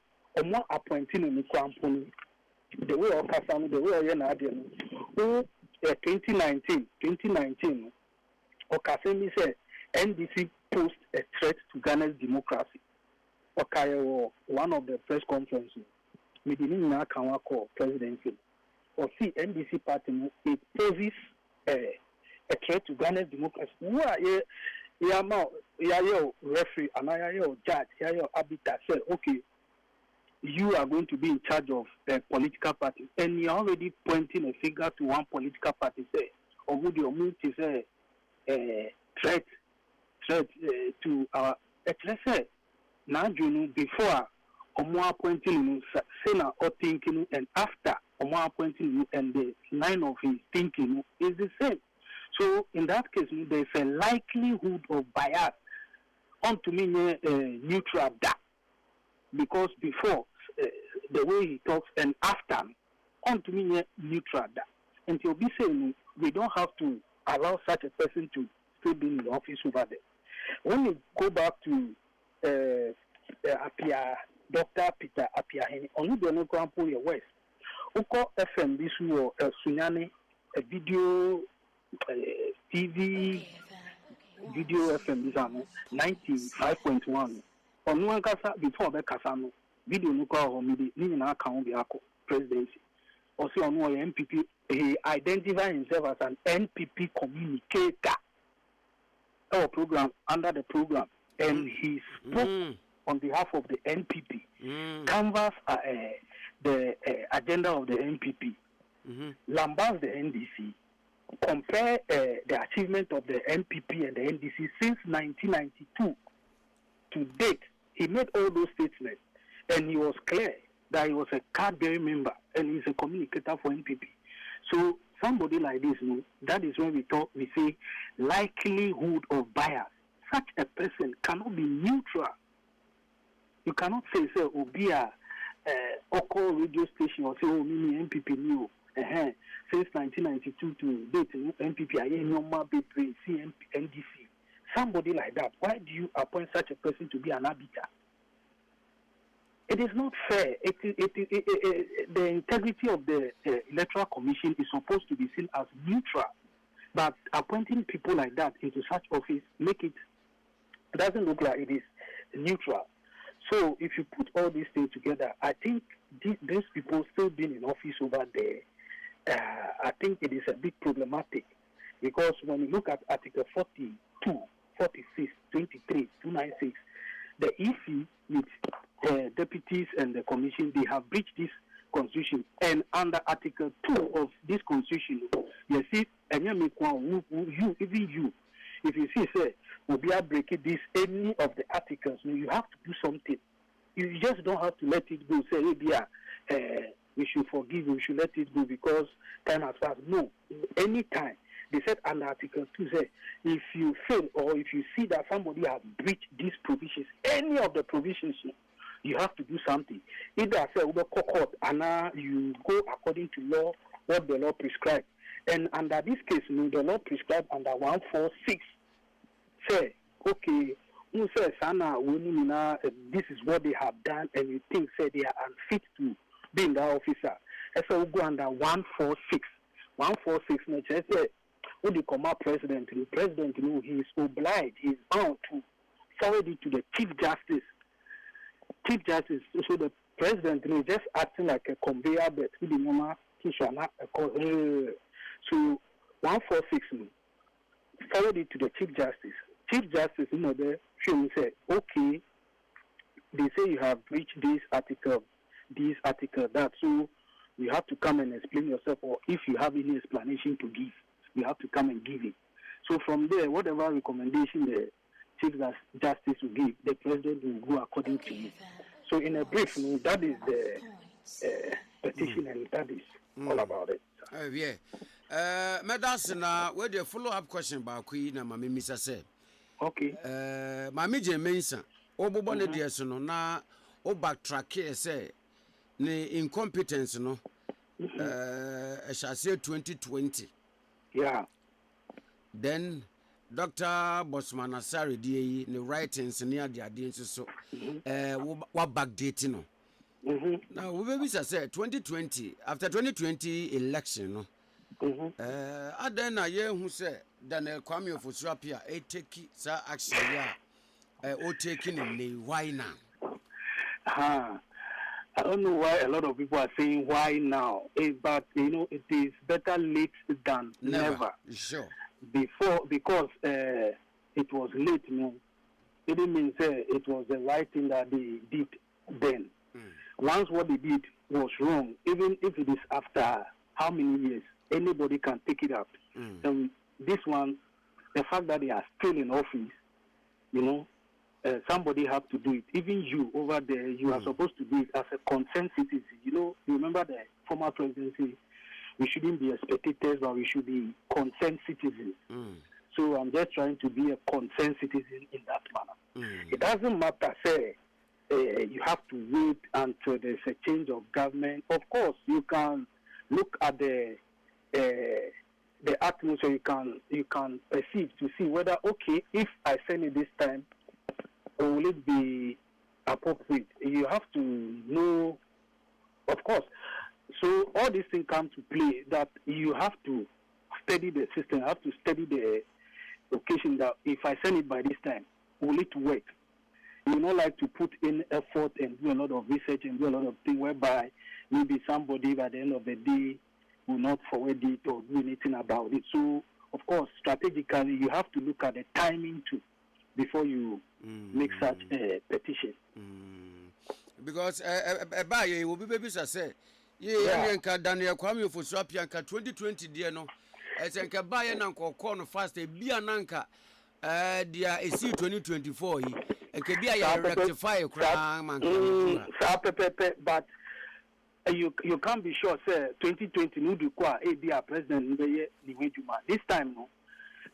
more appointing in the company, the way of Kassan, the way of Yenadian, 2019, Okasemi said NDC posed a threat to Ghana's democracy. Okay, one of the press conferences, Medina Kanwa call presidency. Or see NDC party, it poses a threat to Ghana's democracy. Who are you? Your referee and your judge, your arbiter say, okay, you are going to be in charge of a political party, and you're already pointing a finger to one political party, say, or would your move to say threat to our say now before more appointing say now or thinking and after more appointing and the line of his thinking is the same. So in that case, there is a likelihood of bias onto me neutral that because before the way he talks and after onto me neutral that. And you'll be saying we don't have to allow such a person to still be in the office over there. When you go back to Apia, Dr. Peter Apia, only the no grandpa West. Uko FM this war Sunyani a video TV video FM this 95.1 on one kasa before the kasano video no call homidi ni na account be presidency or see on one MPP he identify himself as an NPP communicator or program under the program and he spoke on behalf of the NPP canvas the agenda of the NPP lambast the NDC compare the achievement of the NPP and the NDC since 1992 to date. He made all those statements and he was clear that he was a card-bearing member and he's a communicator for NPP. So somebody like this, that is when we say likelihood of bias. Such a person cannot be neutral. You cannot say Obia Oko radio station or say, oh, mini NPP new. Since 1992 to date, NPP, NDC. Somebody like that, why do you appoint such a person to be an arbiter? It is not fair. The integrity of the Electoral Commission is supposed to be seen as neutral, but appointing people like that into such office doesn't look like it is neutral. So if you put all these things together, I think these people still being in office over there, I think it is a bit problematic because when you look at Article 42, 46, 23, 296, the EC with deputies and the commission, they have breached this constitution. And under Article 2 of this constitution, you see, even you, if you see, say, will be breaking this, any of the articles, you have to do something. You just don't have to let it go. Say, we should forgive, we should let it go because time has passed. No, anytime. They said under Article 2, say, if you fail or if you see that somebody has breached these provisions, any of the provisions, you have to do something. Either say, court, and you go according to law, what the law prescribes. And under this case, the law prescribed under 146, say, okay, who says, this is what they have done, and you think, say, they are unfit to be in that officer. And so we go under 146. 146, say, when they come out president, he is obliged, he is bound to forward it to the Chief Justice. Chief Justice, so the president is just acting like a conveyor belt. So 146, forward it to the Chief Justice. Chief Justice, there, she will say, okay, they say you have breached this article, that, so you have to come and explain yourself, or if you have any explanation to give, you have to come and give it. So from there, whatever recommendation the Chief Justice will give, the President will go according to it. So in a brief, that is the petition, and that is all about it. Yeah. Madam, now, where the follow-up question about Queen and Mammy Missa said. Okay. Mammy J. Mensa, Obobone Diason, now, O backtrack, say, incompetence, no. I shall say 2020. Yeah. Then Dr. Bosman Asari di ne writings ne ade nso so wa backdate no. Now we be say 2020 after 2020 election no. Adena ye hu say Daniel Kwame Ofosuapia take sa action ya o taking in why now? I don't know why a lot of people are saying why now, but it is better late than never. Sure. Because it was late, it didn't mean it was the right thing that they did then. Once what they did was wrong, even if it is after how many years, anybody can pick it up. And this one, the fact that they are still in office, somebody have to do it. Even you over there, you are supposed to do it as a concerned citizen. You remember the former presidency, we shouldn't be spectators, but we should be concerned citizens. So I'm just trying to be a concerned citizen in that manner. It doesn't matter, say, you have to wait until there's a change of government. Of course, you can look at the atmosphere, you can perceive to see whether, okay, if I send it this time, will it be appropriate? You have to know, of course. So all these things come to play that you have to study the system, you have to study the occasion that if I send it by this time, will it work? You not like to put in effort and do a lot of research and do a lot of things whereby maybe somebody by the end of the day will not forward it or do anything about it. So, of course, strategically, you have to look at the timing too before you make such a petition. Because you will be baby say, Daniel Kwame Ofosuapia 2020 dear no, as a kabaye na corner fast a bia nanka dia AC 2024 and can be a rectify crime but you can't be sure say 2020 no do kwa be a president this time no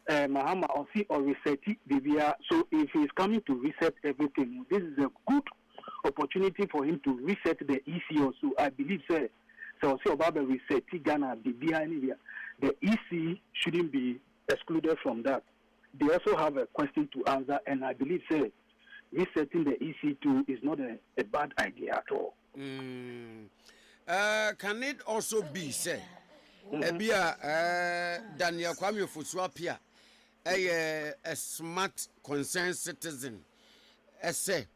Mahama or reset Bibia. So if he's coming to reset everything, this is a good opportunity for him to reset the EC also. I believe so about reset Ghana Bibia. The EC shouldn't be excluded from that. They also have a question to answer, and I believe resetting the EC too is not a bad idea at all. Can it also be said? Daniel Kwame Ofosuapia a smart concerned citizen. Say,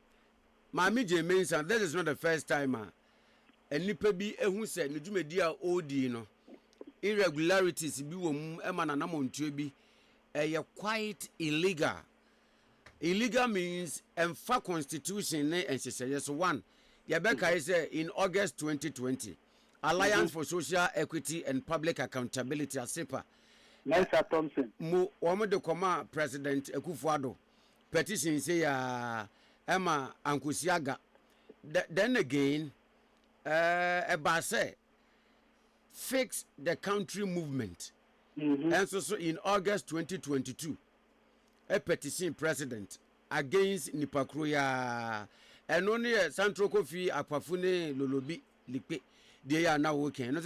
Mami James, and that is not the first time. And nipa bi who said, Nujumedia OD no irregularities be emana na montubi quite illegal. Illegal means emfa constitution and she says yes one. Yabeka is in August 2020. Alliance for Social Equity and Public Accountability ASEPA. Mensa Thompson. Mo de koma President Akufo-Addo. Petition say Emma Ankusiaga. Then again Ebase fix the country movement. And so in August 2022 a petition president against Nipakroya and only Central Kofi Akwafune Lolobi Lipe. They are now working.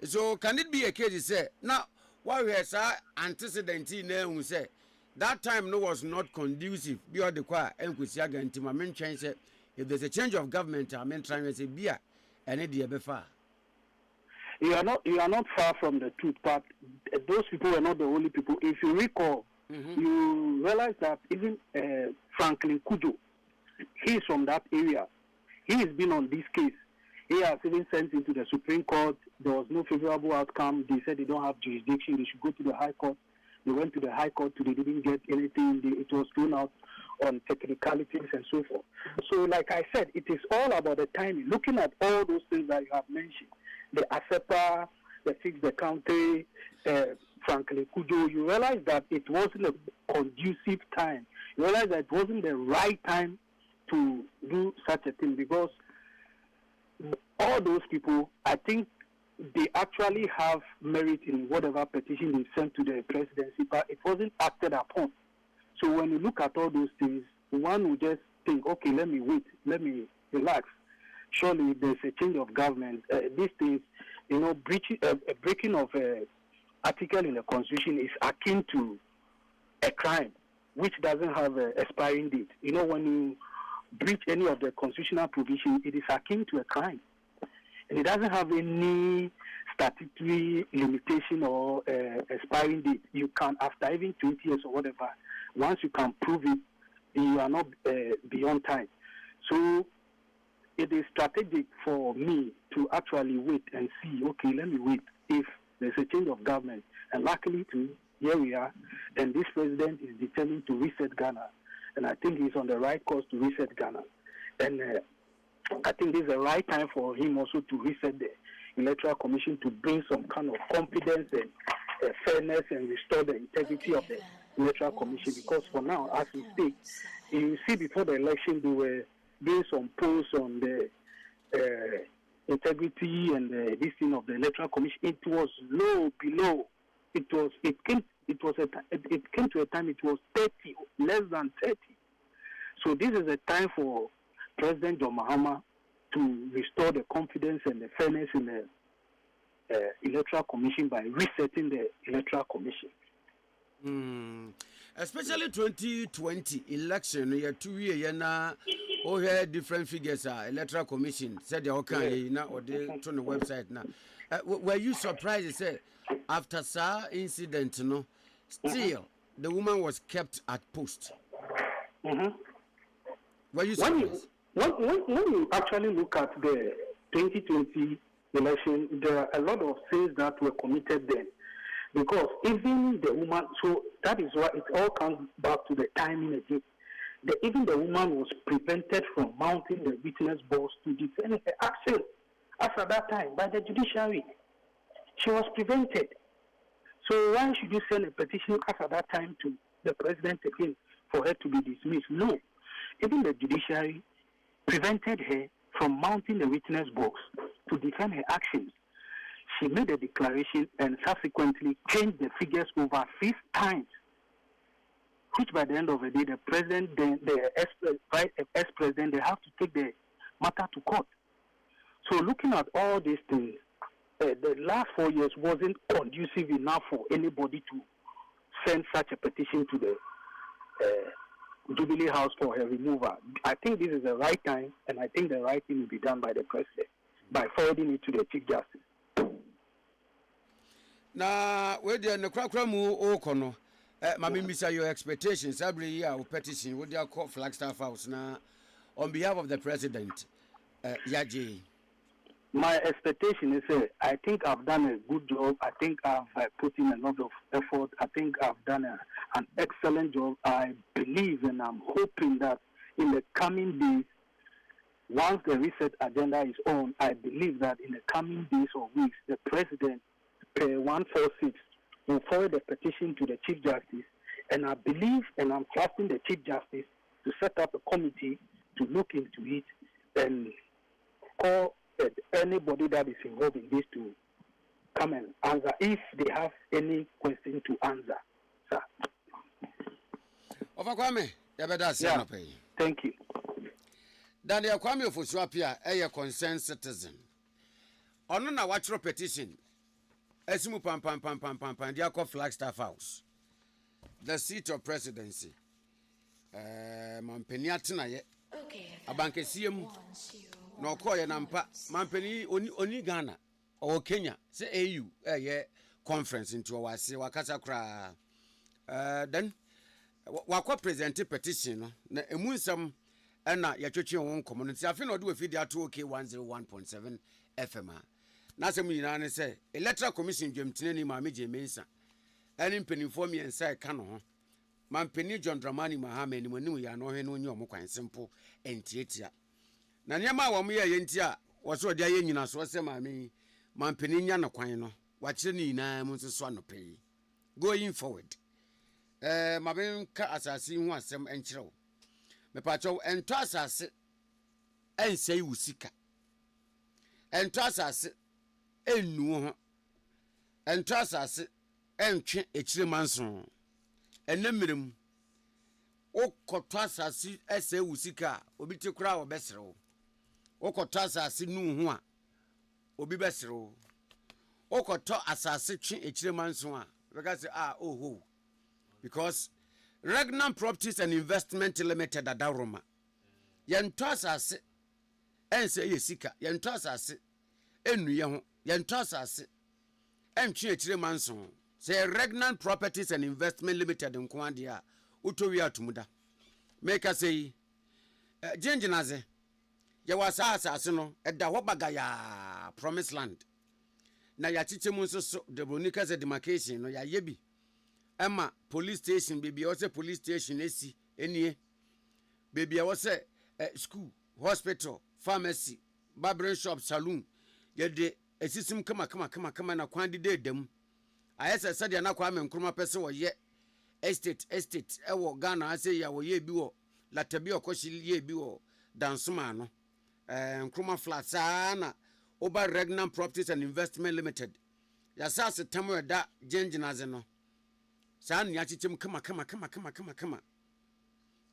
So can it be a case say now why we have antecedent in say that time no was not conducive beyond the choir and Kusiaga and Timamen change if there's a change of government I mean trying to say beer and it be far. You are not far from the truth, but those people were not the only people. If you recall, you realize that even Franklin Kujo, he is from that area. He has been on this case. He has even sent into the Supreme Court. There was no favorable outcome. They said they don't have jurisdiction. They should go to the High Court. They went to the High Court. They didn't get anything. It was thrown out on technicalities and so forth. So, like I said, it is all about the timing. Looking at all those things that you have mentioned, the ASEPA, the Fix the Country, Franklin Kujo, you realize that it wasn't a conducive time. You realize that it wasn't the right time to do such a thing because all those people, I think they actually have merit in whatever petition they sent to the presidency, but it wasn't acted upon. So when you look at all those things, one would just think, okay, let me wait, let me relax. Surely there's a change of government. These things, breaking of article in the Constitution is akin to a crime which doesn't have an expiring date. You know, when you breach any of the constitutional provisions, it is akin to a crime. And it doesn't have any statutory limitation or expiring date. You can, after even 20 years or whatever, once you can prove it, you are not beyond time. So it is strategic for me to actually wait and see, okay, let me wait if there's a change of government. And luckily, here we are, and this president is determined to reset Ghana. And I think he's on the right course to reset Ghana. And I think this is the right time for him also to reset the Electoral Commission to bring some kind of confidence and fairness and restore the integrity of the Electoral Commission. Because for now, as we speak, you see before the election, they were doing some polls on the integrity and this thing of the Electoral Commission. It was low below. It came to a time it was 30, less than 30. So this is a time for President John Mahama to restore the confidence and the fairness in the Electoral Commission by resetting the Electoral Commission. Especially 2020 election, you 2 years now. Oh, had different figures. Electoral Commission said they okay now or they on the website now. Were you surprised? Say after that incident, no, still the woman was kept at post. Were you surprised? When you actually look at the 2020 election, there are a lot of things that were committed then. Because even the woman, so that is why it all comes back to the timing again. Even the woman was prevented from mounting the witness box to defend her action as at that time by the judiciary. She was prevented. So why should you send a petition as at that time to the president again for her to be dismissed? No. Even the judiciary prevented her from mounting the witness box to defend her actions. She made a declaration and subsequently changed the figures over 6 times, which by the end of the day, the president, the ex-president, they have to take the matter to court. So looking at all these things, the last 4 years wasn't conducive enough for anybody to send such a petition to the Jubilee House for her removal. I think this is the right time, and I think the right thing will be done by the president by forwarding it to the Chief Justice. Now, where the Nokrakramu Okono, Mammy Missa, your expectations every year of petition with your court Flagstaff House now on behalf of the president, Yaji. My expectation is I think I've done a good job. I think I've put in a lot of effort. I think I've done an excellent job. I believe and I'm hoping that in the coming days, once the reset agenda is on, I believe that in the coming days or weeks, the president, 146, will forward a petition to the Chief Justice. And I believe and I'm trusting the Chief Justice to set up a committee to look into it and call anybody that is involved in this to come and answer if they have any question to answer, sir. Kwame, yeah, thank you. Daniel Kwame of Uswapia, a concerned citizen. On a watch petition, Esimu pam, Diako Flagstaff House, the seat of presidency. Mampeniatina ye, Abankesium. No call nampa mampeni oni Ghana or Kenya say AU conference into wasi wakasa kra then wakwa present petition na emunsam na yatwetwe won community afi na do afidi ato OK 101.7 FM na sem nyina ne say electoral commission dwemtene ni ma meje mensa eni mpenifo mi ensa ka no ho mampeni John Dramani Mahama ni monim ya no he no nyi omkwan simple entietia na niema wa mu ye yenti a wo so de aye nyina so se mampeni nya no kwan no wa kire ni nyina mu so anope going forward mabenka asase hu asem enkirew me pacho ento asase ensei usika ento asase ennu ho ento asase entwe ekire manso enemirem okoto asase ese usika obi te kura obesrew okoto asase nu ho a obi besrew okoto asase twe ekire manso a because Regnant Properties and Investment Limited adaroma yento asase ense yesika yento asase enuye ho yento asase entwe akire manson say Regnant Properties and Investment Limited nko ade a utowi atumuda make say jenjinaze ye wasa asase no eda ho bagaya promised land na ya chichemu nso so the Bronica demarcation no ya yebi Emma police station baby o say police station esi enie baby o say school hospital pharmacy barbering shop saloon ye de esisim kama na kwandi de dem ayese sadia na kwa menkroma pese wo ye estate ewo Ghana ase ya wo ye bi wo latabi okoshi ye bi wo dansoma no nkroma flats na Oba Regnant Properties and Investment Limited ya sase tamo da jenjinaze no san ya chichim kama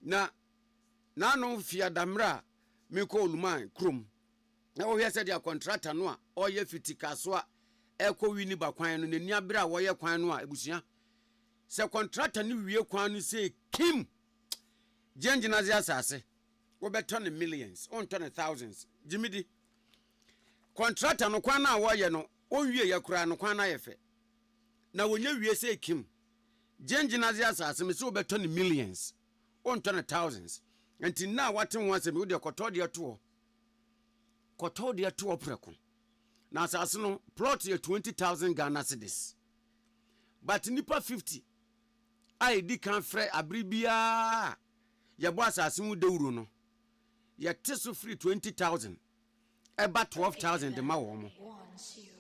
na no fia damra me ko oluman krom na wo hwese dia contractor no a oye fitika so a eko wini ba kwan no nani abra wo ye kwan no a ebusua se contractor ni wie kwan no se kim jenjinaze asase wo beto ne millions on ton thousands jimidi contractor no kwan na wo ye no onwie ye kura no kwan na ye fe na wonye wie se kim jenjinaze asase me se wo beto ne millions on ton thousands enti na waten won se me wo de kotode to preko na asase no plot ye 20,000 Ghana cedis but nipa 50 ai di kan frɛ abribia ye bo asase mu dewuro no ye teso free 20,000 about 12,000 de ma wo mo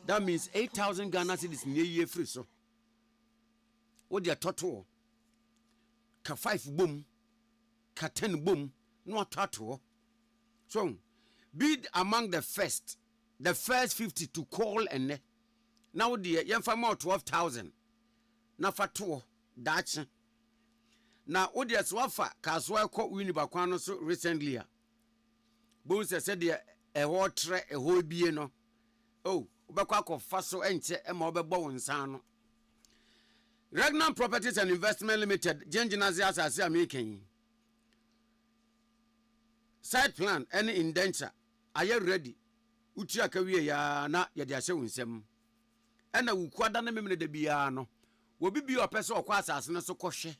that means 8,000 Ghana cedis ne ye free so wo de toto ka 5 bom ka 10 bom no toto so bid among the first 50 to call and now the yemfa ma 12,000 na fato dachi na odi aswafa kaswa ko wini bakwan no so recently a bon se de ho tre ho bie no oh obekwa kofa so enche e ma obebo wonsan no Regnant Properties and Investment Limited jenjinaze asase amaken site plan any indenture are you ready uti akawie ya na ye de ahye wonsem ena wukwada na memene de bia no wobi bi opese okwa asase no so kohwe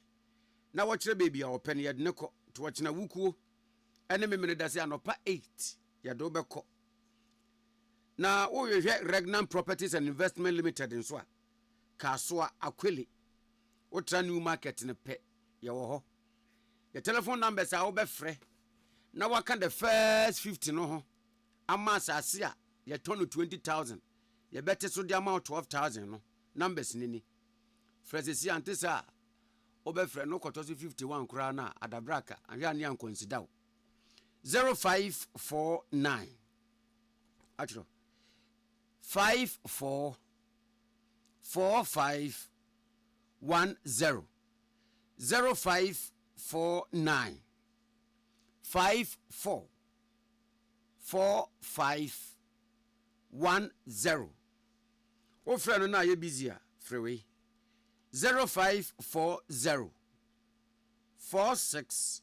na wo kire bebi a opene ye de ne ko to wo kina wukuo ene memene da se anopa 8 ye do beko na wo hwehwe Regnant Properties and Investment Limited nso a kasoa akweli wo tra new market ne pe ye wo ho ye telephone numbers a wo be frɛ na waka the first 50 no ho ama asase a ye tonu 20,000 ye bete so de ama 12,000 no numbers nini frɛsesi antisa obefrɛ no kotoso 51 kura na adabraka ahwe ane an consider 0549 atro 54 45 10 0549 54 45 10 o frɛ na ye busy a freeway 0540 46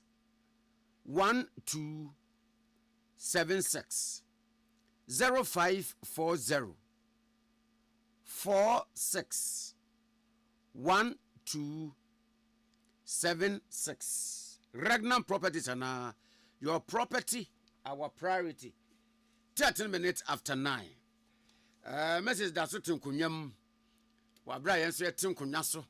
1276 0540 46 1276 Regnant Properties and your property our priority 13 minutes after 9 message da so tinkunyam wa bra yen so yetin kunya so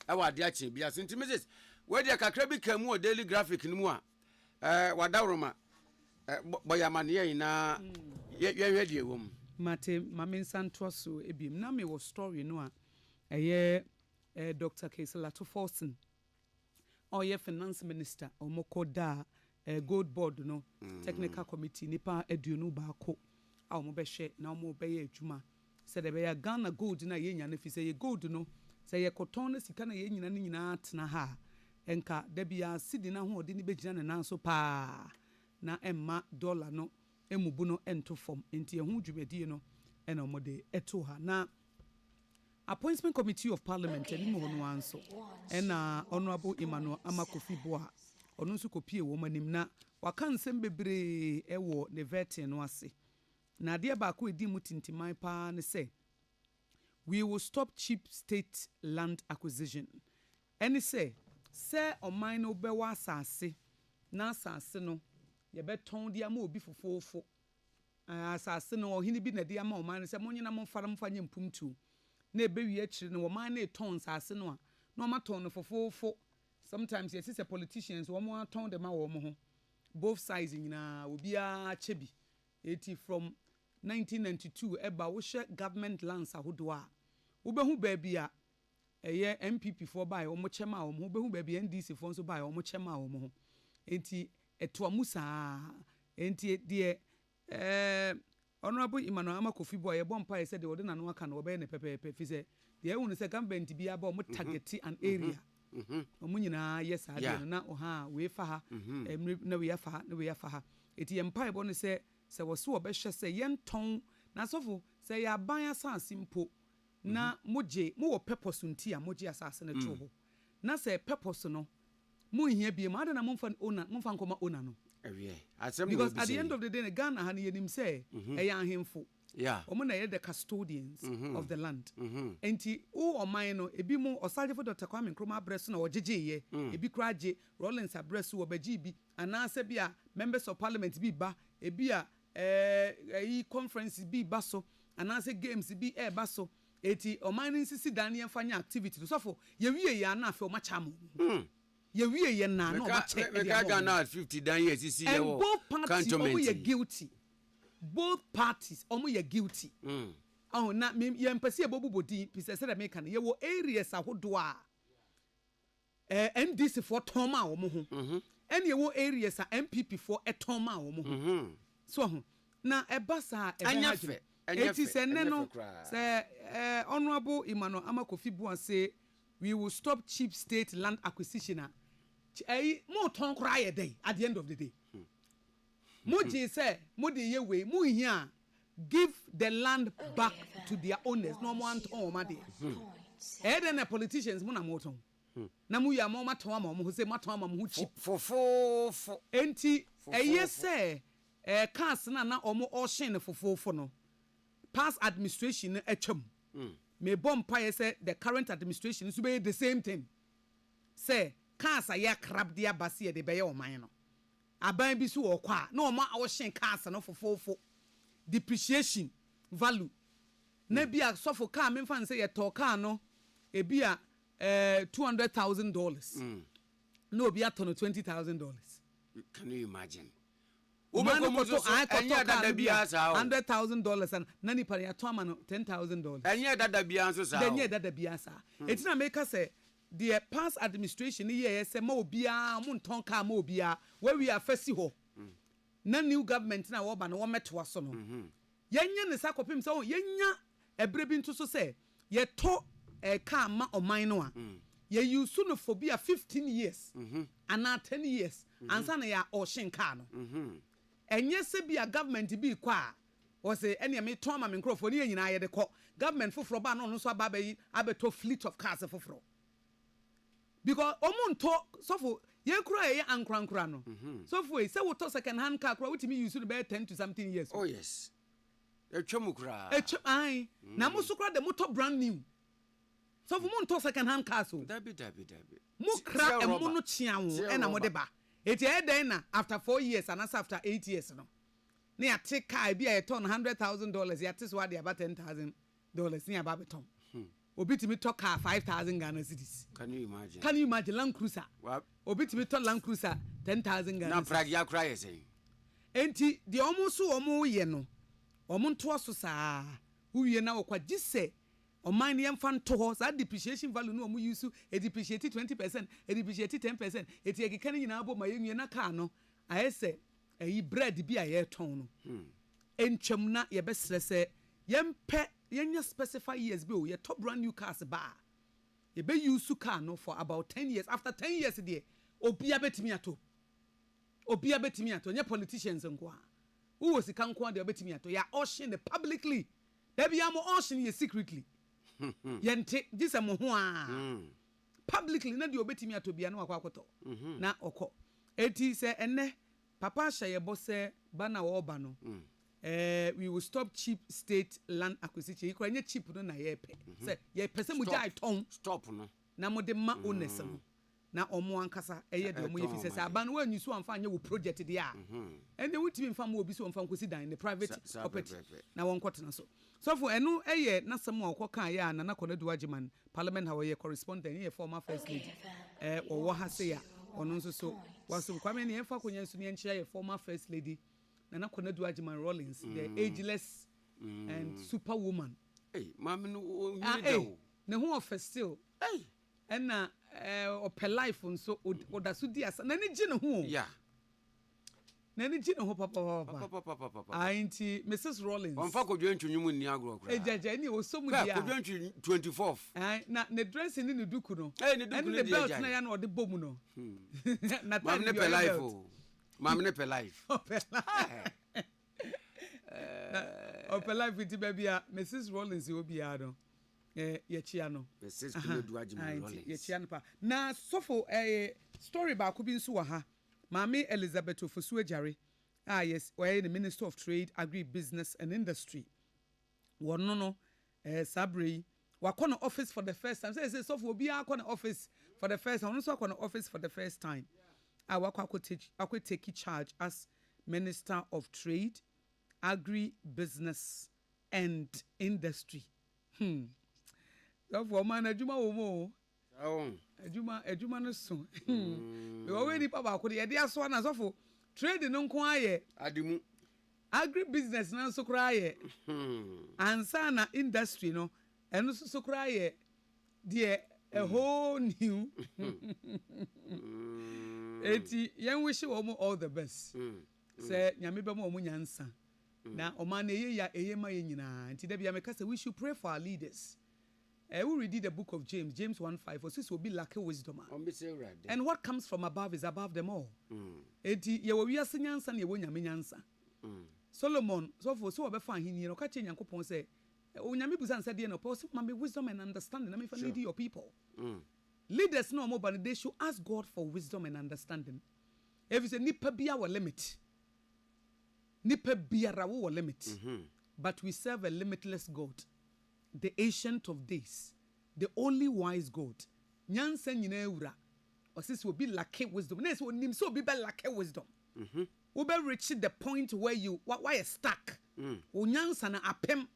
e wa de ache bia so nti message we de kakra bi kamu o daily graphic ni mu a wa dawroma boyamane ye na ye hwede ewom mate mame nsanto so ebiem na me wo story no a eye Dr. Keselato Forsen oye finance minister omokoda gold board no technical committee nipa aduonu baako a omo be hye na omo be ye adwuma se de be ya Ghana gold na ye nya na fi se ye gold no se ye koton na sika na ye nyina ni nyina tena ha enka da bia sidi na ho odi ni begina na nanso pa na emma dollar no emubu no ento fom enti ye hu dwumadi no ena omo de eto ha na appointment committee of parliament ani mo no anso ena honorable Emmanuel Amakofi Boa ono nso kopie wo manim na waka nsem bebre ewo ne vetting no ase na de ba ko edi mu tintiman pa ne say we will stop cheap state land acquisition any say oman no be wa asase na asase no ye beton dia ma obi fofofo asase no ohini bi na dia ma oman no say monyina mo fara mfanye mpumtu na ebewi akiri no oman na ton asase no a na ma ton no fofofo sometimes yes say politicians wo mo ton dem ma wo mo ho both sides nyina obi a chebi eti from 1992 eba wo hye government lands ahodo a wo behu ba bia eye MPP for buy wo mo chema wo mo behu ba bia NDC for so buy wo mo chema wo mo ho enti eto amusa enti de honorable Emmanuel Amakofi Boy bompa said de na no aka no be ne pepepe fi se de ehunu se government bia ba mo target an area omu nyina yes ade na oha we fa ha na we fa ha na we fa ha eti empire bo no se wo so obehwe se yenton na sofo se ya ban asase mpo na moje mo wo purpose nti a moje asase na to ho na se purpose no mo hia bia ma na mo fa nkoma owner no because at the end of the day Ghana ha ne yenim se eya ahemfo omo na ye the custodians of the land enti o oman no ebi mu osaje for Dr. Kwame Nkrumah address na ogegeye ebi kraje Rollins address wo baji bi anase bia members of parliament bi ba ebi a conference bi ba so anase games bi ba so eti oman nsisi dan ye mfanya activity so for ye wie ya na afi o macha mo ye wie ye na no macha me ka Ghana 50 dan ye sisi ye wo cantonment ye guilty both parties omo ye guilty oh na ye mpese ye bobobodi pise se da make na ye wo areas ahodo a NDC for toma omo ho ene ye wo areas a MPP for etoma omo ho so na ebasa anyafe eti se ne no se honorable Emmanuel Amakofi Boa say we will stop cheap state land acquisition mo ton kra ye day at the end of the day Muji say, Mudi yewe, muhia, give the land back to their owners. No one to own money. Then the politicians, muna moton. Namuya mama to mama who say matama who cheap for enti a yes say cast na omo ocean for no past administration chum me bomb pie say the current administration is be the same thing say cast a ya crab dia basia de be o man no aban bi so wo kwa na o ma wo hyen cars no fofofo depreciation value na bia sofo car me fan say ye to car no e bia $200,000 no bia to no $20,000. Can you imagine $100,000 and nani pare atoma no $10,000 enye dada bia so sa enye dada bia sa etina make say the past administration here say ma obia mo nton ka ma obia where we are fesi ho na new government na wo ba na wo meto aso no yenya ne sakopim say yenya ebre bi nto so say ye to ka ma oman no a ye use no for bia 15 years and 10 years ansa na ya oshin ka no enye se bia government bi kwa o say ene me to ma me nkrofo ne nyina ye de ko government foforo ba no so aba yi abeto fleet of cars foforo because omunto sofo ye kura ye ankran no sofo e say wo to second hand car kura wutimi use to be 10 to something years oh yes etwemu kura ai na mo so kura the motor brand new sofo munto second hand car so dabi mo kra e mo no chiawo e na mo de ba eti e den na after 4 years and after 8 years no na ya take car bi a ton $100,000 ya tis wa de about $10,000 ni aba beton obitimi to car 5,000 Ghana cedis. Can you imagine? Can you imagine Land Cruiser? Obitimi to Land Cruiser 10,000 Ghana. Na prag ya cry say. Enti the almost so omo ye no. Omo nto aso saa. Uye na okwa gise. Oman yem fan to ho that depreciation value no omo use e depreciate 20%, e depreciate 10%. Eti e keka nyina abo ma yenwie na car no. Aye se eyi bread bi a ye ton no. Entwam na ye besre se yempe yenya specify years be ye top brand new cars ba ye be use car no for about 10 years after 10 years there obia betimi ato nye politicians nko a wo sika nko a de betimi ato ya auction publicly there be am auction ye secretly yente gisa mo ho a publicly na de obetimi atobia na akwakoto na okọ eti se enne papa hyeyebo se bana wo ba no we will stop cheap state land acquisition ikora nye cheap no na yepe se yepe se mujai ton stop no na mo de ma owners no na omo ankasa eye de omo yefi se aba no wanyu so amfa anye wo project de a ende wutimi mfa mo obi so amfa nkosi dan the private property na won kwotena so for enu eye na sam a okoka ya na Konadu Agyeman parliament how ye correspondent ye former first lady wo ha se ya ono nso so waso kwame ne emfa konya nso ne enchia ye former first lady na Konadu Agyeman Rollins the ageless and superwoman mama no you ne ho of still na opɛ life nso odaso di asa na ne gi ne ho na ne gi ne ho papa anti Mrs Rollins on fa kodwe ntwunwum ni agro kra ejaja ni osomu dia kodwe 24th na ne dress ni ne duku no ne duku ne belt na ya na ode bom no na mam ne pe life mam ne pe life opɛ life ti babia Mrs Rollins obia no ye chia no Mrs Konadu Agyeman Rollins ye chia no pa na sofo story ba ko bi nso wa ha Mami Elizabeth Ofosu Ejare yes we the Minister of Trade, Agri-Business and Industry wono no Sabre wakona office for the first time say sofo obi akona office for the first time ono so akona office for the first time wakwa take charge as Minister of Trade, Agri-Business and Industry for man adwuma wo mo adwuma no so we already papa ko de ye aso na sofo trade no nko aye adimu agri-business na so kra aye ansa na industry no eno so kra aye de a whole new eti yen wish wo mo all the best say nyame be mo nyansa na o man eye ma ye nyina nti da bia me kasa we should pray for our leaders. We read the book of James 1:5 for sis will be lack wisdom. And what comes from above is above them all. Eti ye wo wiase nyansa na ye wo nyame nyansa. Solomon so for so obefa ahini no ka che Nyankopon say onyame busa nsa de no person mama wisdom and understanding na me fa lead your people. Leaders no more but they should ask God for wisdom and understanding. If you say nipa bia wo limit. Nipa bia wo limit. But we serve a limitless God. The ancient of days, the only wise God. Nyansa nyina ewura. Osis will be lack wisdom. Nes will nim so be lack wisdom. We be reach the point where you why stuck. Nyansa na apem.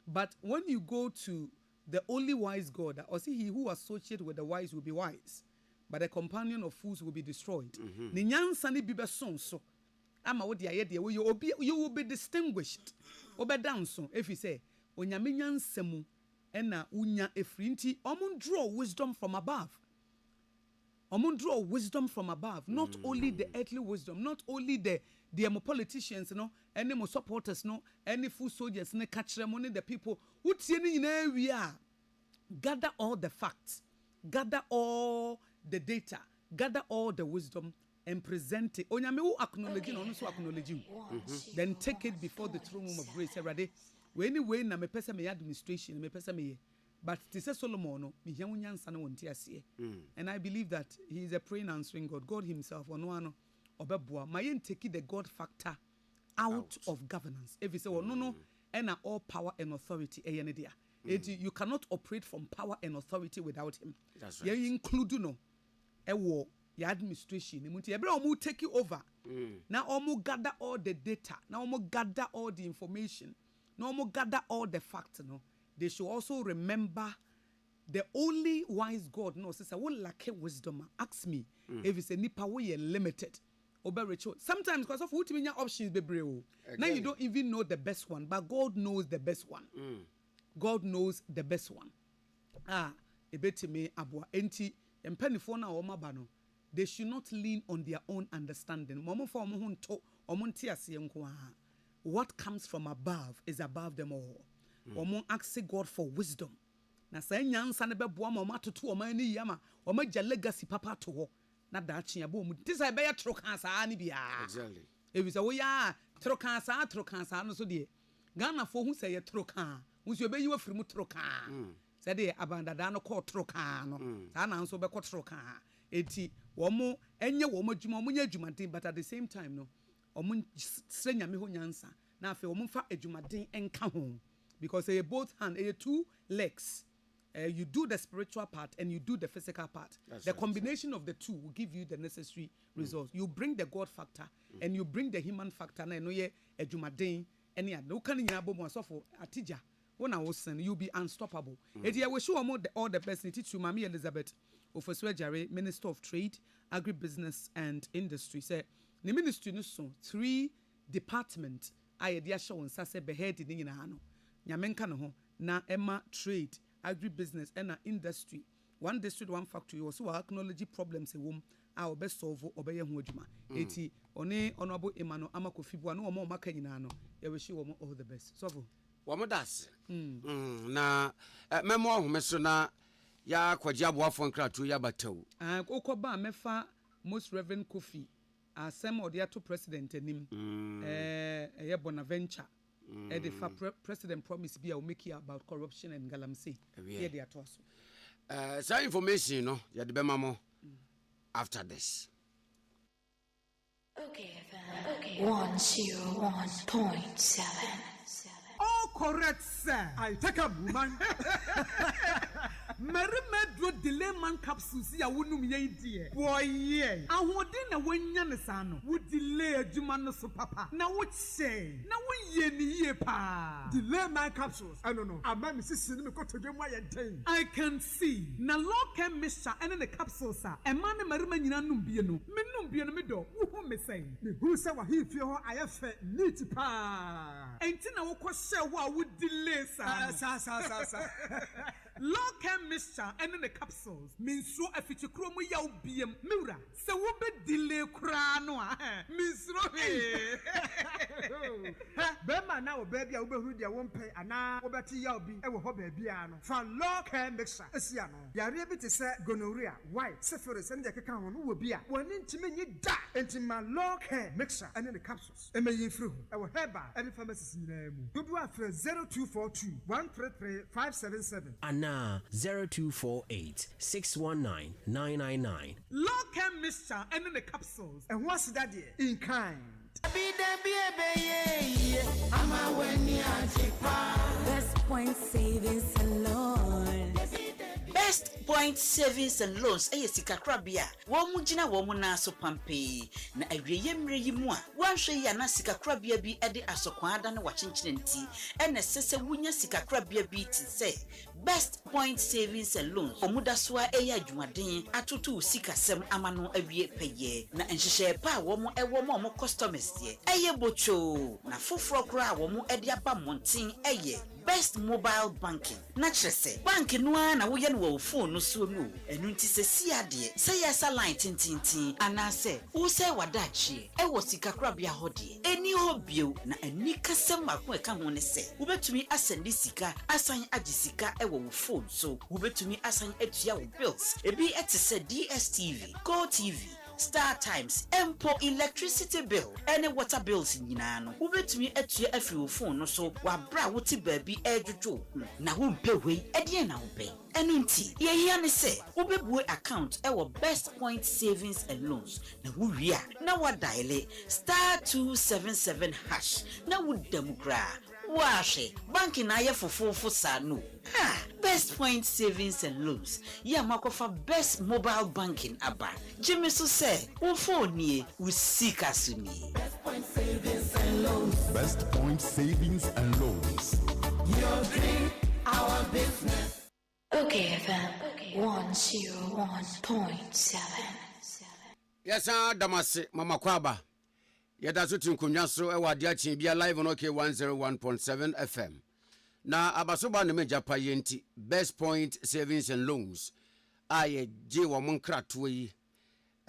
But when you go to the only wise God, or see he who associates with the wise will be wise, but the companion of fools will be destroyed. Ni nyansa ni bibe so. Ama wo dia ye dia you will be distinguished. Obe down so if you say onyame nyansemu ena unya efrinti omon draw wisdom from above. Draw wisdom from above, not only the earthly wisdom, not only the politicians, no, any more supporters, no, any foot soldiers, ne catch them, only the people who we are. Gather all the facts, gather all the data, gather all the wisdom and present it. Onyame who acknowledge no so acknowledge you. Then take it before the throne room of grace. Ready? We anyway na me pesa me administration, me pesa me. But this is Solomon no me hia nyansa na wonti ase. And I believe that he is a praying answering God. God himself ono ano obeboa. Ma yen take the God factor out of governance. If you say no and all power and authority you cannot operate from power and authority without him. That's right. You include no your administration. Every omu take you over. Now omu gather all the data. Now omu gather all the information. Now omu gather all the facts. No, they should also remember the only wise God. No, sister, what lack wisdom? Ask me if it's a nipa we limited. Sometimes because of what you options be brave. Now you don't even know the best one, but God knows the best one. God knows the best one. Ebetime abua enti empanifo na omaba they should not lean on their own understanding. What comes from above is above them all. Ask God for wisdom. Na say nyansa ne beboa ma matoto o man ni yama o maja legacy papa to ho na da chia bo mu tisa be ya tro kansa ni bia. Exactly. If you say we ya tro kansa no so de Ghana for who say ya tro kan Unso be you free mu tro ka. Say dey abandada no call tro ka no. Sa na nso be ko tro ka. Enti womo enye womo adwuma omo nya adwumaden but at the same time no omo sre nyame ho nyansa na afi omo fa adwumaden enka ho because they both hand two legs. You do the spiritual part and you do the physical part. That's the combination of the two will give you the necessary results. You bring the God factor and you bring the human factor. Na no ye adwumaden any no kan nyina bom asofo atija wona wo sen you be unstoppable. Edi we show all the best to Mami Elizabeth Ofosua Jare, Minister of Trade, Agribusiness and Industry. Say the ministry no so 3 departments aye dia show nsa se behead ni nyina no. Nyamenka no ho na Emma Trade, Agribusiness and Industry. One district, one factory also acknowledge problems e wom a obe solve obeye ho adwuma. Eti one honorable Emmanuel Amakofibu no omo maka nyina no. Ye wish you all the best. So womo das. Na memo ahomeso na ya kwaji aboafo nkratu ya batawu. Okoba mefa Most Reverend Kofi asem ode to president anim. Eye Bonaventure. The president promise be will make you about corruption and galamsey. Here they are to us. Some information, no, ya de mamo after this. Okay, FM. 101.7. Oh, correct, sir. I take a woman. Merimedro delay man capsules ya wunum ye die. Boy ye. Ahode na wanya ne sano. Wo delay adwuma no so papa. Na wo che. Na wo ye ni ye pa. Delay man capsules. I don't know. Ama me sisi me ko todwe mo ye den. I can see. Na local mixture ene the capsules a. E man ne marima nyina num bie no. Me num bie no me do. Wo hu me say. Me hu say wa hi fie ho ayefe neat pa. Enti na wo ko she wo a wo delay sa. Sa. Local mixture and the capsules means so a feature chromo yaw biem mura se wo be delay kra no a means no be man na wo baby a wo be hu dia wo mpe ana wo beti yaw bi e wo ho baby a no fa local mixture esia no yare bi te se gonorrhea white syphilis and the keka ho no wo bi a woni ntime nyi da entima local mixture and the capsules e me yin fru e wo heba e pharmacies nyina mu dodo afre 0242 133 577 Ana 0248-619-999. Local mixture and the capsules. And what's that there? In kind. Best Point Savings and Loans. Best Point Savings and Loans sika krabia wo mu gina wo mu na so pampe na awieye mre yi mu a wanhwe ya na sika krabia bi ede asokwa ada na wachenchene nti ene sese wunya sika krabia bi ti se Best Point Savings and Loans omuda so a eya adwumaden atoto sika sem amano awie peye na enhyehyɛ pa wo mu ewo mo customers ye eye bocho na foforo kra wo mu ede aba monten eye Best Mobile Banking na kyerese bank no na wo ye no wo phone no so no enu nti se si ade se yesa line tintintin anase wo se wadachi e wo sika krabia hode eni ho bio na ani kasem akon eka ho ne se wo betumi asende sika asan agisika e wo phone so wo betumi asan atua wo bills ebi etese DSTV Go TV Star Times Empo electricity bill any water bills nyina no wo betumi atua afi wo phone no so wa bra wo ti baabi edwodwo na wo mpehwei ede na wo be enu nti ye hia ne se wo bebu account e wo Best Point Savings and Loans na wo wi a na wa dial *277# na wo demukra Washe banki na ye fofofo sa no Best Point Savings and Loans ya makofa Best Mobile Banking aba Jimmy so say wo phone nie wo sika suni Best Point Savings and Loans. Best Point Savings and Loans. Your dream, our business. Okay, FM. 101.7. Yes, Damase, Mama Kwaba. Yada so tinkonwa so e wade achi bia live on OK 101.7 FM. Na abasoba ne majapa yenti Best Point Savings and Loans. Aye je wo monkrato yi.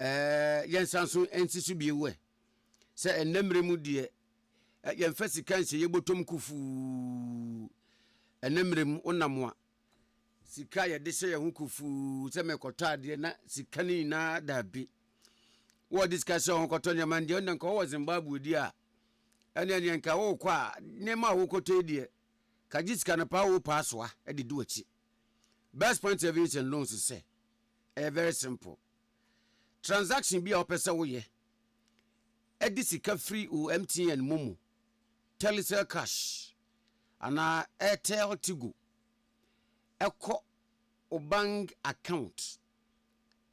Yensanso ensisu biewe. Se enemre mu de yemfasi kanse yebotom kufu. Enemre mu onamwa. Sika ye de se ye hu kufu se mekotade na sika ni na dabi. What discussion on Cotonia Mandion and Zimbabwe, dear. And then Yanka, oh, qua, Nema, who could tell you. kajisika na pa wo paswa e de do achi best point savings and loans say very simple transaction bi a opesa wo ye e de sika free o MTN Momo Telecel cash ana Airtel Tigo eko o bank account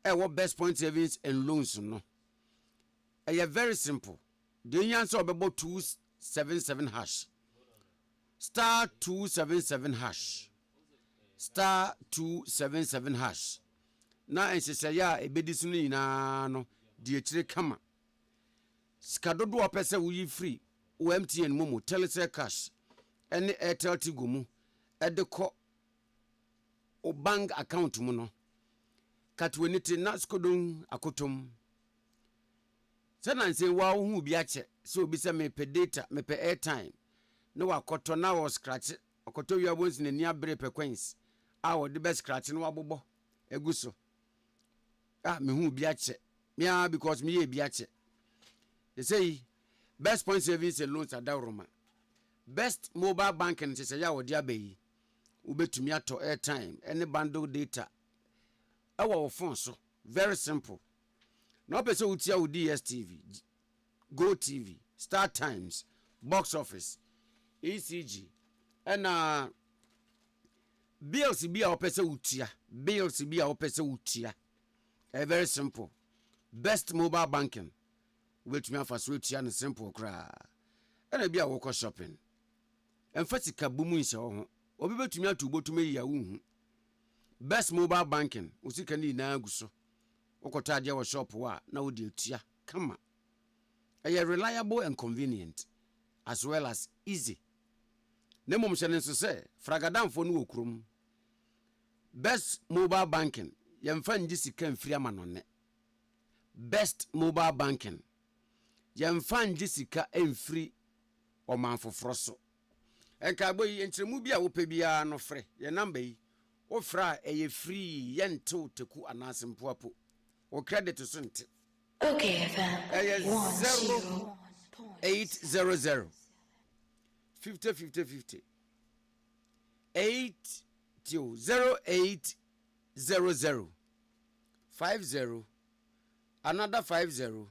wo best point savings and loans no very simple the answer obebo 277 hash star 277 hash star 277 hash na ensese ya ebedisi no nyina no die kire kama skadodo opese wo free o MTN Momo Telecel cash ene Airtel Tigo mu edeko o bank account mu no katweniti na skodon akotom senanse wa hu bi ache so obi se me pe data me pe airtime no wakoto na wo scratch akoto wi abonsi na ni abere pe coins a wo de be scratch no wabobo eguso me hu bi ache me because me ye bi ache they say best point savings and loans adawroma best mobile banking say ya wo de abayi ubetumi ato airtime any bundle data our phone so very simple no person will tell DSTV Go TV Star Times Box Office ECG and bills be our person utia bills be our person utia very simple best mobile banking which me for switch and simple cra and be a walk shopping and fatika bumu nse ho obi betumi atu botume ya wu best mobile banking usika ni na aguso okota ade wo shop wa na wo de atua kama reliable and convenient as well as easy nemom hyene nso se fragadamfo no okrum best mobile banking yemfa nji sika mfiri amanone best mobile banking yemfa nji sika emfiri omanfoforo so enka boyi entremu bia wo pe bia no frɛ ye number yi wo fra eye free yento teku anasempo apo wo credit so nte Okay, FM. 0800 50 50 50 8 0800 50 another 50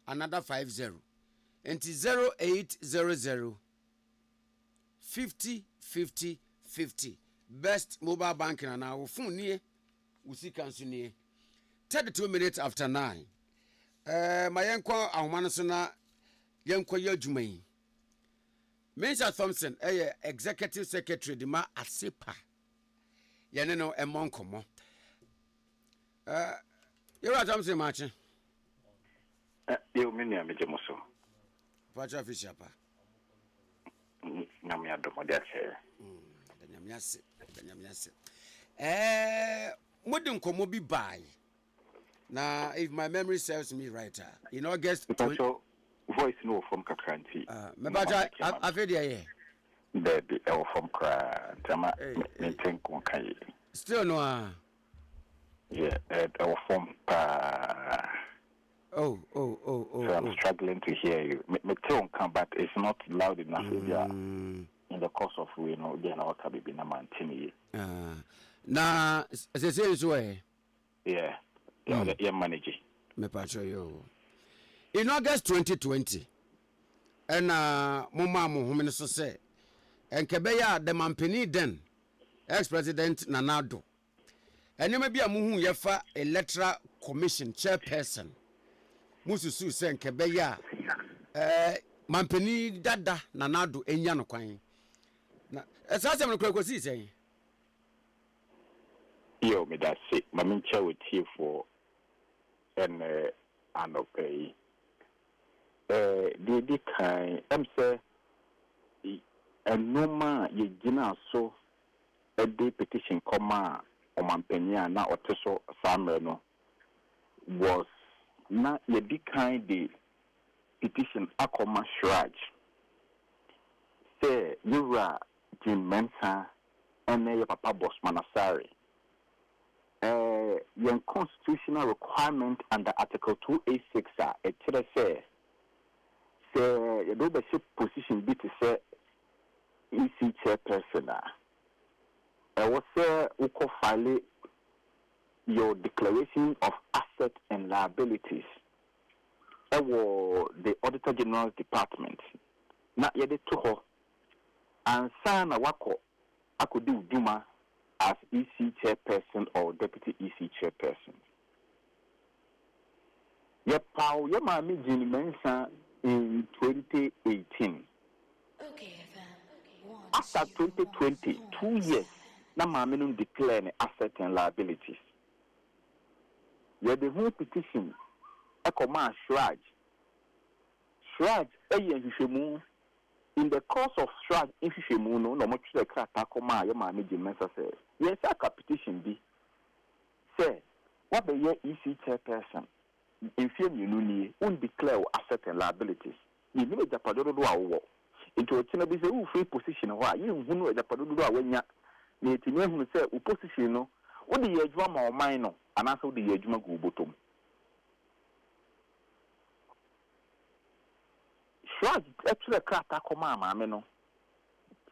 another 50 and 0800 50 50 50 best mobile banking and our phone near usi kansu near 32 minutes after 9 my yanko ahomano so na yanko ya adwuma yi Mr. Thompson executive secretary de ma asepa yene no emonkomo you Thompson mache you mini amejemo so pacha fishapa nyamya domode ache danyamiase modin komo bi bai na if my memory serves me right in August voice no from Kakranti me bacha afedia ye baby from Kra tama me tenko kai still no yeah from oh so I'm struggling to hear you me tone come but it's not loud enough in the course of we know then our kabibi na mantini na say so yeah manage me pacho yo in August 2020 and mama mo home so say en kebeya the mampeni then ex-president Nanado enema bia mo hu yefa electoral commission chairperson mususu say en kebeya mampeni dada Nanado enya no kwan na esase mo kwakosi say yo me that say mama chair with you for and okay the kind say noma ye gina so a day petition comma o mampenia na oteso samre no was na ye di kind the petition akoma shraj say yura Jim Mensa and your papa boss Manasari your constitutional requirement under Article 286 it say you do the position be to say EC chairperson, I was who could file your declaration of assets and liabilities. The Auditor General's Department. Not yet to her. And Sana Wako, I could do Duma as EC chairperson or deputy EC chairperson. Yep, Pau, your mommy Jenny Mensa in 2018. After 2020, 2 years, na mammy declare assets and liabilities. Yet the whole petition, a command Shraj. Shraj, in the course of Shraj, if you no much the Kratakoma, your mammy Jenny Mensa says, yes, a petition be. Say, what the year EC chairperson? In film, you know, won't declare assets and liabilities. You know, the Padoro do our into a china be a free position. Why you know the Padoro when ya near to me who say, opposition, no, what the Yajuma or minor, and also the Yajuma go bottom. Shraj actually a crack takoma, mamma,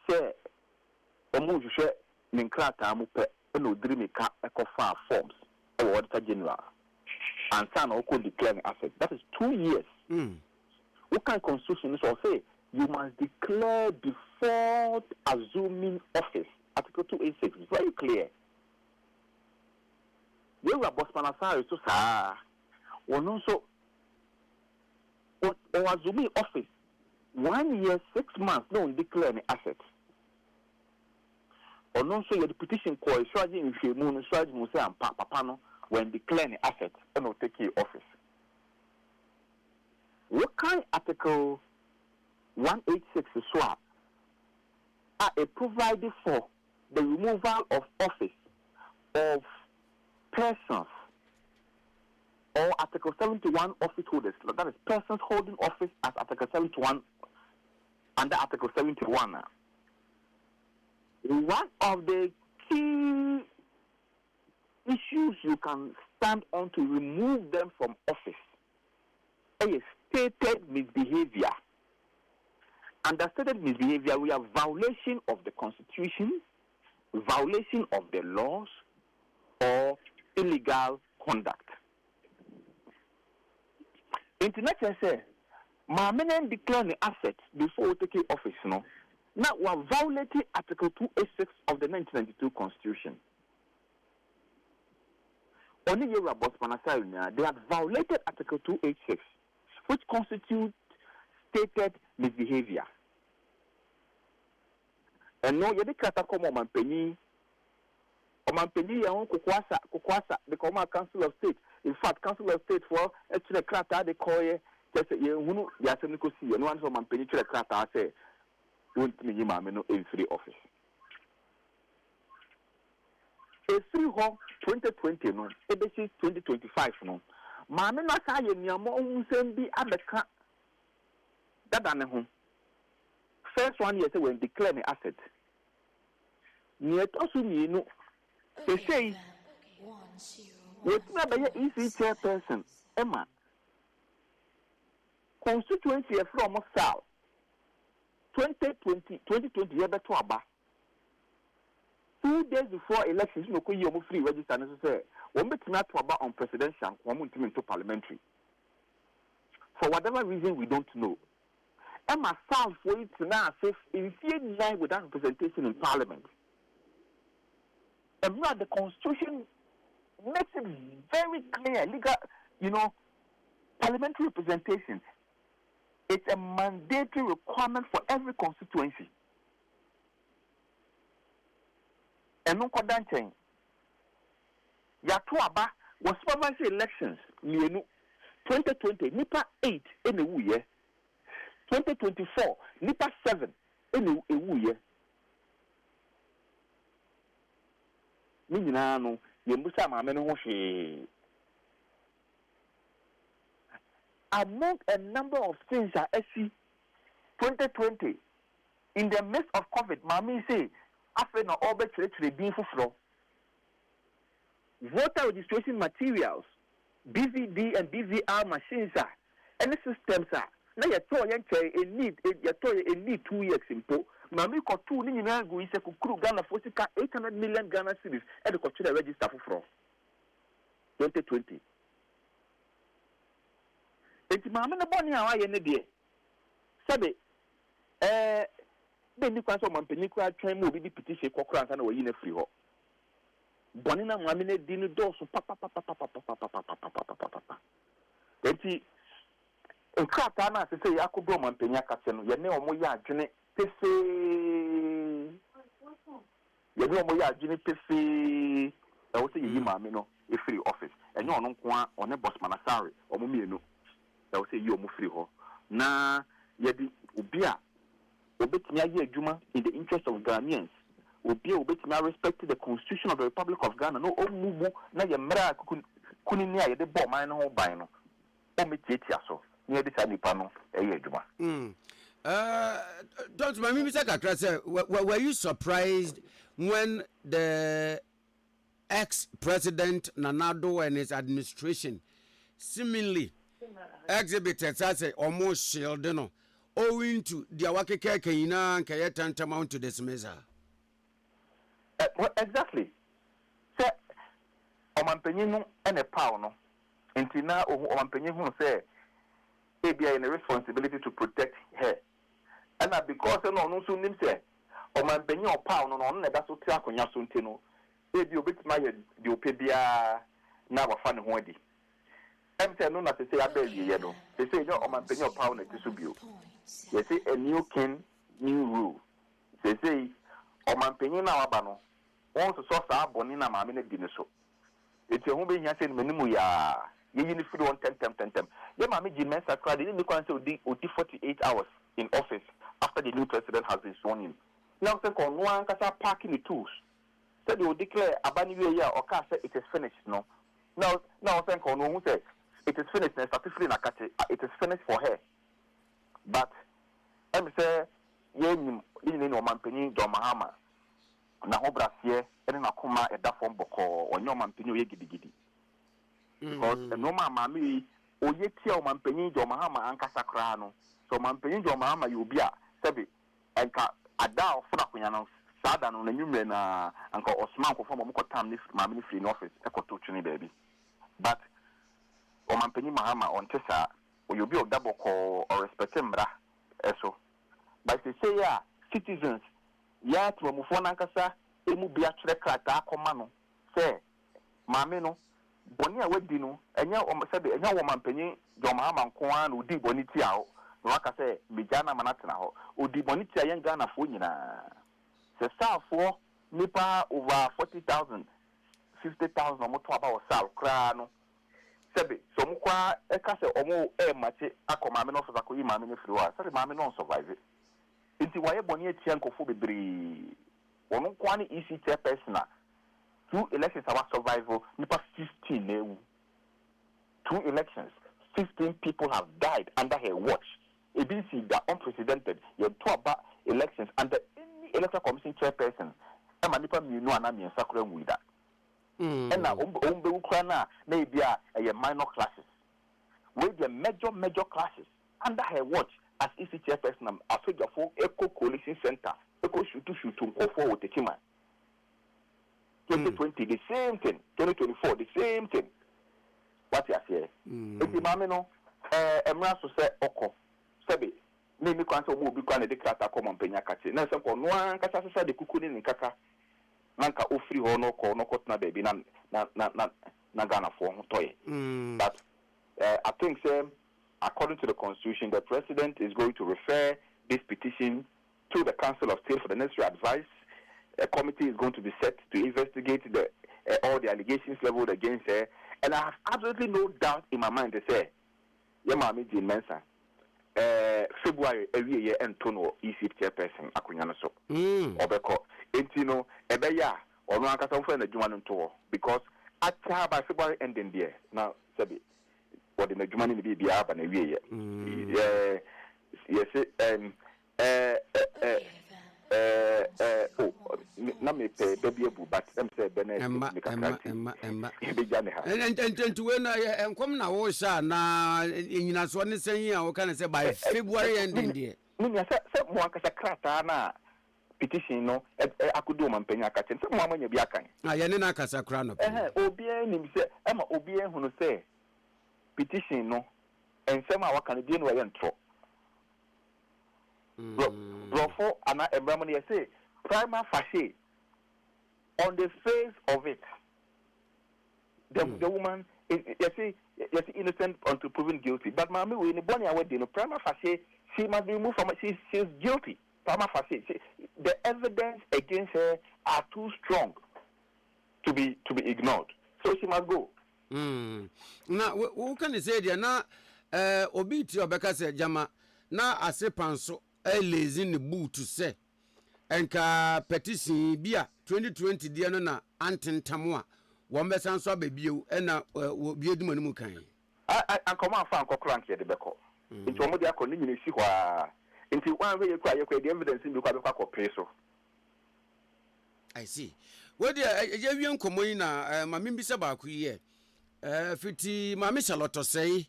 say, a move you share, Ninkrata Mupe, no dreamy car, echo far forms, or Auditor General. And San Oko declaring assets. That is 2 years. What kind of constitution is say you must declare before assuming office? Article 286 is very clear. You are boss manasari so sa. Or also, or assuming office 1 year 6 months no declare any assets. Or no so your petition call strategy if you moon strategy must say and papano. When declaring assets and will take your office. What kind Article 186 is swap are provided for the removal of office of persons or Article 71 office holders. That is persons holding office as Article 71 under Article 71. One of the key issues you can stand on to remove them from office is stated misbehavior. Under stated misbehavior, we have violation of the Constitution, violation of the laws, or illegal conduct. International says, my men declare the assets before taking office. No, now we are violating Article 286 of the 1992 Constitution. Only they have violated Article 286, which constitutes stated misbehavior. And no, you can't come on penny. Kukwasa, the Common Council of State. In fact, Council of State for actually Krata, they call it just a Yasemiko see, and one from Penny to the Krata say, won't me in free office. A free home 2020 no, ABC 2025 no. Mame na sa ye niamo nsem bi abeka dada ne ho. First one year say when declare the asset. Ni etosu ni no. Say what na be EC chairperson Emma. Constituency from South 2020 year beto aba. 2 days before elections, you know, you free register and say, one bit not about on presidential, one to parliamentary. For whatever reason, we don't know. Emma South for it now says, if you line without representation in parliament, and now the Constitution makes it very clear, legal, you know, parliamentary representation. It's a mandatory requirement for every constituency. And no contention. Yatuaba was supervised elections. 2020, NIPA 8 in a year. 2024, NIPA 7 in a year. Minano, Yembusa Mameno. Among a number of things that I see 2020, in the midst of COVID, Mami say, after no orbit to being for voter registration materials, BVD and BVR machines and the systems are now you need 2 years simple na me ko tu ni nyina go ise kukuru Ghana for sika 800 million Ghana cedis e de ko chire register for 2020 enti maame ne boni a waye ne de sabe be ni kwa so mampani kwa twan mo bi di petition kokora nsa na wayi na free ho boni na maame ne di no do so papa enti nkata na sese yakobro mampani akase no ye ne omo ya adwene pefe ye ne omo ya adwene pefe e wo se yi maame no e free office enye ono nko a one boss manasare omo mienu e wo se yi omo free ho na ye di obi a obetimi aye adwuma in the interest of Ghanaians obi a obetimi respect the constitution of the Republic of Ghana no omubu na ye mra kunini a ye de bo man no ho ban no o metietia so near this anipano, don't remember, Mr. Kakra, were you surprised when the ex-president Nanado and his administration seemingly exhibited as a almost shield, owing to the Awakeke Kaina and Kayatan Tamount to dismiss her? Exactly. Say, Omanpenino and a pound. Until now, Omanpenino say, ABI in a responsibility to protect her. And because no soon him say, Omanpenino pound on that's what Taconia Suntino. If you bit my the Opebia now a fan hoody. I'm saying no, not to say I beg you, they say no Omanpenino pound at Subio. They say a new king, new rule. They say Omanpenino Abano. Once a source are bonina mamine dinoso. It's a home being saying Menimuya. You need to on 10. Yeah, Mammy Jim Mensa cried in the council OD 48 hours in office after the new president has been sworn in. Now, think on one casa parking the tools. Said they will declare Abani year or car say it is finished. No. Now think on who says it is finished and it is finished for her. But I'm say, Yen in no man penny, John Mahama. Now, Brassier, and Nakuma at that form boko or no man penny giddy. Because no mammy, o ye tia mampeni jo mahama ankasa kra no. So mampeni jo mahama you be a sebi enka ada ofuna kunya no sada no na nwumre na anka osman ko fama mko tam ni mamini free office e ko to twini baby. But o mampeni mahama on tesa o you be o double ko or respect mbra eso. But say ya citizens ya tumufo na ankasa emu bia kire krata akoma no say mame no boni a wadi no enya o sebe enya wo mampanyi jo mahama nko an odi boni ti a ho no aka se mejana manatena ho odi boni ti a yen Ghana fo nyina se safo nipa over 40,000 50,000 omo to aba o sal kra no sebe so mo kwa e ka se omo e mache akoma me no so zakoyi mame no free wa sebe mame no survive nti waye boni ati ankofo bebre wono kwa ni EC chairperson 2 elections our survival nipa 15 new 2 elections 15 people have died under her watch. ABC that unprecedented you talk about elections under any electoral commission chairperson and nipa mi no ana mi nsakura mu da and na ombe ukrana maybe a minor classes with the major classes under her watch as EC chairperson after for eco coalition center eco shoot for with the team 2020 the same thing 2024 the same thing what you say eti mame no emra so se oko sebe me kwanse omo obi kwan de krata come mpanya kache na se ko no an kasa se de kuku ni nkaka nanka ofri ho no ko tna baby na Ghana for ho toy but I think according to the constitution the president is going to refer this petition to the Council of State for the necessary advice. A committee is going to be set to investigate all the allegations leveled against her. And I have absolutely no doubt in my mind to say, Yamami Jin Mensa, February every year and Tono EC chairperson, Akunyano so. Obeko, Intino, Ebeya, or Nankasa for the Juman tour. Because at by February ending there, now, Sabi, what in the Juman in the BBA and every year. Yes, na me pe baby abu but them say bene emma and when I come na wo sha na nyina so ne san yi a wo kan say by February ending there me say mo akasa krata na petition no akudo mampanya ka chen se mo amanya bi akan yene na akasa kra no obi nim se ma obi ehunu se petition no ensem a waka no bi no ye ntro Rofo ana Ebramani say prima facie on the face of it. The woman is innocent until proven guilty. But Mami, we in the Bonnie away, prima facie, she must be removed from it. She's guilty. Prima facie. The evidence against her are too strong to be ignored. So she must go. Now, who can say there now? Obiti Obeka said, Jama, now I say panso. Lazy in the boot to say enka petition bia 2020 dia no na anten tamwa wo mbesan so baby e na bia dum animu kan come on fan kokran ke de beko nti omo dia ko ni nyina si hwa nti wan we yekwa the evidence bi kwa be kwa pay so I see we dia ye wi nkomo yi na mame bi se ba ku ye fiti mame Charlotte sei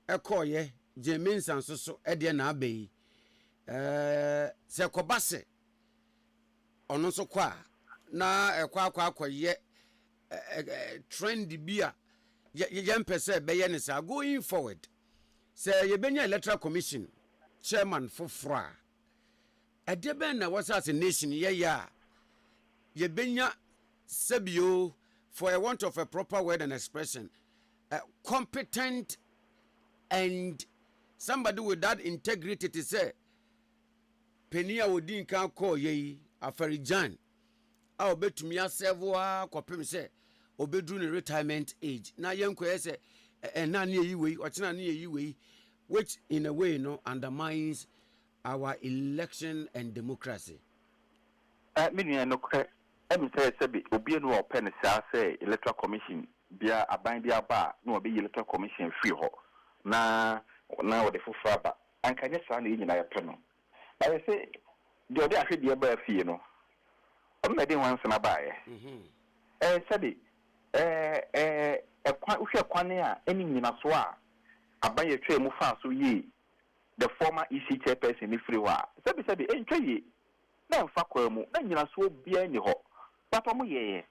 ekoye jeminsan so e de na abai se kobase ono so kwa na ekwa ye trend bia ye mpese be ye ne sa going forward se ye benya electoral commission chairman fofra adeben na was as a nation ye benya sabio for a want of a proper word and expression competent and somebody with that integrity to say Penia wodi nkan call ye afarijan a obetumi asevoa kopem se obedru ne retirement age na yenko ye na ne yi wei ochina ne yi wei which in a way no undermines our election and democracy. Me no kre em say be obi no open say electoral commission bia aban bia ba no obi electoral commission free ho na wo de fufra ba ankanye sa na nyina ye no. I say the other actually the above you know. I'm not doing once in a buy. Sabi a quania any minaswa. I buy a tray mufa so ye the former EC chairperson if free wa. Sabi ain't ye. Now Fakwemu, and you are so behind the hop. Papa mo ye.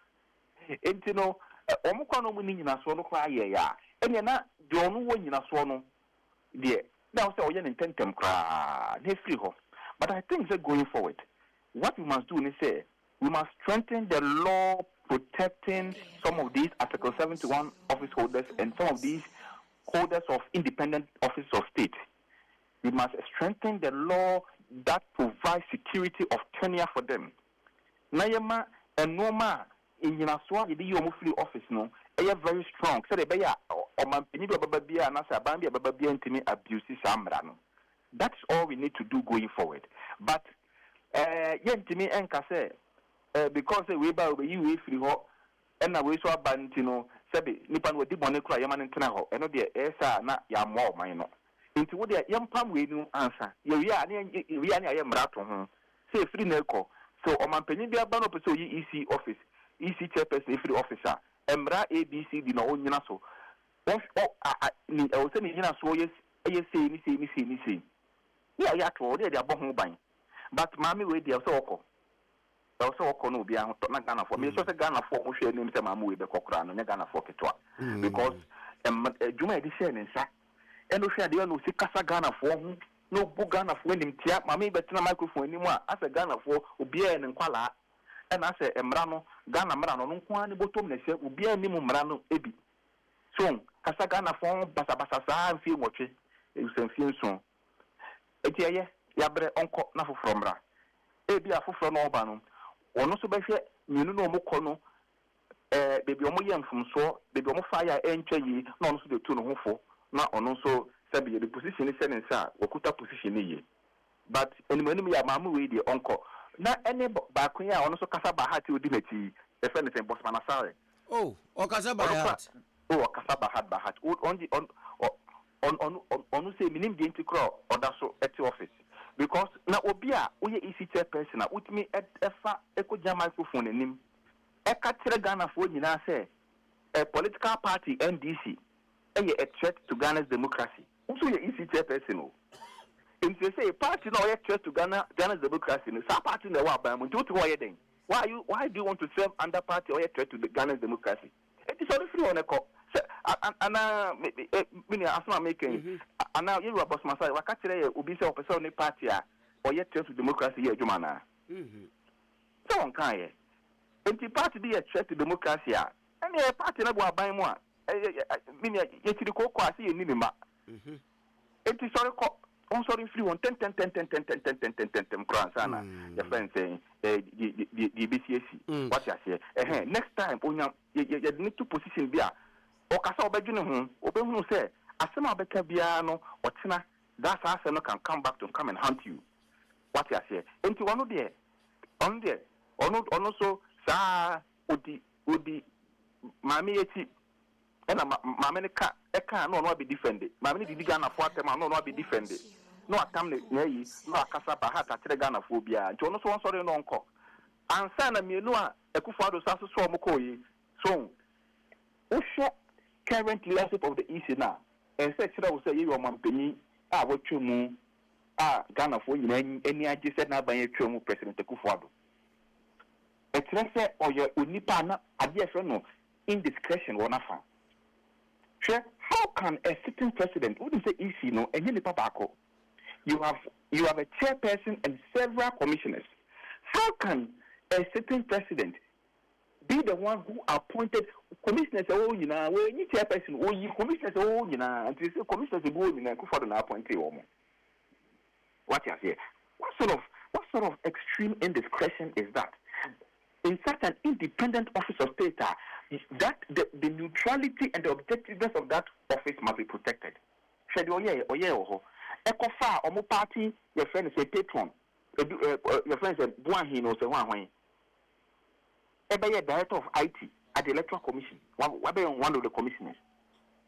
Ain't you know, Omukono winning in a swan cry ya. And you're not the only one in a swan. Dear, now so you intend them cry. They free hop. But I think that going forward, what we must do is say we must strengthen the law protecting some of these Article 71 office holders and some of these holders of independent office of state. We must strengthen the law that provides security of tenure for them. Nayama and Noma in Yinaswa, the free office, no, they are very strong. So they be or my Bababia and Asa Bambia Bababia and Timmy abuses Amrano. That's all we need to do going forward. But yet to me and say because we buy you free ho and we so abandon sabi nipan we di bone kura yaman ntena ho eno de esa na ya mo man no nti wo de yampam we nu answer ye wi ani aye mrato ho say free na eko so o man panyin bia ba no pese yi EC office EC chairperson free officer emra ABCD na onyina so ni o se ni nyina so yes say ni yeah, to they are born ban. But mammy, we dear so oko. Also, oko no be not Ghana for me. So the Ghana for Mushe names a mamu with the cockran and Ghana for Ketua. Because Juma edition and sa. And no share the no see Casa Ghana for no book Ghana for him tia, mammy, but no microphone anymore. As a Ghana for Ubia and Kuala. And I say Emrano, Ghana Marano, no one bottom, they say Ubia Nimu Marano, Ebi. So, Casa Ghana for Basabasa and feel watching. You feel soon. Etiye yabre onko na fofromra ebi afofro no oba no ono so behwe minu no omko no bebi omo yemfumso bebi omo fire entwa yi na ono so de tu no hofo na ono so sabi the position is saying say okuta position yi but enimani ya mamu we de onko na ene ba kun ya ono so kasa ba hat odi meti e fe ne sen boss manasare o kasa ba hat kasa ba hat on say minim de intikro oda so at office because na obia we EC chairperson na utimi efa ekoja microphone nim e ka tire Ghana for nyina say a political party NDC a threat to Ghana's democracy. Also ye EC chairperson o If they say party now threat to Ghana's democracy, some party no wa ban. Why do you want to serve under party or threat to the Ghana's democracy? It is only free on a call. And now, as I'm making, and now you are boss myself. I can't say Ubisa or person party or yet threat to democracy here, Jumana. So on kind. And the party be a threat to democracy. And a party na go buy more. Meaning, yet the cocoa see in Nima. It is sorry free on 10 crowns. Your friend saying, the BCAC. What you say? Next time, you need to position beer. Or Casa Obejun, Obejun say, Asama Beka Biano, or Tina, that Arsenal can come back to come and hunt you. What you say? Into one of the on there, or not, also, Sa Udi, Mammy, and Mamma Eka, no, not be defended. Mammy did Ghana for them, no, not be defended. No, a family, no, a Casapa hat at Ghana phobia, Jonas one sorry, no uncle. And Sana Minoa, Ekufado Sasso Mokoi, so, Osho, current leadership of the EC now, and said, I will say, you are Mampini, what you move, Ghana for you, any idea said now by a Chomu President Ekufado. A transfer or your Unipana, a dear friend, indiscretion, one affair. Sure, how can a sitting president, wouldn't say EC, no, and any tobacco? You have a chairperson and several commissioners. How can a sitting president be the one who appointed commissioners? Oh, you know, when you chairperson, oh, you commissioners, oh, you know, and commissioners go in and for the appointee. What you say? What sort of extreme indiscretion is that? In such an independent office of state, that the neutrality and the objectiveness of that office must be protected. Ekofa or party, your friend is a patron. Your friend is a Buahin or Sewan. Ebe director of IT at the Electoral Commission. One of the commissioners.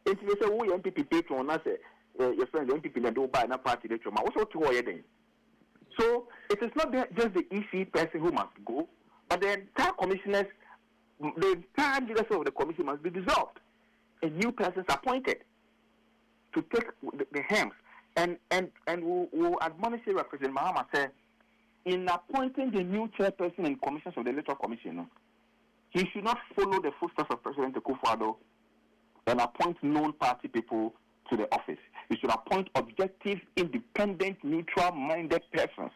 If you say, oh, MPP patron, I say, your friend, the MPP, and do buy a party electoral. Also, so it is not just the EC person who must go, but the entire commissioners, the entire leadership of the commission must be dissolved. A new person is appointed to take the helm. And we'll admonish President Mahama say, in appointing the new chairperson and commissioners of the Electoral Commission, he should not follow the footsteps of President Akufo-Addo and appoint known party people to the office. He should appoint objective, independent, neutral-minded persons.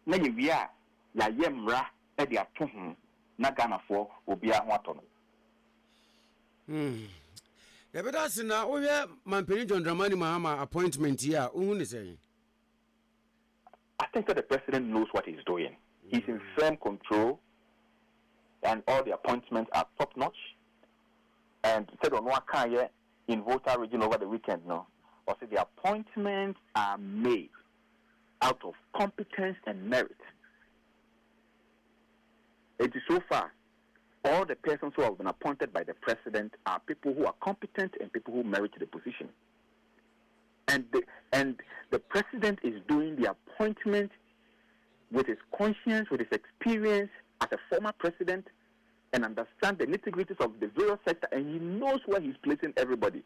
Na yewia ya yemra e dia tohu na Ghana for obi a ho atono. Yeah, but that's now we have Mampeni John Dramani Mahama appointment here. I think that the president knows what he's doing. He's in firm control, and all the appointments are top notch. And said on what kind in Volta region over the weekend, no, or say the appointments are made out of competence and merit. It is so far. All the persons who have been appointed by the president are people who are competent and people who merit the position. And the president is doing the appointment with his conscience, with his experience as a former president, and understand the nitty-gritties of the various sector, and he knows where he's placing everybody.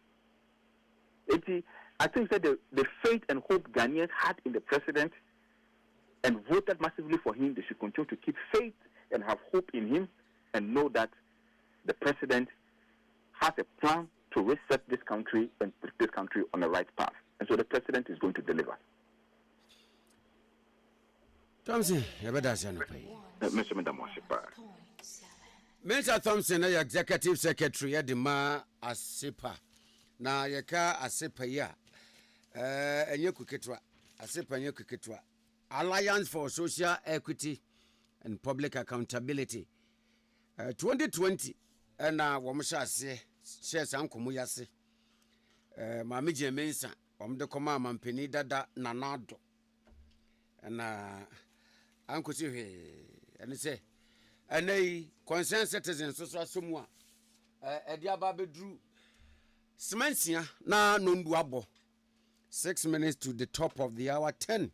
I think that the faith and hope Ghanaians had in the president and voted massively for him, they should continue to keep faith and have hope in him, and know that the president has a plan to reset this country and put this country on the right path. And so the president is going to deliver. Thompson, Mr. Thompson, Executive Secretary at the Ma Asipa. Now, Yaka Asipa ya. And Yokukitwa, Asipa and Yokukitwa. Alliance for Social Equity and Public Accountability. 2020 and Wamusha say shares Uncle Muyasi. Mamiji Mensa, the command Mampeni Dada Nanado. And Uncle Sihe, and say, and they concerned citizens, so somewhat. Ediababe drew Smensia, na Nunduabo. 6 minutes to the top of the hour 10.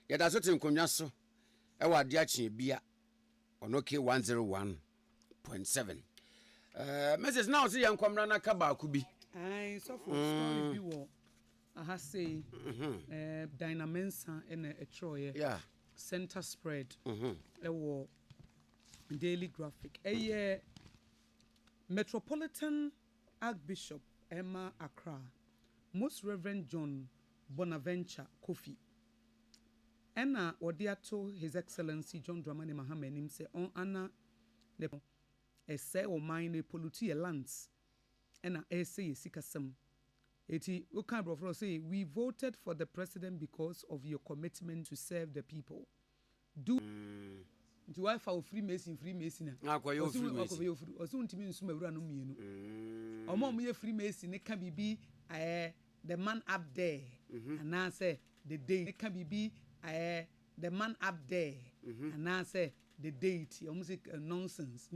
Yet as what in Kunyaso, Ewa Diachi Bia. On OK 101.7. Mrs. Now see young Comrana Kaba Kubi. I so for story be war. say Dynamensa and a Troy. Yeah. Center spread. A war. Daily Graphic. A Metropolitan Archbishop Emma Accra. Most Reverend John Bonaventure Kofi. Ena Odiato His Excellency John Dramani Mahama nim say on Anna ne ese o mine polluti lands. Ena say sikasem. Eti ukan brofro say we voted for the president because of your commitment to serve the people. Do I for Freemason? Akwa Freemason. Oso ntimi nsuma wura no mienu. Omo mo ye Freemason ne can be the man up there. And I say the day it can be the man up there. And I say the deity. Almost nonsense.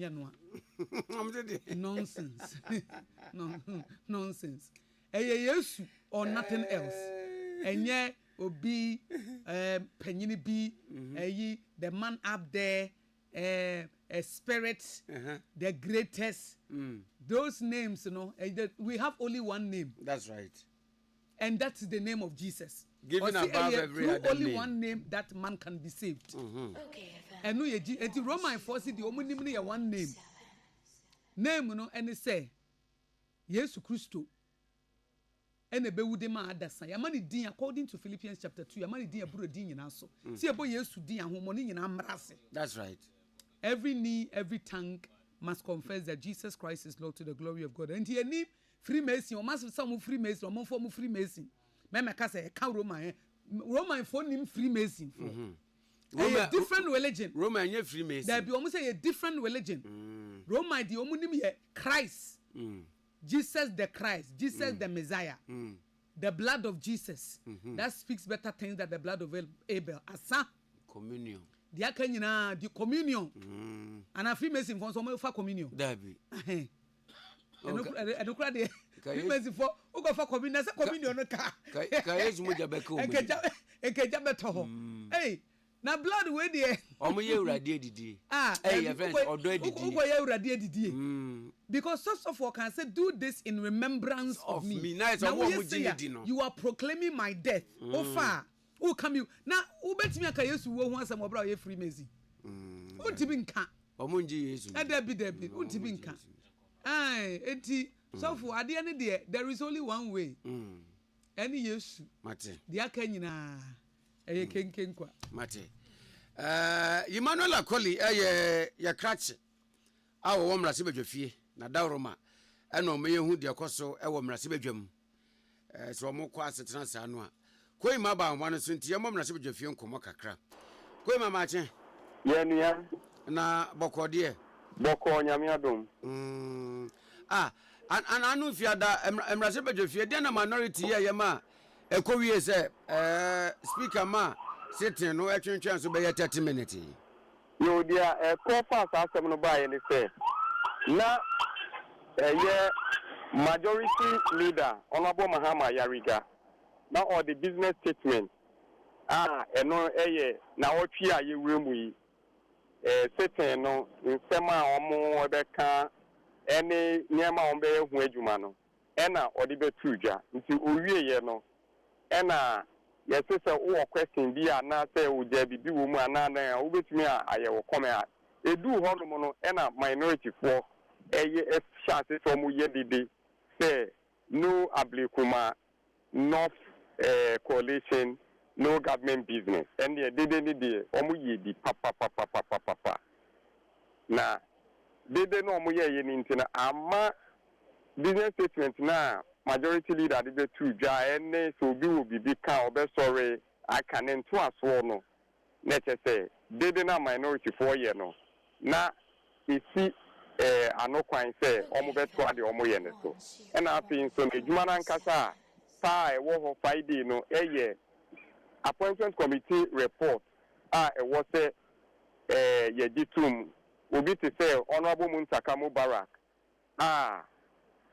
Nonsense. Nonsense. Yes or nothing else. And yeah, obi penyini bi the man up there, a spirit, the greatest. Those names, you know, we have only one name. That's right. And that's the name of Jesus. Given above every other only name. one name that man can be saved. Okay. And no, the Roman force the only name one name. Name, you know, and they say, Yesu Christo. And the bewude ma adasa. Yamani din according to Philippians chapter 2. Yamani din aburo din yinaso. See abo Yesu din ahomoni yina amrase. That's right. Every knee, every tongue must confess that Jesus Christ is Lord to the glory of God. And he any Freemason, or must some Freemason, or more form of Freemason. Mema kase ka Roman for him Freemason for. A different religion. Roman ye Freemason. There be almost a different religion. Roman the omunim ye Christ. Jesus the Christ, Jesus the Messiah. The blood of Jesus. That speaks better things than the blood of Abel. Asa communion. The communion. And a Freemason for some for communion. Dabi. I don't cry there. Freemason for who go for communion? That's a communion no car. Kayesu mo jabeko. Enkejabeto. Hey, na blood we there. Omo ye urade didi. Hey, your friends odo didi. Who ye urade didi. Because such of all can say, do this in remembrance of me. Now you are proclaiming my death. Oh far. Who come you? Now who bet me aka Yesu wo hu asem obra ye Freemason. Who tibi nka. Omo nji Yesu. Debi. Who tibi nka. Enti so for ade ne there, there is only one way. Any Yesu. Mate. The aka nyina eye kenken kwa. Mate. Emmanuel Akoli ye kratche. Awo wo mrase bedwafie na dawroma eno me yehu de koso e wo mrase bedwam. So mo kwa asetena sa no a. Koi ma ba anwa no so ntie mo mrase bedwafie nkomo kakra. Koi ma ma che. Ye nua na bokode boko nyame adom. Anu fiada mrase bedwafie de na minority ye ma ekowie se speaker ma sitting no etwentwen so be 30 minutes. Yo dia call fast asem no ba ye ni say na majority leader Honorable Mahama Yariga na all the business statement eno na otwi a ye wremu yi sitting no nsema omo ebeka ene nyema ombe hu adwuma no ena odi betudwa nti owie ye no ena yes say wo question bi na say wo ja bibi wo mu ana na wo betumi aye wo comment edu hono no ena minority for chance from ye didi say no ablikuma north coalition no government business and the did omu ye di papa na dede no omu ye ni ntina ama business statement na majority leader did two ja ene so bi wo bibi ka obe sorry I can into aso no let us say dede na minority for ye no na isi anokwan say omo beto ade omo ye ne so e na afin so edwuma na nkasa pa e wo ho Friday no appointment committee report e wo say ye ditum obi te say honorable Muntaka Mubarak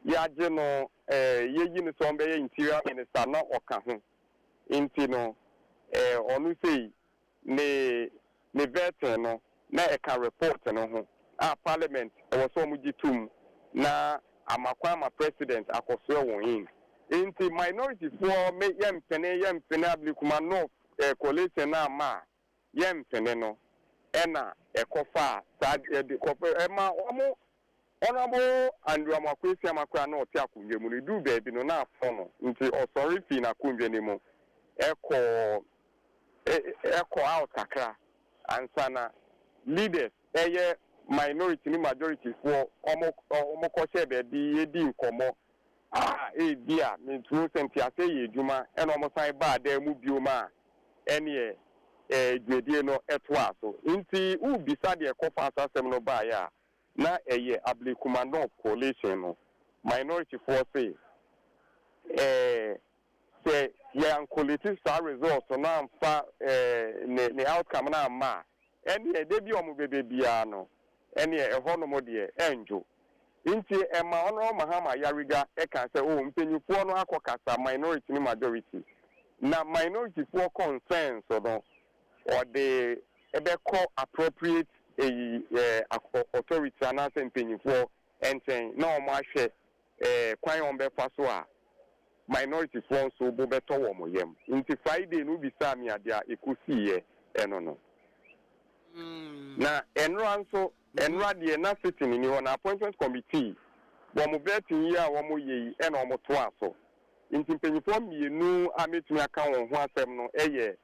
ya je no ye yi ne so mbe interior minister na oka ho inti no onu say ne veteran no na e ka report no ho parliament was so much tum na amakwama president akoso won yin Inti minority for me yem pene ablikuma no coalition na ma yem pene no ena ekofa sad de kofa ema omo honorable Andrew Amakwesi Amakwa na oti akunwe mu du baby no na afọ no nti osori fi na akunwe ni mu eko out akra ansana leaders eye minority ni majority for omo ko se be di edi nkomo bia me tru senti ase ye djuma eno omo san ba da mu bioma ene dwedie no eto aso nti u bisa de ekofa asasem no ba ya na eye ablikuma no coalition no minority force se yan collective star results na amfa ne outcome na ma ene de bi omo bebe bia no ene eho mo de enjo nti ema ono mahama yariga eka se o mpenyufo no akokasa minority ni majority na minority for concerns no or the ebeko appropriate authority and mpenyufo enten na o ma hwe kwan on be fa so a minority for so bo beto wo mo yem nti Friday no bi sa mi ade a ekosi eno no na enro nso enra de na sitting ni on appointment committee wo mo betin yi a wo mo yeyi e na wo mo to aso nti mpanyifo mienu ametumi aka won ho asem no eye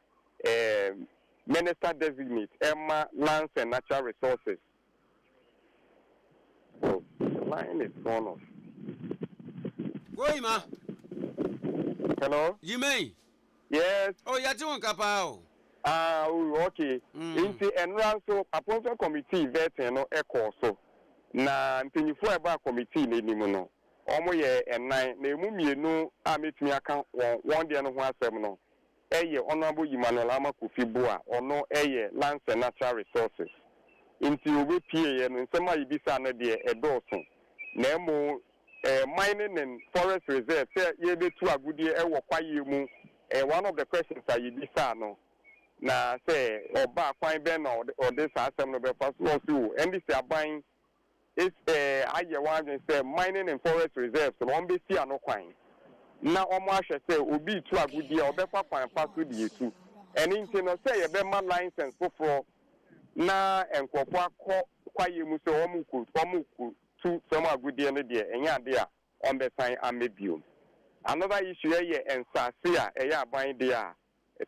minister designate Emma Lands and Natural Resources. So the line is gone off. Go ma. Hello? Jimmy. Yes. Oh, ya ti won kapa o. Okay. Inti enra so appointment committee vetting no so na mpanyifo eba committee na enimu no omo ye enan na emu mienu ametumi aka won de no ho asem no eye honorable Emmanuel Amakofi a ono eye Lands and Natural Resources inti obi pie ye no nsema yibisa na de edoso na emu mining and forest reserve ye betu agudie ewo kwaye mu one of the questions that yibisa no na say oba kwan be na ode sa asem no be pass so and this aban is aye one say mining and forest reserves no on be see anokwan na omo ahwe say obi tu agudi e obefa kwan pass di etu eni nti no say ye be ma license foforo na enkofo akọ kwaye mu say omo ku tu some agudi no de enya ade a on be sign amebio another issue ye ensase a eya aban de a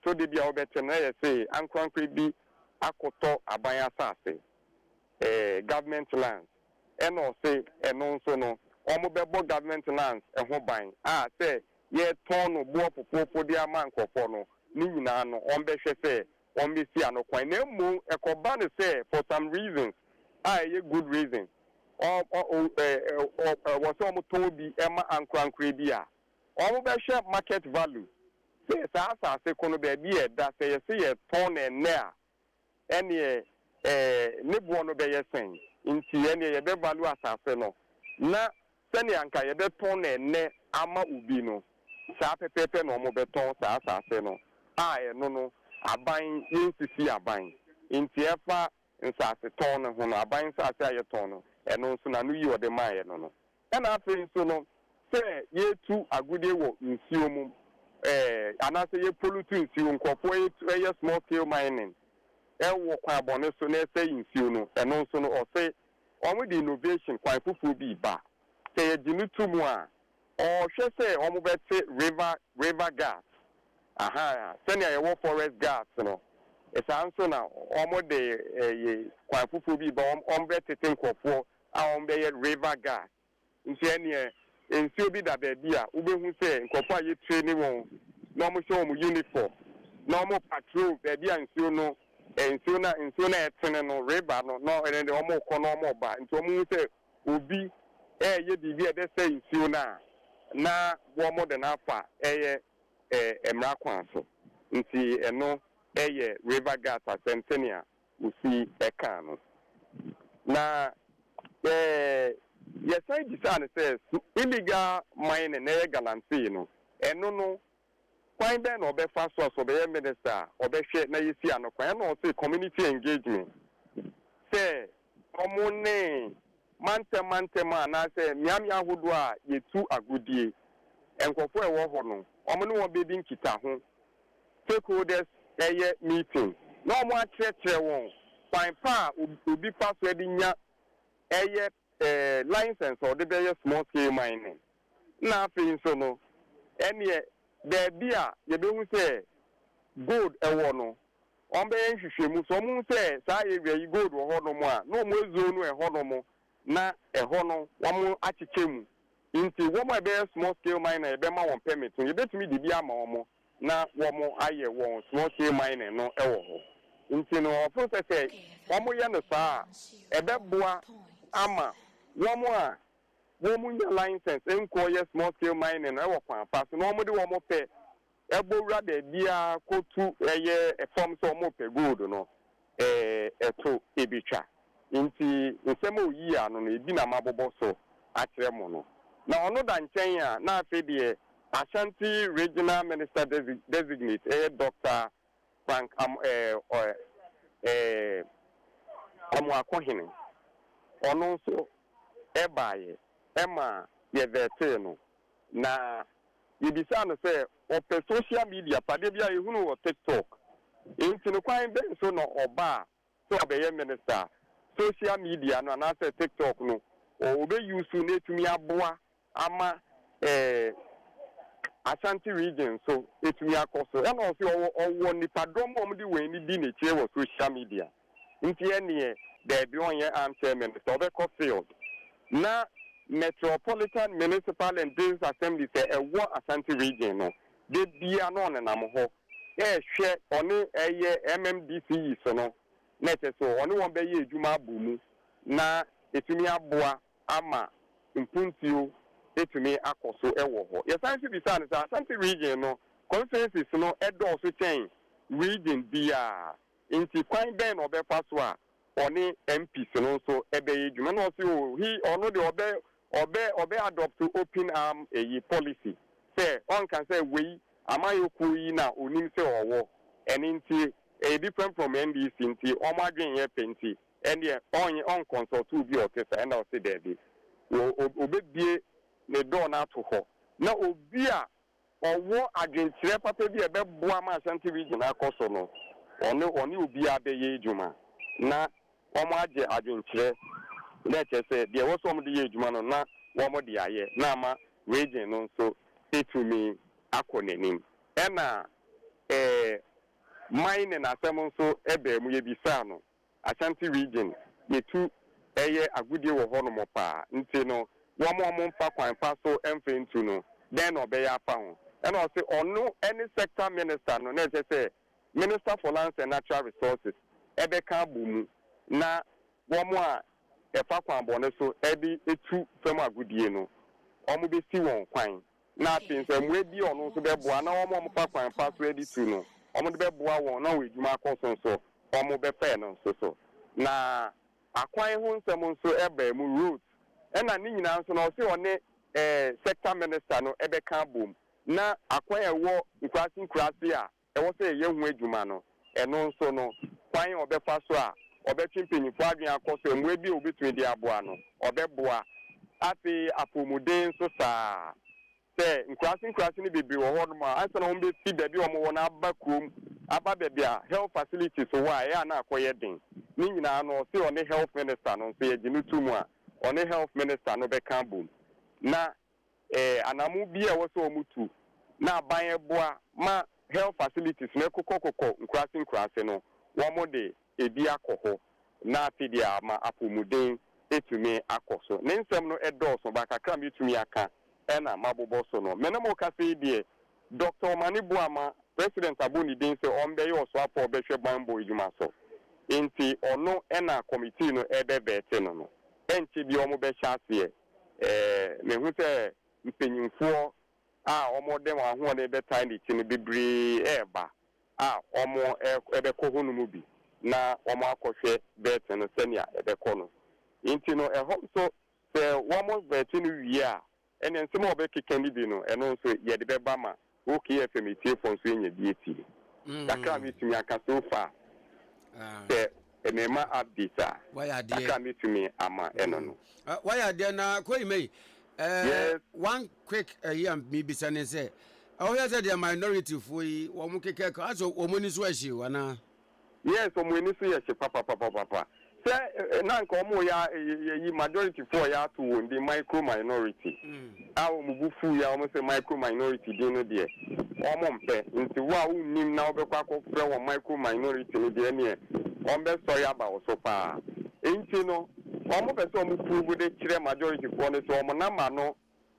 to de bia obete na ye say ankwankwe bi akoto aban asase government lands eno say eno nso no omo bebo government lands eho ban say ye ton bo popofo de ama nkofo no ni nyina no on be hwe say on be si anokwan na mu ekoba no say for some reasons ye good reasons was omo to bi ema ankwankwe bi a omo be hwe market value say sa se kono be bi e da say ye ton ene a ene ne bo no be ye sen nti ene ye be value asase no na sani anka ye be ton ene ama ubi no sa pepepe no mo beton sa asase no no aban yinsisi aban nti efa nsase ton no ho no aban sase aye ton no eno nso na no yi ode maye no na afi nso no se ye tu agudie wo nsuo mu anase ye pollute nsuo nkofo ye small scale mining wo kwa bone so na se nsuo no eno nso no o se omo di innovation kwa fufu bi ba se ye jinu tumu a or she say omo bete river gas senior ye forest gas no it's also na omo de ye kwa fufu bi ba omo bete tenkofo a omo be river gas nti ene nsuo bi da ba bi a ubehu say nkofo aye training won na omo show omo uniform na omo patrol ba bi a nsuo no nsuo na etene no river no no ene de omo ko no omo ba nti omo say obi ye bibi e de say nsuo na wo mo de na fa emra kwan so nti eno river gas asentenia usi eka no na yes I decided says illegal mining na galamsey no eno no kwan be na obefa so be minister obehwe na yesi anokwan na o say community engagement say omune mante na say miamia hodo a yetu agudie enkofo e wo ho no omo no bedi nkita ho stakeholders meeting no mo akyerɛkyerɛ wɔn kwan pa obi pa so edi nya license or the be small scale mining na afei so no ene there be a ye be hu say gold ewo no on be nhwehwemu so mo say saa area yi gold wo ho no mo a no mo ezo no e ho no mo na e ho no wo mo akyekemu inti wo mo be small scale miner e be ma won permit ye betumi di bia ma wo mo na wo mo aye won small scale mining no e wo ho inti no ofo say wo mo ye no saa e be boa ama wo mo a wo mo nya license enko ye small scale mining e wo kwan pa so no mo de wo mo pe ebowura de bia kotu eye form so mo pe gold no eto ebitwa inti nsem oyi ano no ebi na mabobo so akyere mo no na ono da nchen a na afi de Ashanti Regional Minister Designate Dr. Frank Amoakohene ono so ebaye ema ye vete no na yibisa no say ope social media pade bia ehunu wo TikTok enti no kwan ben so no oba so obeye minister social media no na say TikTok no obe use na etumi aboa ama Ashanti region so etumi akoso e na so owo nipadom omdi we ni di na chie wo social media enti ene there be on your armchair minister obe ko field na Metropolitan Municipal and Business Assembly say a war Ashanti region no de bia no na mo ho hwe oni MMDC so no net so oni won be ye adwuma abumu na etumi aboa ama impuntio etumi akoso ewo ho ye santi bi san sa Ashanti region no conferences no edo so chen region bia inti kwan ben obefa so a oni MPs no so ebe ye adwuma no so he ono de obe adopt to open arm a policy say on can say we amayoku yi na onim say owo eninti a different from NDC nti omadwen ye penti ene on consult to be okesa and say there be obebie ne door na to ho na obi a owo adwenkyere papa bi ebe boa ma Ashanti region akoso no oni obi abeye adwuma na omo age adwenkyere let us say there was some the age man na wo de aye na ma region no so etumi akonenim ena mine na asem so ebe mu ye bisa no Ashanti region yetu eye agudie wo ho no mo pa nti no wo mo mpa kwan pa so emfentu no then obeya apa ho ena o say ono any sector minister no let us say Minister for Lands and Natural Resources ebe ka bumu na wo mo a efa kwan bone so edi etu fam agudie no omo be si won kwan na pinse mu edi ono so be boa na omo pa kwan pa so edi tu no omo de be boa won na we dwuma akoso so omo be fe no so na akwan ho nsem so eba mu route ena ni nyina so na o se one sector minister no ebe ka bom na akwan ewo nkrasi a ewo se ye hu adwuma no eno so no kwan obefa so a obetwimpenyifo adwen akoso emwe bi obetumi di aboa no obeboa afi apomuden so saa se nkrasi ni bebre wo ho no ma ansa na hombe fi baabi o mo wo na aba krom aba baabi a health facilities so wa ya na akoye den ni nyina no se one health minister no se ye ginu tumu a one health minister no be kan bom na anamu bi e wo so omutu na aban eboa ma health facilities na kokokoko nkrasi no wo mo de ebi akoho na afidia ma apomuden etumi akoso ne nsem no edoso ba kakra mi etumi aka ena mabobo so no menamo ka se die Dr. Manibuama president aboni den se ombe yo so apo behwe bambo ejuma so enti ono ena committee no ebe bete no enti bi omo be chase me hu se mpenyimfo a omo dem aho na ebe time ti no bebre eba a omo ebe ko honu mu bi na omo akohwe bete no senia ebe ko no inti no ehom so se womo bete no wi a ene nsemo obekeka ni bi no eno so ye de beba ma OKFM tie fon so enya bi eti takra mi tumi aka so fa se enema update a waya de takra mi tumi ama eno no waya de na ko imei Yes. One quick maybe say. Oh, yes, the minority for one keke. Also, woman is where she wana. Yes, when you see papa. Say, nan komo ya majority for ya to the micro minority. Our mubufu ya almost a micro minority dino dear. Omompe, into wa nim now be kwako fra micro minority no dear near. Ombe sorry about so far. Ain't you know? Omo person mu prove the chire majority for no so omo number no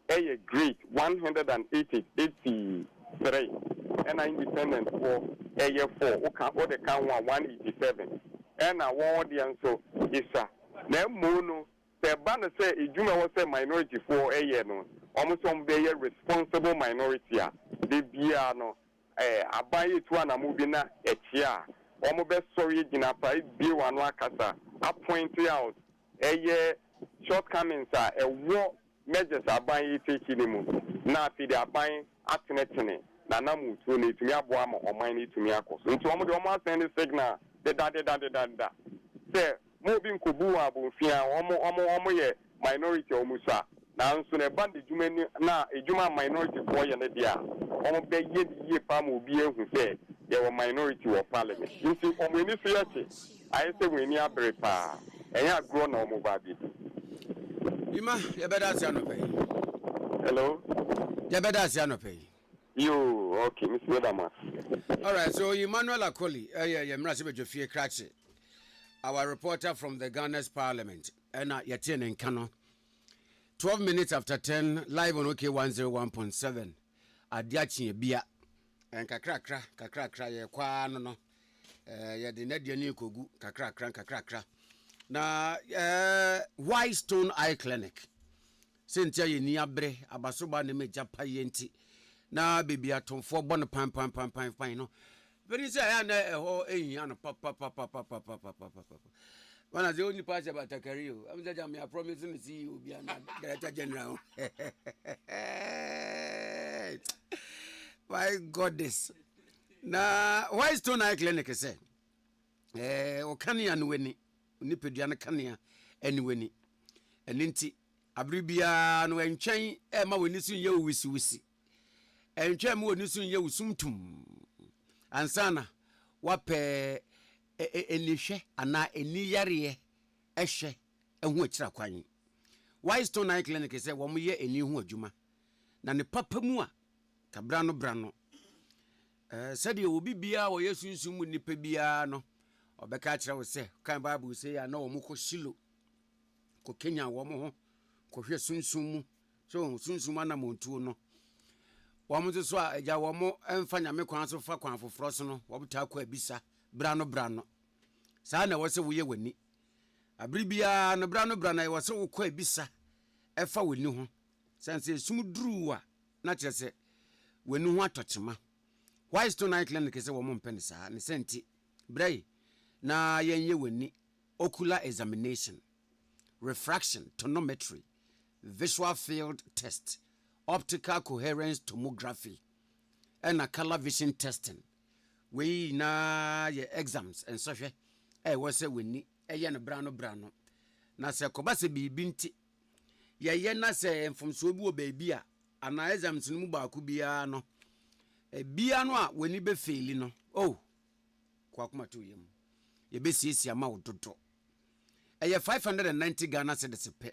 a great 183 and independent for a year 4 or the count 187 and a ward and so is then mono the banner say a junior was a minority for a year no almost some be a responsible minority the biano a buy it one a moving a chia almost best sorry in a price be one wakasa appoint out a year shortcomings are a war measures are buying taking him now see they are buying attention na namu to need to me aboa ma oman to me akọ so nti omo de omo send signal de da say mo bi nkobu abofia omo ye minority omo sa na nso na band ejuma na ejuma minority for ye ne dia omo be ye pa mo bi ehu say ye were minority of parliament nti omo ni so yache ayi say we ni abre pa enya agro na omo ba bi Ima ye better say no pay. Hello ye better say no pay. You okay, Mr. Damas. All right, so Emmanuel Akoli, our reporter from the Ghana's Parliament, and Yatien in Kano. 12 minutes after 10, live on OK 101.7. Ade Akye Abia, and kakra ye kwa no. Ya de nedia ni kogu kakra. Na White Stone Eye Clinic. Sentia ye ni abre abasoba ne meja payenti. Na baby atonfo bon pan no very say ya na ho ehia no papa when the only part about Takario I'm just me promising to see you be an director general. My goodness. Na why Stone Eye Clinic say o kania no weni nipedua no kania eni weni eninti abribia no entwen ma weni sun ye wisi entwe mu oni sun ye usumtum ansana wape enihwe ana eniyare ehwe ehu akira kwan Why Stone Eye Clinic say wo mo ye eni hu adwuma na ne papa mu a kabra no bra no sede obi bia wo yesunsun mu nipa bia no obeka akira wo se kan bible say ya na wo mo ko shilo ko kenya wo mo ho ko hwe sunsun mu so sunsun ana montuo no Wamu so a eja womo emfa nyame kwan so fa kwan foforo so no wobta kwa bisa brano saa na wose woye wani abribia no brano e wose wo kwa bisa efa wani ho sense sumduru a na kyerese wani ho atochema Why Stone Eye Clinic se womo mpene saa ne senti brei na yenye wani ocular examination refraction tonometry visual field test optical coherence tomography and a color vision testing. We na ye exams and so was say we ni no brano. Na se kobase bibi nti ye na se mfomso bi baby a ana exams no mu ba ku bia no bia no a we ni be fail no oh kwa kuma to yem ye be siesia ma wododo 590 Ghana cedis pe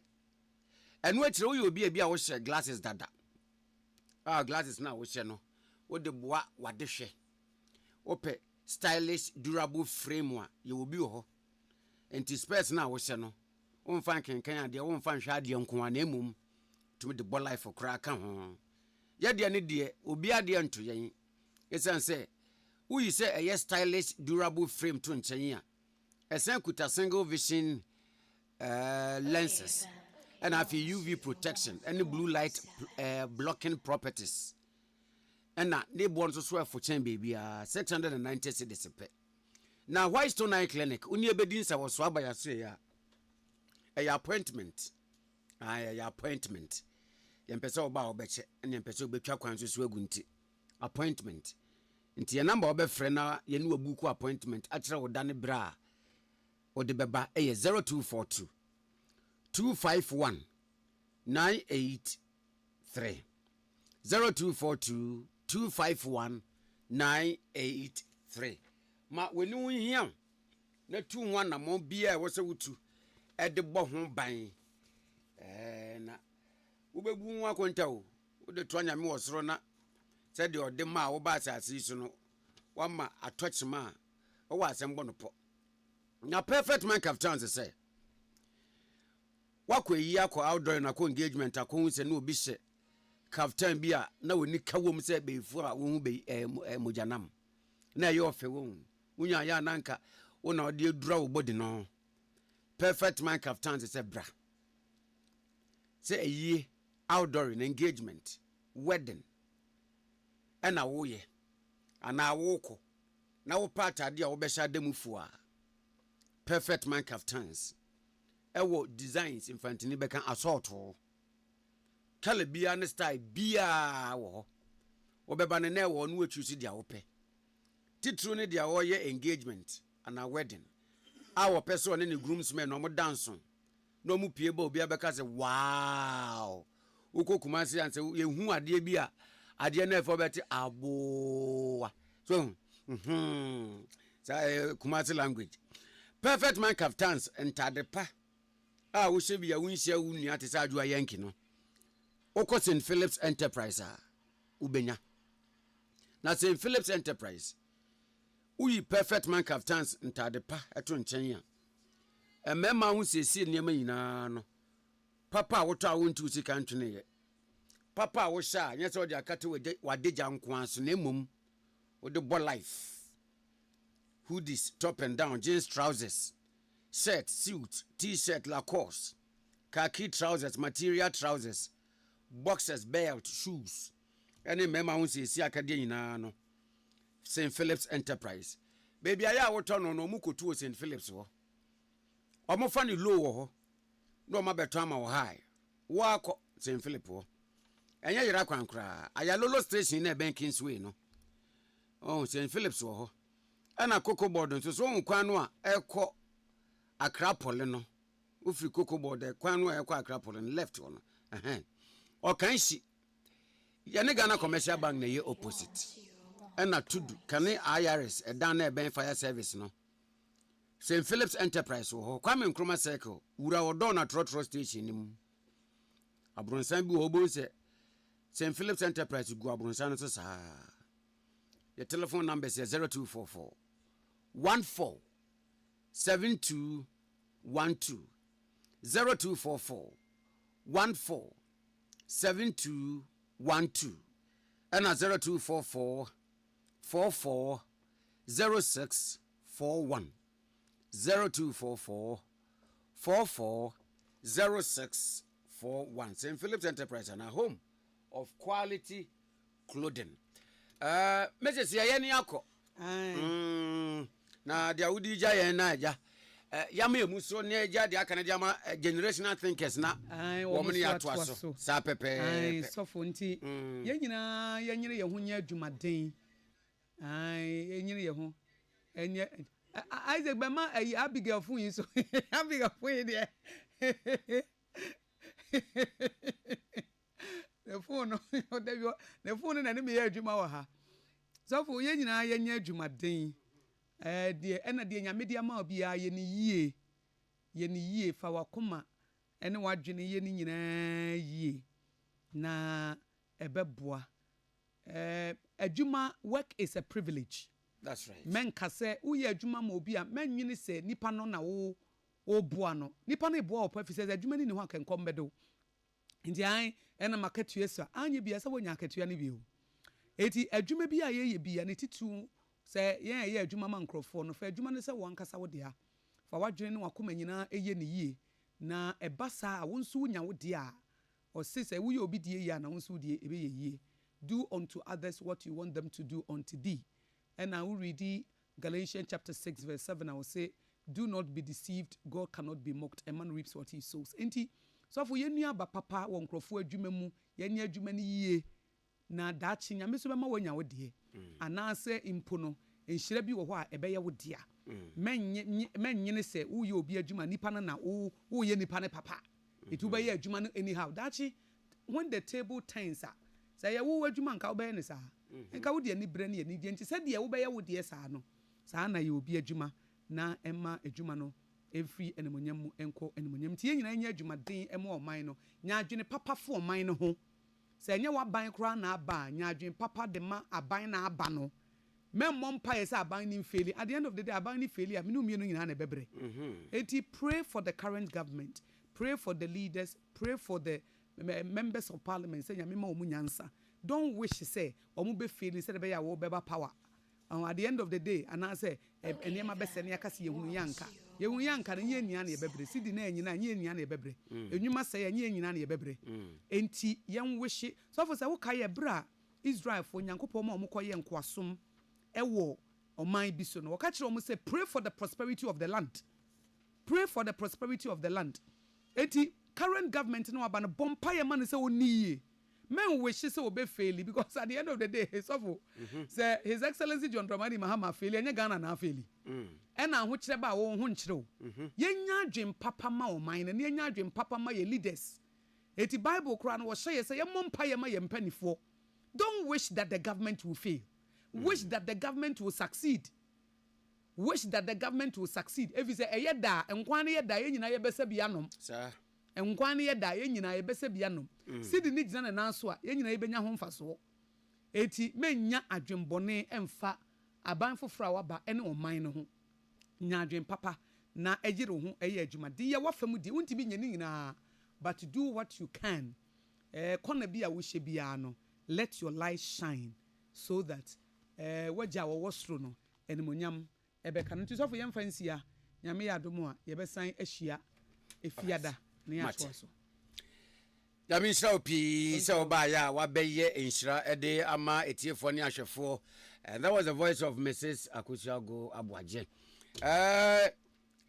eno akire wo ye obi a bia wo share glasses dada glasses na wo hye no wo de boa wade hwe ope stylish durable frame a ye obi ho enti space na wo hye no wo mfa kenkan ade wo mfa hwe ade nko na emum tumi de boy life okra ka ho ye de ne de obi ade nto yen esan se wo yi se a stylish durable frame to nchen a esen kuta single vision lenses and have UV protection and blue light blocking properties. And now they born to swear for chain baby 690 cedis pe. Now Why Stone Eye Clinic unye bedin sa was swaba ya say ya appointment. Ya appointment. Yempese oba obeche and yempese obetwa kwan so agunti. Appointment. Nti ye number obefre na ye ne wabuku appointment akire wo dane bra. O de beba 0242 251 983 0242 251 983 ma weni wo hia na tu ho na mo bia wo se wutu e de bo ho ban na wo bebu ho akonta o wo de to anya me wo soro na se de ode ma wo ba asase su no wa ma atochima o wa asembo no po na perfect man have chance say wakɔ yi akɔ outdoor na ko engagement akɔ se na obi hye captain bia na woni kawom se befu a wo hu be mojanam na ye ofe wo unya ya nanka wo na ode adura wo body no perfect man captain se bra se eyi outdoor engagement wedding ana wo ye ana wo ko na wo part ade a wo be sha demufu a perfect man captains ewo designs infantini beka assault kale bia ne style bia wo obeba ne na wo no atwusi dia wo pe titru ne dia wo ye engagement ana wedding our person ne groomsmen no mo dance no mo pie ba obi abeka se wow ukokuma se anse ye hu ade bia ade na efo beti abowa so kumasi language perfect man caftans entadepa wo she bia wunhia wunu ate sa adwa yanki no oko St Philip's Enterprise ubenya na St Philip's Enterprise uyi perfect man caftans entadepa eto nchen ya mema hu sesi niam nyina no papa woto a wontu sika ntwene ye papa wo sha nya se odi akate wadeja nko aso na emom wode bo life hoodies top and down jeans trousers shirt suit t-shirt Lacoste khaki trousers material trousers boxers belt shoes any mema hu sesi akade nyina no St Philip's Enterprise baby aya woto no no mukotu o St Philip's ho omo fa ni low ho no ma beto ama wo high wa ko St Philip ho enye yira kwankra aya lolo station na ben Kingsway no oh St Philip's ho ana cocoa board so nkwan no a ekọ Akrapole no ufi cocoa board ekwan no ekọ Akrapole no left ho no o kan shi ya ne Ghana Commercial Bank na ye opposite ana tudu kane IRS edan na ben fire service no St Philip's Enterprise ho Kwame Nkrumah Circle wura odo na trotro station nim abronsan bi ho se St Philip's Enterprise gu abronsan no so sa your telephone number is 0244 14 7212 0244 14 7212 and 0244 44 0641 0244 44 0641 St. Philip's Enterprise and a home of quality clothing. Mrs. Yayani Ako. Na dia udi ja ye na ja. Yama emuso ne ja dia kana dia ma generational thinkers na. Wo mni atwaso. Sa pepe. Ai sofo nti. Ye nyina ye nyire ye ho nya adwumaden. Ai ye nyire ye ho. Enye Isaac Bama Abigail fun yin so. Abigail fun yin de. The phone the phone na me ye adwuma wa ha. Sofo ye nyina ye nya adwumaden. De ena de nya media ma obi a ye ni yie fa wakoma ene wadwene ye ni nyina yie na ebeboa. Adwuma work is a privilege. That's right. Men kase uye adwuma ma obi a men nwini se nipa no na wo boa no nipa no eboa opa fi se adwuma ni ho akenkom bedo nti an ena market yesa anye bia se wonya aketua ne bio eti adwuma bi a ye bia ne titu se ye adwuma ma nkrofo no fa adwuma ne se wankasa wo dia fa wadwene ne wakoma nyina eye ne yie na ebasa a wonsu wonya wo dia o se wuye obi die ya na wonsu die ebe ye yie. Do unto others what you want them to do unto thee. And I will read Galatians chapter 6 verse 7. I will say, do not be deceived. God cannot be mocked. A man reaps what he sows. Enti, so for yenya ba papa won krofo adwuma mu, yenya adwuma ni yie na dachi nyame so bema wonya wo de. Anase impo no, enhyira bi wo ho a ebe ye wo dia. Men nyene se wo ye obi adwuma nipa na wo ye nipa ne papa. it will be adwuma no anyhow dachi when the table turns up say ya wo adwuma nka wo be ne saa nka wo de ni bre ne ni nti say de wo be ya wo de saa no saa na ye obi adwuma na emma adwuma no every enemonyam mu enko enemonyam ti nyina nya adwuma den ema oman no nya adwene papa fo oman no ho say nya waban kra na aba nya adwene papa de ma aban na aba no memmo mpa ye say aban ni faili at the end of the day aban ni faili a menu mienu nyina na bebre eti pray for the current government, pray for the leaders, pray for the members of parliament say nyame ma omu nyansa. Don't wish say omu be faili say be ya wo beba power. At the end of the day and I say enema be se ne akase yehunu yanka na nye nyina na yebebre sidi na nyina nye nyina na yebebre enwuma say nye nyina na yebebre enti yen wish so for say wo kai ebra Israel for nyankopon ma omukoye nkoasom ewo oman bi so no wo ka kire omu say pray for the prosperity of the land, pray for the prosperity of the land. Enti current government no aba no bompa ye man say oni men wish say obe fail because at the end of the day say his excellency John Dramani Mahama fail anya Ghana na fail na ho kire ba wo ho nkire o yenya adwen papa ma o man na yenya adwen papa ma ye leaders eti bible kura no wo hye say ye mompa ye ma ye mpanifo. Don't wish that the government will fail, wish that the government will succeed, wish that the government will succeed. If you say eye da enkwan ye da ye nyina ye bese bia nom sir enkwan ye da ye nyina ye bese bia nom sidi ni gina na so a ye nyina ye benya ho mfaso eti menya adwenbone emfa aban foforo waba ene oman no ho nya adwen papa na ejire ho eye adwuma de ye wafam di unti bi nyani nyina but do what you can kona bia wo hye bia no let your light shine so that waja wo wosro no enemonyam ebeka no tusofo yem fansia nyame ya adomo a ye besan ahia efiada na ya so Yami Shaupi, so by ya, wabeye inshra, ede ama etiefo ni ahwefo. And that was the voice of Mrs. Akushago Abwaje.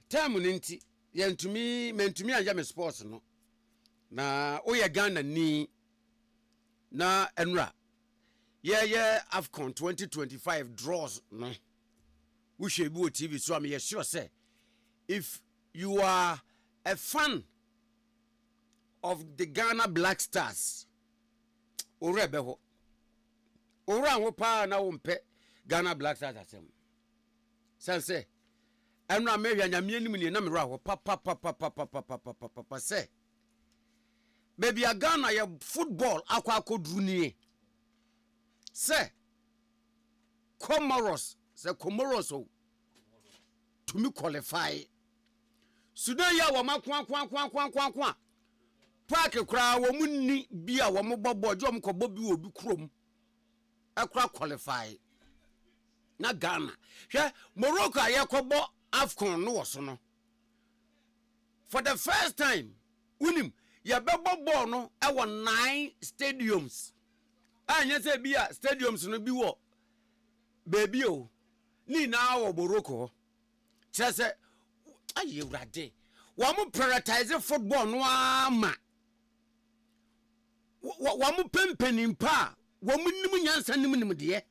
Time ninti, yentumi, mentumi anja me sports no. Na oye Ghana ni na enra. Yeah, AFCON 2025 draws no. We should be TV, so I'm sure say, if you are a fan of the Ghana Black Stars, Orebeho, Ora wopa na wompe Ghana Black Stars asem. Sense, I'm not maybe anyamie ni mu na me ra ho papa say. Baby a Ghana ya football akwa akodru ni. Say, Comoros to me qualify. Sudan ya wa kwa Park kra wo munni bia wo mo bobo jom ko bobi obi krom akra qualify na Ghana hwe Morocco ayekobo AFCON no woso no for the first time unim ya bebo ball no e wo 9 stadiums anya se bia stadiums no bi wo baby o ni na wo Morocco chese aye urade wo mo prioritize football no ama wamu pempenim pa wamu nimu nyansa nimu de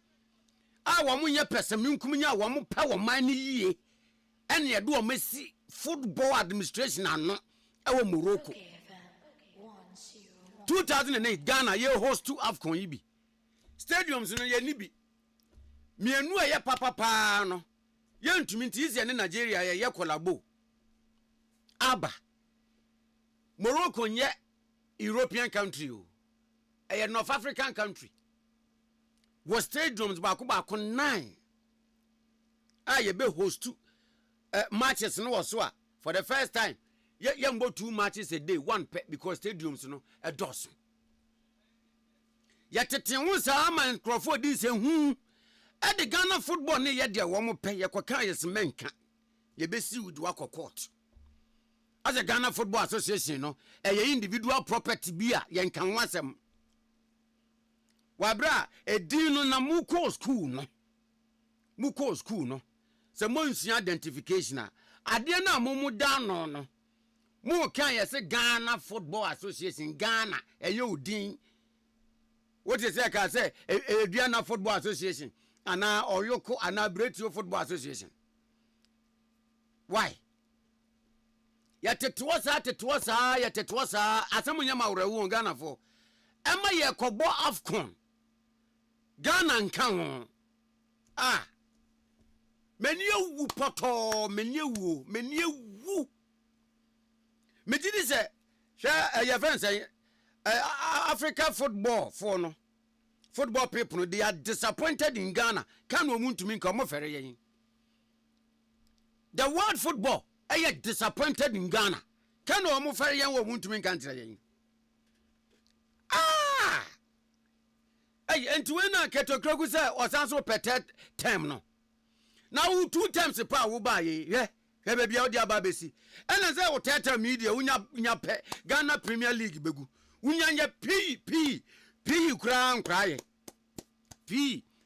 wamu nya pesaminkum nya wamu pa wo man ni yie ene ye do mesi football administration ano e Morocco 2008 Ghana ye host to AFCON yibi stadiums no ye nibi mienu ye papa no ye ntumi ntize ne Nigeria ye kolabo aba Morocco nye European country o a North African country was stadiums ba 9 ye be host to matches no was so for the first time ye go 2 matches a day one because stadiums no a dozen ye tete hu sa man crofo di se hu e de Ghana football ne ye de wo mo pe ye kwaka yes menka ye be si with wa court as a Ghana Football Association no a individual property bia ye nkan wasem wabra edin na muko school no se monsi identification ade na momu dan no mu kan ye se Ghana Football Association Ghana eye odin what is say ka say Ghana Football Association ana Oyoko ana Bretio Football Association why ya tetuosa asamu nyama urewu Ghana fo ema ye kobo afcon Ghana nka ho meni ewu poto meni ewu medidi se ya fence Africa football for no football people no, they are disappointed in Ghana can no muntumi nka mo fere yen the world football are disappointed in Ghana can no mo fere yen wo muntumi nka ntere yen enti we na ketokroku se osanso petet term no now 2 times pa wo ba ye be bia odi aba besi ena se wo teta media unya pe Ghana Premier League begu unya nya p kra ye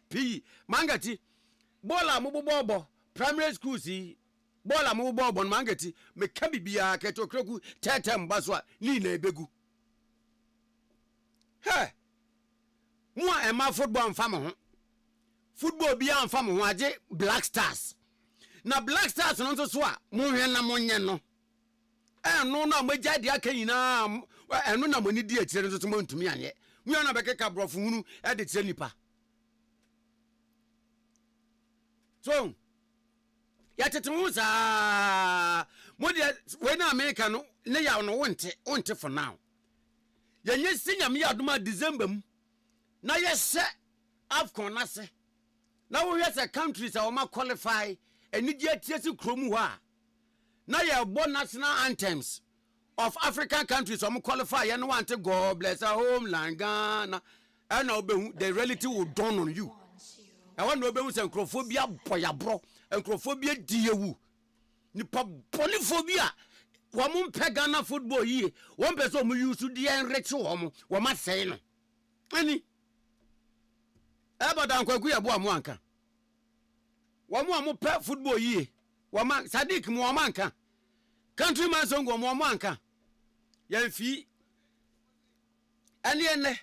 p mangati bola mo bobo primary school si bola mo bobo mangati me ka bibia ketokroku teta mbaswa ni na ebegu Mwa ema football mfamo ho. Football bia mfamo ho age Black Stars. Na Black Stars no so a mo hwe na mo nye no. No na mo jade aka nyina eno na mo ni di akire no so mo ntumi anye. Mwa na bekeka brofo hunu e de tire nipa. So ya tetemu za mo de we na America no ne ya no wonte for now. Yenye sinyam ya aduma December mu na yese afcon na se na wo yese countries a ma qualify enige atiesi kromu ho a na ye bo national anthems of African countries o qualify ye no want God bless our homeland Ghana and obehu the reality will dawn on you I want no obehu se nkrophobia boyabro nkrophobia diyewu nipa polyphobia wo mo mpe Ghana football yi wo mpe so mo use di enrich wo ma sei no ani Eba dan kwaku ya bo amanka. Wo mo pe football yie. Wo ma Sadik mo amanka. Countryman songo mo amanka. Yan fi ene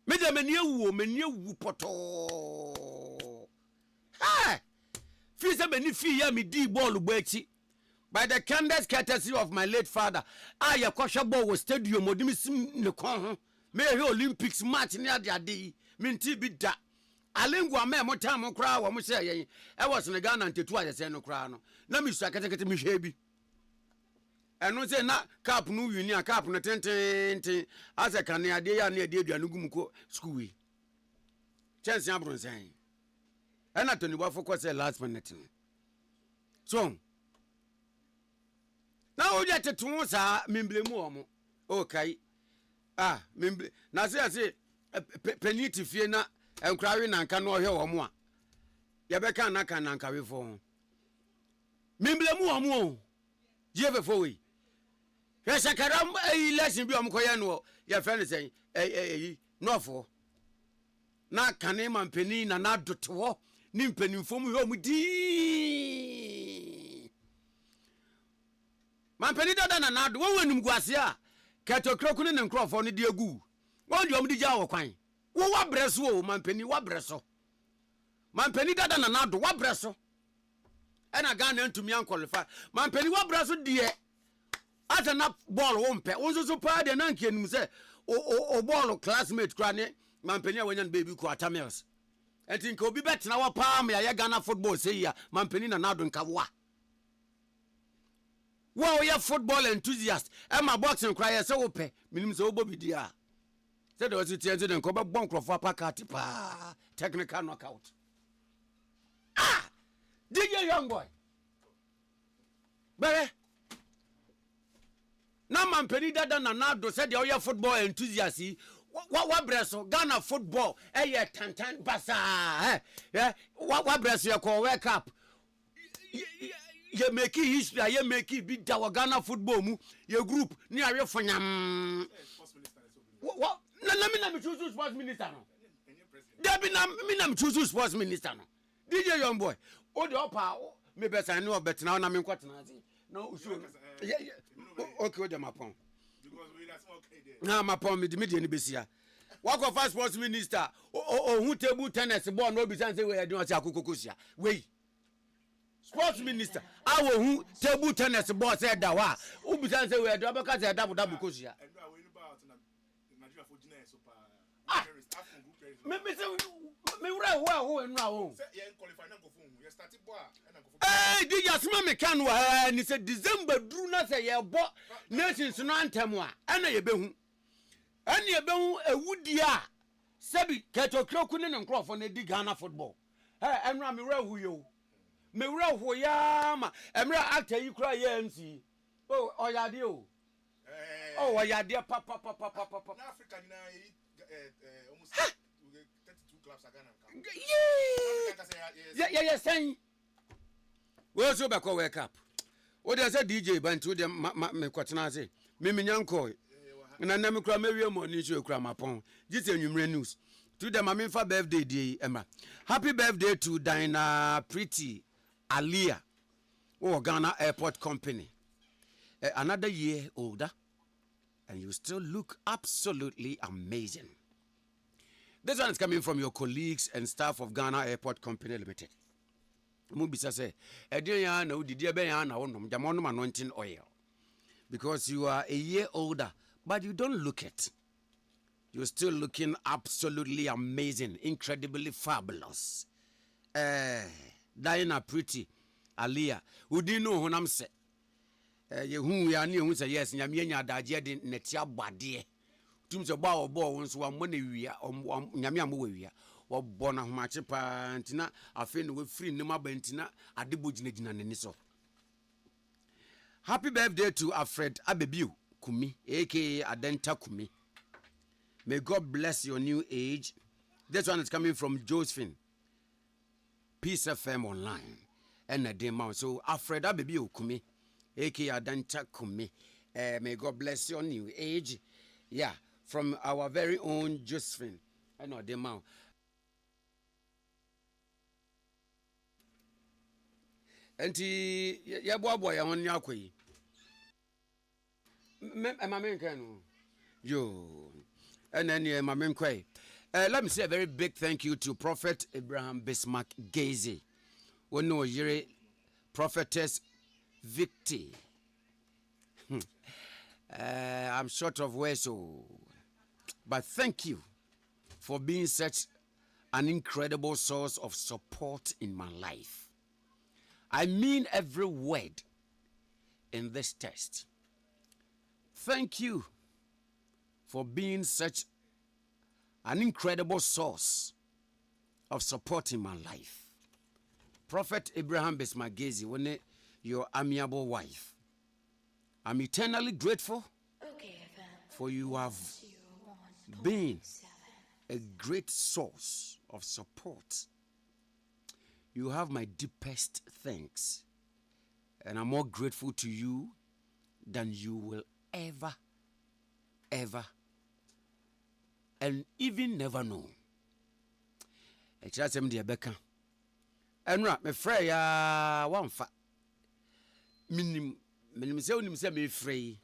media meni ewu poto. Fi se meni fi ya mi di ball gbo echi. By the kindest courtesy of my late father, I yakosha ball was stadium odimi sim ne kon ho. Me he Olympics match ni ade minti bi da. Alengwa me mo tam kra wo mo se yen e was ne Ghana ntetu ayese no kra no na mi su akete mi hwe bi eno se na cap no uni a cap no tenten ase kan ade ya na ade aduanu gum ko school wi chance abron sen ena to ni bo focus last minute so na o je tetu sa memblemu o mo okay memble na se peniti fie na enkrawe nanka no hwe wo mo a ye beka nanka we fo memblemu wo mo jeve fo we hwe sakaram lesson bi o mkoye no ye friend say no fo na kane mampeni na na dotewo ni mpanimfo mu hwe mu di mampeni dada na na do wo wanum guase a ketokroku ne nkrofo ne de agu won di omdi ja wo kwan wo wabreso o mampeni wabreso mampeni dada na nado wabreso ena Ghana ntumi an qualify mampeni wabreso de ata na ball wo mpe wonso pa de na nkenum se o ball classmate kra ne mampeni a wanyan baby ko atamels enti nka obi betena wa pa ma ya Ghana football say ya mampeni na nado nka wa ya football enthusiast e ma boxing kra ya se wo pe minim se wo bobi dia said there was a chance to come back for Pakati pa technical knockout. DJ young boy. Bere. Na man peni dada na nado said the oya football enthusiast. What breso Ghana football tantan basa what breso you call wake up. You make history, you make it be Ghana football mu your group near your fanyam. What? Na me choose sports minister no. There be na me choose sports minister no. DJ young boy. O de opa me better no better now na me kwatena ase. No so. Okay, o de mapon. Because we that's okay there. Na mapon me de ni besia. What go first sports minister? Who table tennis ball no be say we dey on say akokokosia. Wei. sports minister awo hu table tennis ball say da wa ubi san say we do abaka say double kosia me wura wo enu awo DJ asma me kan wa ni say December duru na say ye bo nations no antem a na ye behu ewudi a sebi keto kroku ne nkrofo na di Ghana football enra me wura hu yo me wura hu ya ma emra actor yi kura ye MC oyade o oyade papa na Africa ni na almost 32 clubs are Ghana. Yeah, saying we so back wake up. What does a DJ bantu dem me kwatena say me nyanko na na me kura me wie money so kura mapon just enwumre news to dem ma me fa birthday dey emma happy birthday to Dina Pretty Alia Ghana Airport Company, another year older and you still look absolutely amazing. This one is coming from your colleagues and staff of Ghana Airport Company Limited. Mubisa say, "Ediya na udidi ebe ya na wonom jamono anointing oil." Because you are a year older, but you don't look it. You're still looking absolutely amazing, incredibly fabulous. Dina Pretty Alia, udi no honam se. Yehu ya ni ehun say yes, nyame nya adaje de netia bade. Tum so ba obo wonso wa mo na wia nyame ambo wia wo bo na homache pa ntina afi no we free nim abantina adebo ginagina nani so. Happy birthday to Alfred Abebiu Kumi aka Adenta Kumi. May God bless your new age. This one is coming from Josephine Peace FM online and a demo. So Alfred Abebiu Kumi aka Adenta Kumi, may God bless your new age. Yeah, from our very own Josephine. I know the mouth. And ya boy on yakwe. Mamen can yo. And then my main quay. Let me say a very big thank you to Prophet Abraham Bismarck Gazy. We know you're prophetess Victi. I'm short of words, so but thank you for being such an incredible source of support in my life. I mean every word in this text. Thank you for being such an incredible source of support in my life. Prophet Abraham Bismarck Gazy, when your amiable wife. I'm eternally grateful for you have been a great source of support. You have my deepest thanks, and I'm more grateful to you than you will ever, and even never know. It's just me, dear Becca. And right, my friend, one fa minimum. Me say me free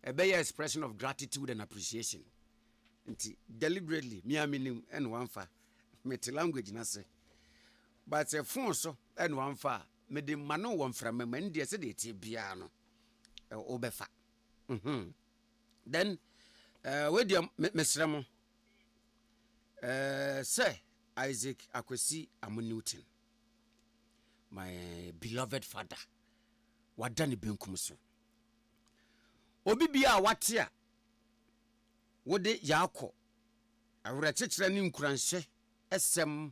a better expression of gratitude and appreciation. Deliberately, me a minim and one fa me te language na say. But a phone so and one fa me de mano one from me and dey say dey tie bia no obefa. Then we dey mesra mo say Isaac Akwesi Amunewton, my beloved father. Wadani benkum so obi bia wate a wode yakọ awura chechira ni nkuranhye esem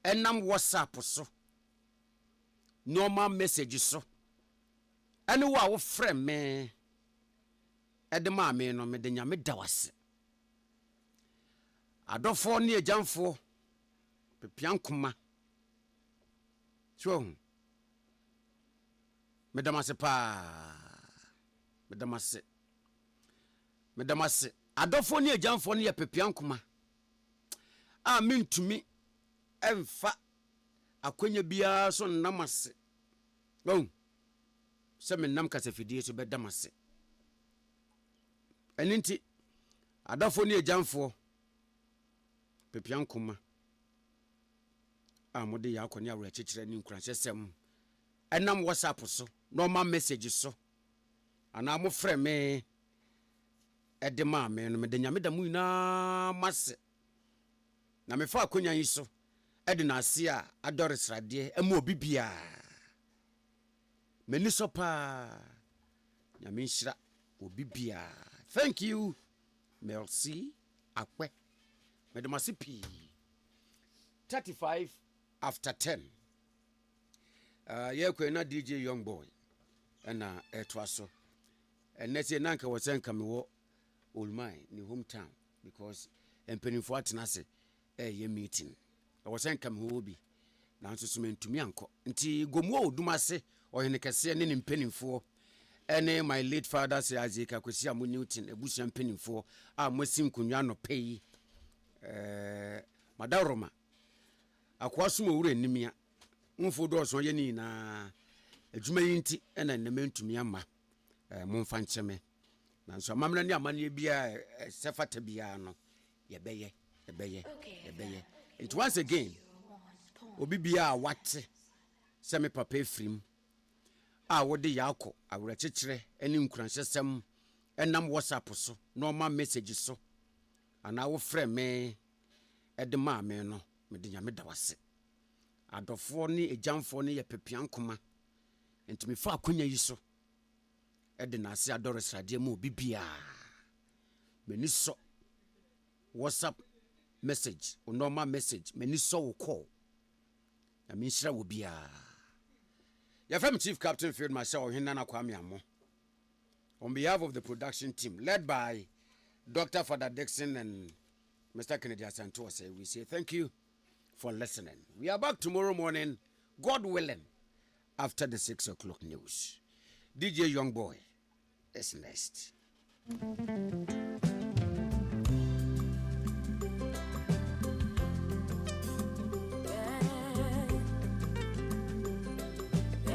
enam WhatsApp so normal message so ene wo a wo frɛ me edema me no me de nyame dawase adofo ne ajanfo pepiankoma so Medamase pa medamase adofo ne ajanfo ne pepiankoma a mentumi emfa akwanya bia so namase se menam kasafidie so bedamase eninti adofo ne ajanfo pepiankoma mode ya akɔne awura kyekyere ni nkranhyesɛm ɛnam WhatsApp so normal message so ana mo frɛ me ɛde ma me no mede nyame da mu ina mase na me fa akonya yi so ɛde na ase a adɔre srade ɛma obi bia mani so pa nyame nhyira obi bia. Thank you, merci akwe mede mase pi 35 after 10 ye kwena DJ Young Boy ɛna ɛtoa so ɛnɛ sɛ nanka wɔsɛnka me wɔ Olmai ne hometown because empenifo atena se ɛyɛ meeting wɔsɛnka me wɔ bi na nso so mentumi ankɔ nti gomuo oduma se ɔhene kɛse ne mpenifo ɛne my late father say Ade Akye Abia Newton ebusia mpenifo a mosim kunwa no pay madaroma akwa suma wura nimia mfo do so ye ni na adwuma yi nti ɛna nnamantumi ama momfa nkyeme na nso amamna ne amane bia sefata bia no yebeye it once again obi bia wate se me papa efrim a wode yakɔ awura kyekyere ani nkranhyesɛm ɛnam WhatsApp so normal message so ana wo frɛ me ɛde ma me no mede nyame da wase adɔfoɔ ne egyanfoɔ ne yɛpepian koma ntimi fa akonya yi so ɛde na ase adɔre srade ma obi bia meni so WhatsApp message or normal message meni so wo call na me nhyira wo bia. Your friend Chief Captain Field Marshal OHENENANA KWAME AMOH, on behalf of the production team led by Dr. Father Dixon and Mr. Kennedy Asantuose, we say thank you for listening. We are back tomorrow morning, God willing, after the 6 o'clock news. DJ Young Boy is next.